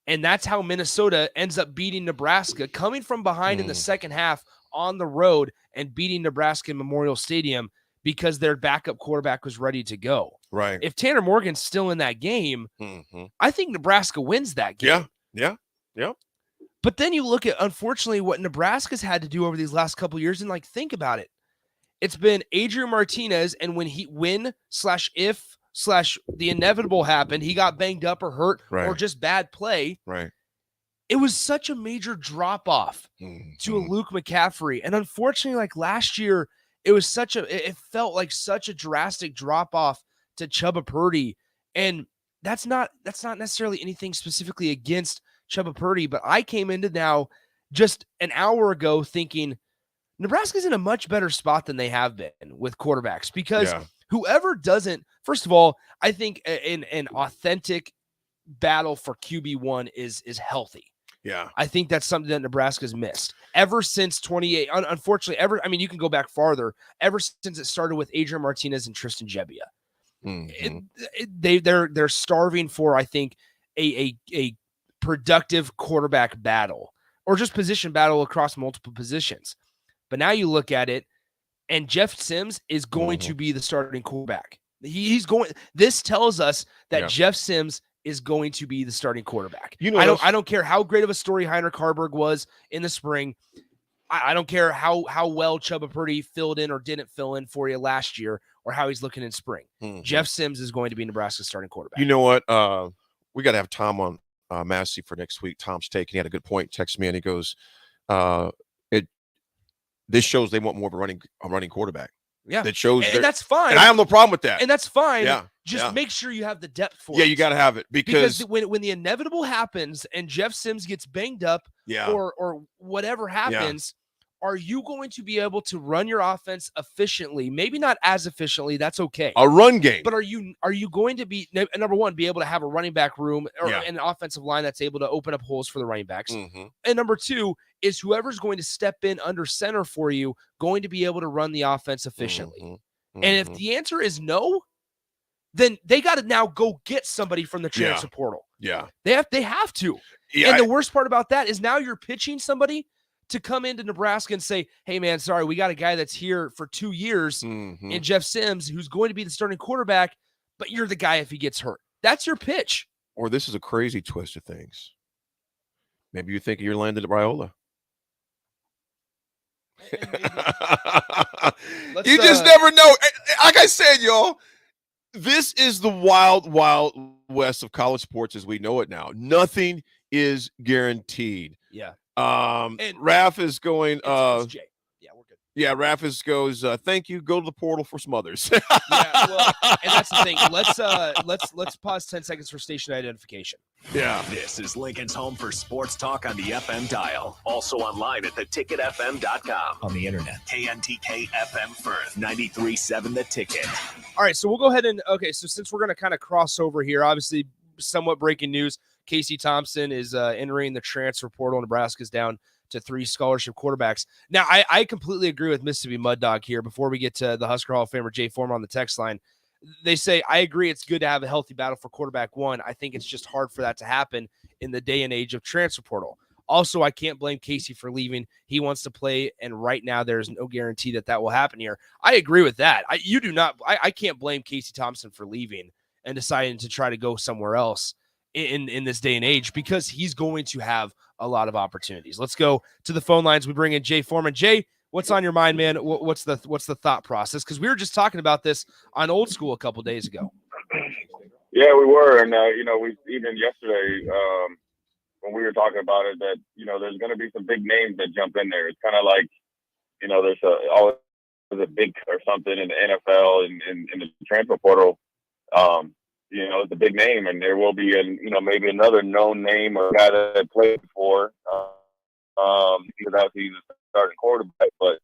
and that's how Minnesota ends up beating Nebraska, coming from behind in the second half on the road and beating Nebraska in Memorial Stadium because their backup quarterback was ready to go. Right. If Tanner Morgan's still in that game, I think Nebraska wins that game. Yeah. But then you look at, unfortunately, what Nebraska's had to do over these last couple of years, and think about it. It's been Adrian Martinez, and if / the inevitable happened, he got banged up or hurt or just bad play. Right. It was such a major drop off to a Luke McCaffrey. And unfortunately, like last year, it felt like such a drastic drop off to Chubba Purdy. And that's not necessarily anything specifically against Chubba Purdy, but I came into now just an hour ago thinking Nebraska's in a much better spot than they have been with quarterbacks, because whoever doesn't, first of all, I think an authentic battle for QB1 is healthy. Yeah. I think that's something that Nebraska's missed ever since 28. Unfortunately, you can go back farther, ever since it started with Adrian Martinez and Tristan Gebbia. They're starving for, I think, a productive quarterback battle or just position battle across multiple positions. But now you look at it, and Jeff Sims is going to be the starting quarterback. This tells us that Jeff Sims is going to be the starting quarterback. I don't care how great of a story Heinrich Harburg was in the spring. I don't care how well Chubba Purdy filled in or didn't fill in for you last year, or how he's looking in spring. Jeff Sims is going to be Nebraska's starting quarterback. You know what? We got to have Tom on Massey for next week. Tom's take. He had a good point. Text me and he goes, this shows they want more of a running quarterback. Yeah, that shows, and that's fine. And I have no problem with that. And that's fine. Yeah, just make sure you have the depth for it. Yeah, you got to have it because when the inevitable happens and Jeff Sims gets banged up, or whatever happens, are you going to be able to run your offense efficiently? Maybe not as efficiently. That's okay. A run game. But are you going to be, number one, be able to have a running back room or an offensive line that's able to open up holes for the running backs? And number two, is whoever's going to step in under center for you going to be able to run the offense efficiently? And if the answer is no, then they got to now go get somebody from the transfer portal. Yeah. They have to. Yeah, and the worst part about that is now you're pitching somebody to come into Nebraska and say, hey, man, sorry, we got a guy that's here for 2 years in Jeff Sims who's going to be the starting quarterback, but you're the guy if he gets hurt. That's your pitch. Or this is a crazy twist of things. Maybe you think you're landed at Raiola. You just never know. Like I said, y'all, this is the wild, wild west of college sports as we know it now. Nothing is guaranteed. Yeah. And Raff is going. It's Jay. Yeah, we're good. Yeah, Raff goes. Thank you. Go to the portal for some others. Well, and that's the thing. Let's pause 10 seconds for station identification. Yeah. This is Lincoln's home for sports talk on the FM dial. Also online at theticketfm.com. On the internet. KNTK FM Firth, 93.7 The Ticket. All right, so we'll go ahead and, so since we're going to kind of cross over here, obviously somewhat breaking news, Casey Thompson is entering the transfer portal. Nebraska's down to 3 scholarship quarterbacks. Now, I completely agree with Mississippi Mud Dog here. Before we get to the Husker Hall of Famer Jay Foreman on the text line, they say, I agree it's good to have a healthy battle for quarterback one. I think it's just hard for that to happen in the day and age of transfer portal. Also, I can't blame Casey for leaving. He wants to play, and right now there's no guarantee that will happen here. I agree with that. I can't blame Casey Thompson for leaving and deciding to try to go somewhere else in this day and age, because he's going to have a lot of opportunities. Let's go to the phone lines. We bring in Jay Foreman. Jay, what's on your mind, man? What's the thought process? Because we were just talking about this on Old School a couple days ago. Yeah, we were. And, we even yesterday when we were talking about it, that, there's going to be some big names that jump in there. It's kind of like, there's always a big or something in the NFL and in the transfer portal. It's a big name, and there will be maybe another known name or guy that played before. Because obviously he's a starting quarterback, but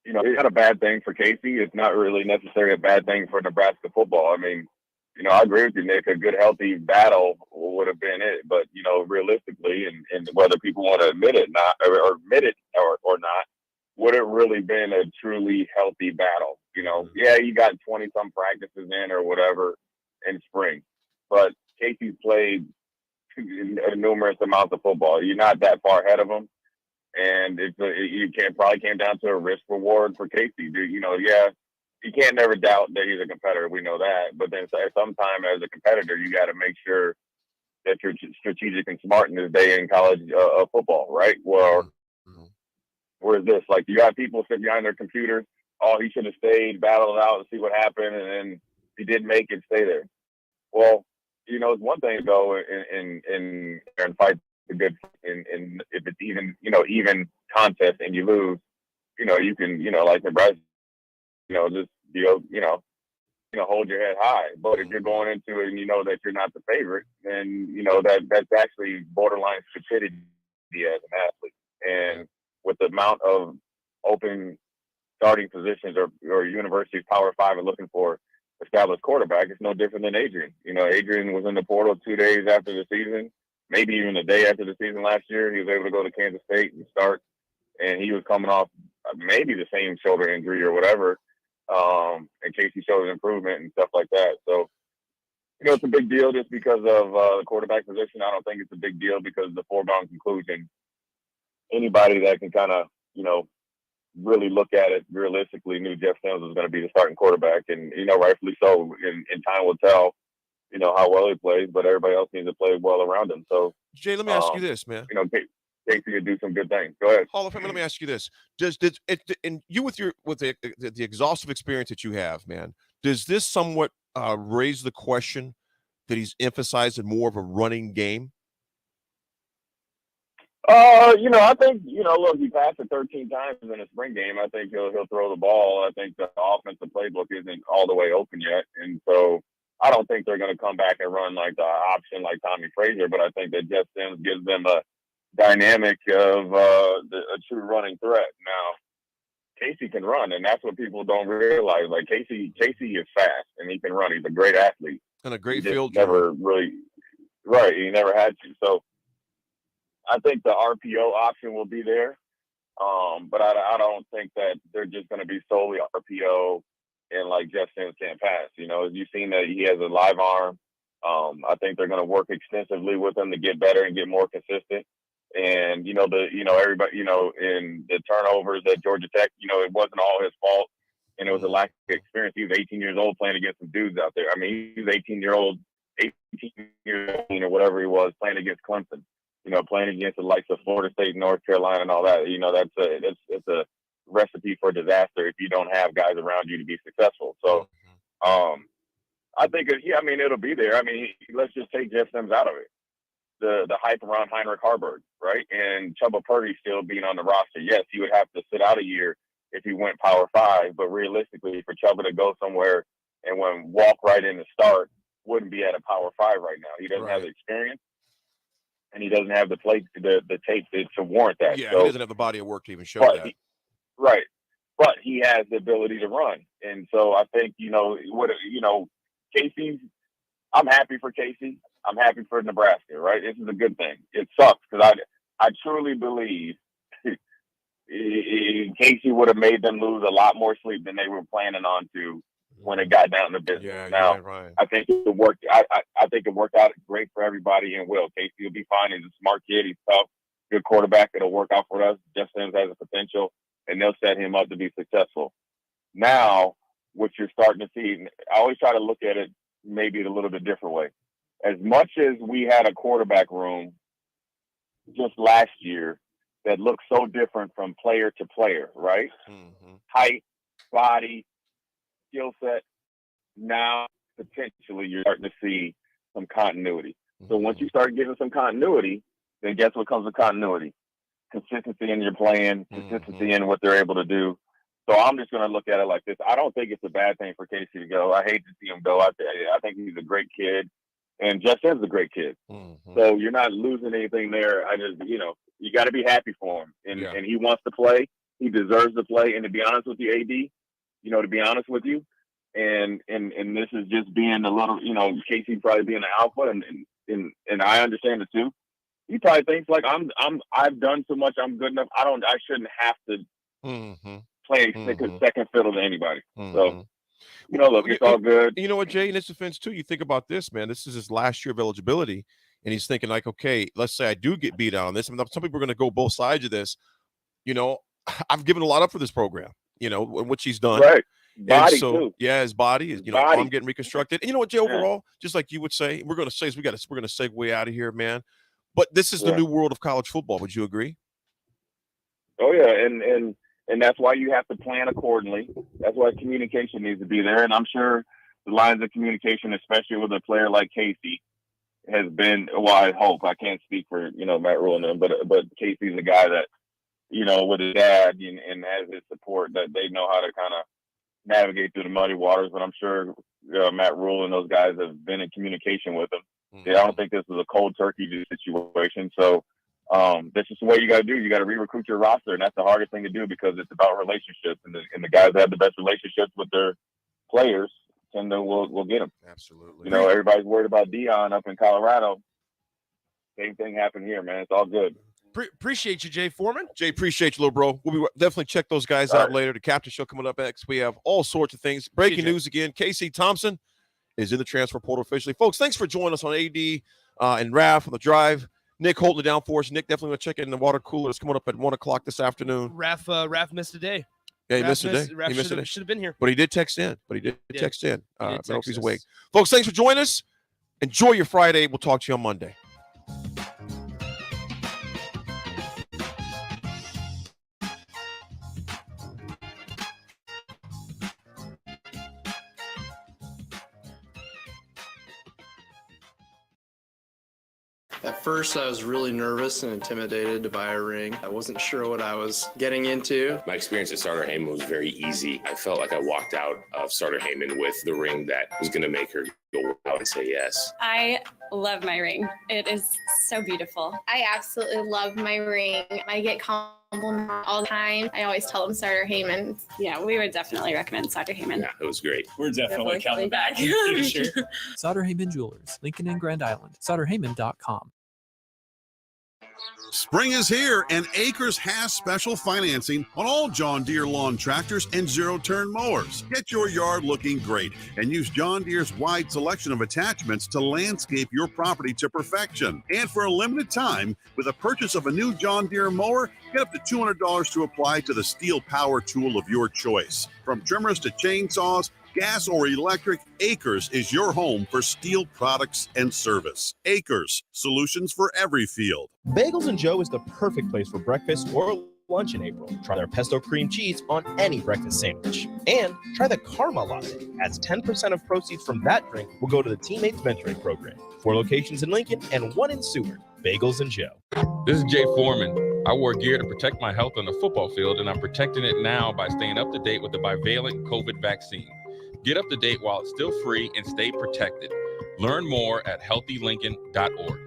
it's not a bad thing for Casey. It's not really necessarily a bad thing for Nebraska football. I mean, I agree with you, Nick. A good, healthy battle would have been it, but realistically, and whether people want to admit it or admit it or not, would it really been a truly healthy battle? Yeah, you got 20-some practices in or whatever in spring, but Casey's played numerous amounts of football. You're not that far ahead of him, and probably came down to a risk reward for Casey. Yeah, you can't never doubt that he's a competitor. We know that, but then sometime as a competitor, you got to make sure that you're strategic and smart in this day in college football, right? Well, where's this? Like, you got people sitting behind their computers oh, he should have stayed, battled it out, and see what happened, and then if he didn't make it, stay there. Well, you know, it's one thing to go and fight the good, and if it's even, you know, even contest and you lose, you know, you can, you know, like Nebraska, you know, just hold your head high. But if you're going into it and you know that you're not the favorite, then you know that's actually borderline stupidity as an athlete. And with the amount of open starting positions or universities Power 5 are looking for established quarterback, it's no different than Adrian. You know, Adrian was in the portal 2 days after the season, maybe even a day after the season last year. He was able to go to Kansas State and start, and he was coming off maybe the same shoulder injury or whatever. In case he showed an improvement and stuff like that. So, you know, it's a big deal just because of the quarterback position. I don't think it's a big deal because of the foregone conclusion. Anybody that can kind of, you know, really look at it realistically knew Jeff Sims was going to be the starting quarterback. And, you know, rightfully so. In time will tell, you know, how well he plays, but everybody else needs to play well around him. So, Jay, let me ask you this, man. You know, Casey could do some good things. Go ahead. Hall of Fame. Let me ask you this: and you with the exhaustive experience that you have, man, does this somewhat raise the question that he's emphasizing more of a running game? You know, I think, you know, look, he passed it 13 times in a spring game. I think he'll throw the ball. I think the offensive playbook isn't all the way open yet, and so I don't think they're going to come back and run like the option like Tommy Frazier. But I think that Jeff Sims gives them a dynamic of a true running threat. Now, Casey can run, and that's what people don't realize. Like Casey is fast, and he can run. He's a great athlete and a great field. Never really, right? He never had to. So I think the RPO option will be there, but I don't think that they're just going to be solely RPO and like Jeff Sims can't pass. You know, you've seen that he has a live arm. I think they're going to work extensively with him to get better and get more consistent. And, everybody, in the turnovers at Georgia Tech, it wasn't all his fault. And it was a lack of experience. He was 18 years old playing against some dudes out there. I mean, he was 18 years old or whatever he was playing against Clemson, playing against the likes of Florida State, North Carolina and all that. That's a recipe for disaster if you don't have guys around you to be successful. So I think, it'll be there. I mean, let's just take Jeff Sims out of it. The hype around Heinrich Haarberg, right? And Chubba Purdy still being on the roster. Yes, he would have to sit out a year if he went Power 5, but realistically, for Chubba to go somewhere and walk right in to start wouldn't be at a Power 5 right now. He doesn't have the experience, and he doesn't have the tape to warrant that. Yeah, so, he doesn't have the body of work to even show that. But he has the ability to run, and so I think Casey. I'm happy for Casey. I'm happy for Nebraska, right? This is a good thing. It sucks because I truly believe Casey would have made them lose a lot more sleep than they were planning on to when it got down to business. Yeah, now, right. I think it worked. I think it worked out great for everybody and will. Casey will be fine. He's a smart kid. He's tough. Good quarterback. It'll work out for us. Jeff Sims has a potential, and they'll set him up to be successful. Now, what you're starting to see, I always try to look at it maybe a little bit different way. As much as we had a quarterback room just last year that looked so different from player to player, right? Mm-hmm. Height, body, skill set. Now, potentially, you're starting to see some continuity. Mm-hmm. So once you start getting some continuity, then guess what comes with continuity? Consistency in your playing, consistency in what they're able to do. So I'm just going to look at it like this. I don't think it's a bad thing for Casey to go. I hate to see him go. I think he's a great kid. And Jeff Sims is a great kid. Mm-hmm. So you're not losing anything there. I just, you got to be happy for him. And he wants to play. He deserves to play. And to be honest with you, AD, to be honest with you, and this is just being a little, Casey probably being an alpha, and I understand it too. He probably thinks like I've done so much, I'm good enough. I shouldn't have to play second fiddle to anybody. So. Look, it's all good. You know what, Jay, in his defense, too, you think about this, man. This is his last year of eligibility, and he's thinking, like, okay, let's say I do get beat out on this. I mean, some people are going to go both sides of this. I've given a lot up for this program, which he's done. Right. Body, too. Yeah, his body is, arm getting reconstructed. And you know what, Jay, overall, just like you would say, we're going to segue out of here, man. But this is the new world of college football. Would you agree? Oh, yeah, and And that's why you have to plan accordingly. That's why communication needs to be there. And I'm sure the lines of communication, especially with a player like Casey, has been, well, I hope, I can't speak for, Matt Rule and them, but Casey's a guy that, with his dad and has his support, that they know how to kind of navigate through the muddy waters. But I'm sure Matt Rule and those guys have been in communication with him. Mm-hmm. Yeah, I don't think this is a cold turkey situation. So that's just the way you got to do. You got to re-recruit your roster, and that's the hardest thing to do because it's about relationships. And the guys that have the best relationships with their players tend to will get them. Absolutely. Everybody's worried about Dion up in Colorado. Same thing happened here, man. It's all good. Appreciate you, Jay Foreman. Jay, appreciate you, little bro. We'll definitely check those guys out later. The captain show coming up next. We have all sorts of things. Breaking news again. Casey Thompson is in the transfer portal officially. Folks, thanks for joining us on AD and Raff on the drive. Nick holding it down for us. Nick, definitely going to check in the water cooler. It's coming up at 1 o'clock this afternoon. Raff missed a day. Yeah, he missed a day. Raff should have been here. But he did text in. I don't know if he's awake. Folks, thanks for joining us. Enjoy your Friday. We'll talk to you on Monday. At first, I was really nervous and intimidated to buy a ring. I wasn't sure what I was getting into. My experience at Starter Heyman was very easy. I felt like I walked out of Starter Heyman with the ring that was going to make her go out and say yes. I love my ring. It is so beautiful. I absolutely love my ring. I get compliments all the time. I always tell them Starter Heyman. Yeah, we would definitely recommend Starter Heyman. Yeah, it was great. We're definitely coming back. Sure. Sauter Heyman Jewelers, Lincoln and Grand Island. SauterHeyman.com. Spring is here, and Acres has special financing on all John Deere lawn tractors and zero-turn mowers. Get your yard looking great and use John Deere's wide selection of attachments to landscape your property to perfection. And for a limited time, with a purchase of a new John Deere mower, get up to $200 to apply to the steel power tool of your choice. From trimmers to chainsaws, gas or electric, Acres is your home for steel products and service. Acres, solutions for every field. Bagels and Joe is the perfect place for breakfast or lunch in April. Try their pesto cream cheese on any breakfast sandwich. And try the Karma Latte, as 10% of proceeds from that drink will go to the Teammates Mentoring Program. 4 locations in Lincoln and 1 in Seward. Bagels and Joe. This is Jay Foreman. I wore gear to protect my health on the football field, and I'm protecting it now by staying up to date with the bivalent COVID vaccine. Get up to date while it's still free and stay protected. Learn more at healthylincoln.org.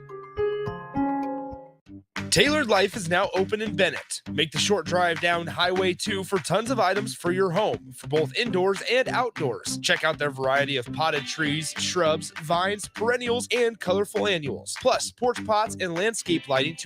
Tailored Life is now open in Bennett. Make the short drive down Highway 2 for tons of items for your home, for both indoors and outdoors. Check out their variety of potted trees, shrubs, vines, perennials, and colorful annuals. Plus, porch pots and landscape lighting to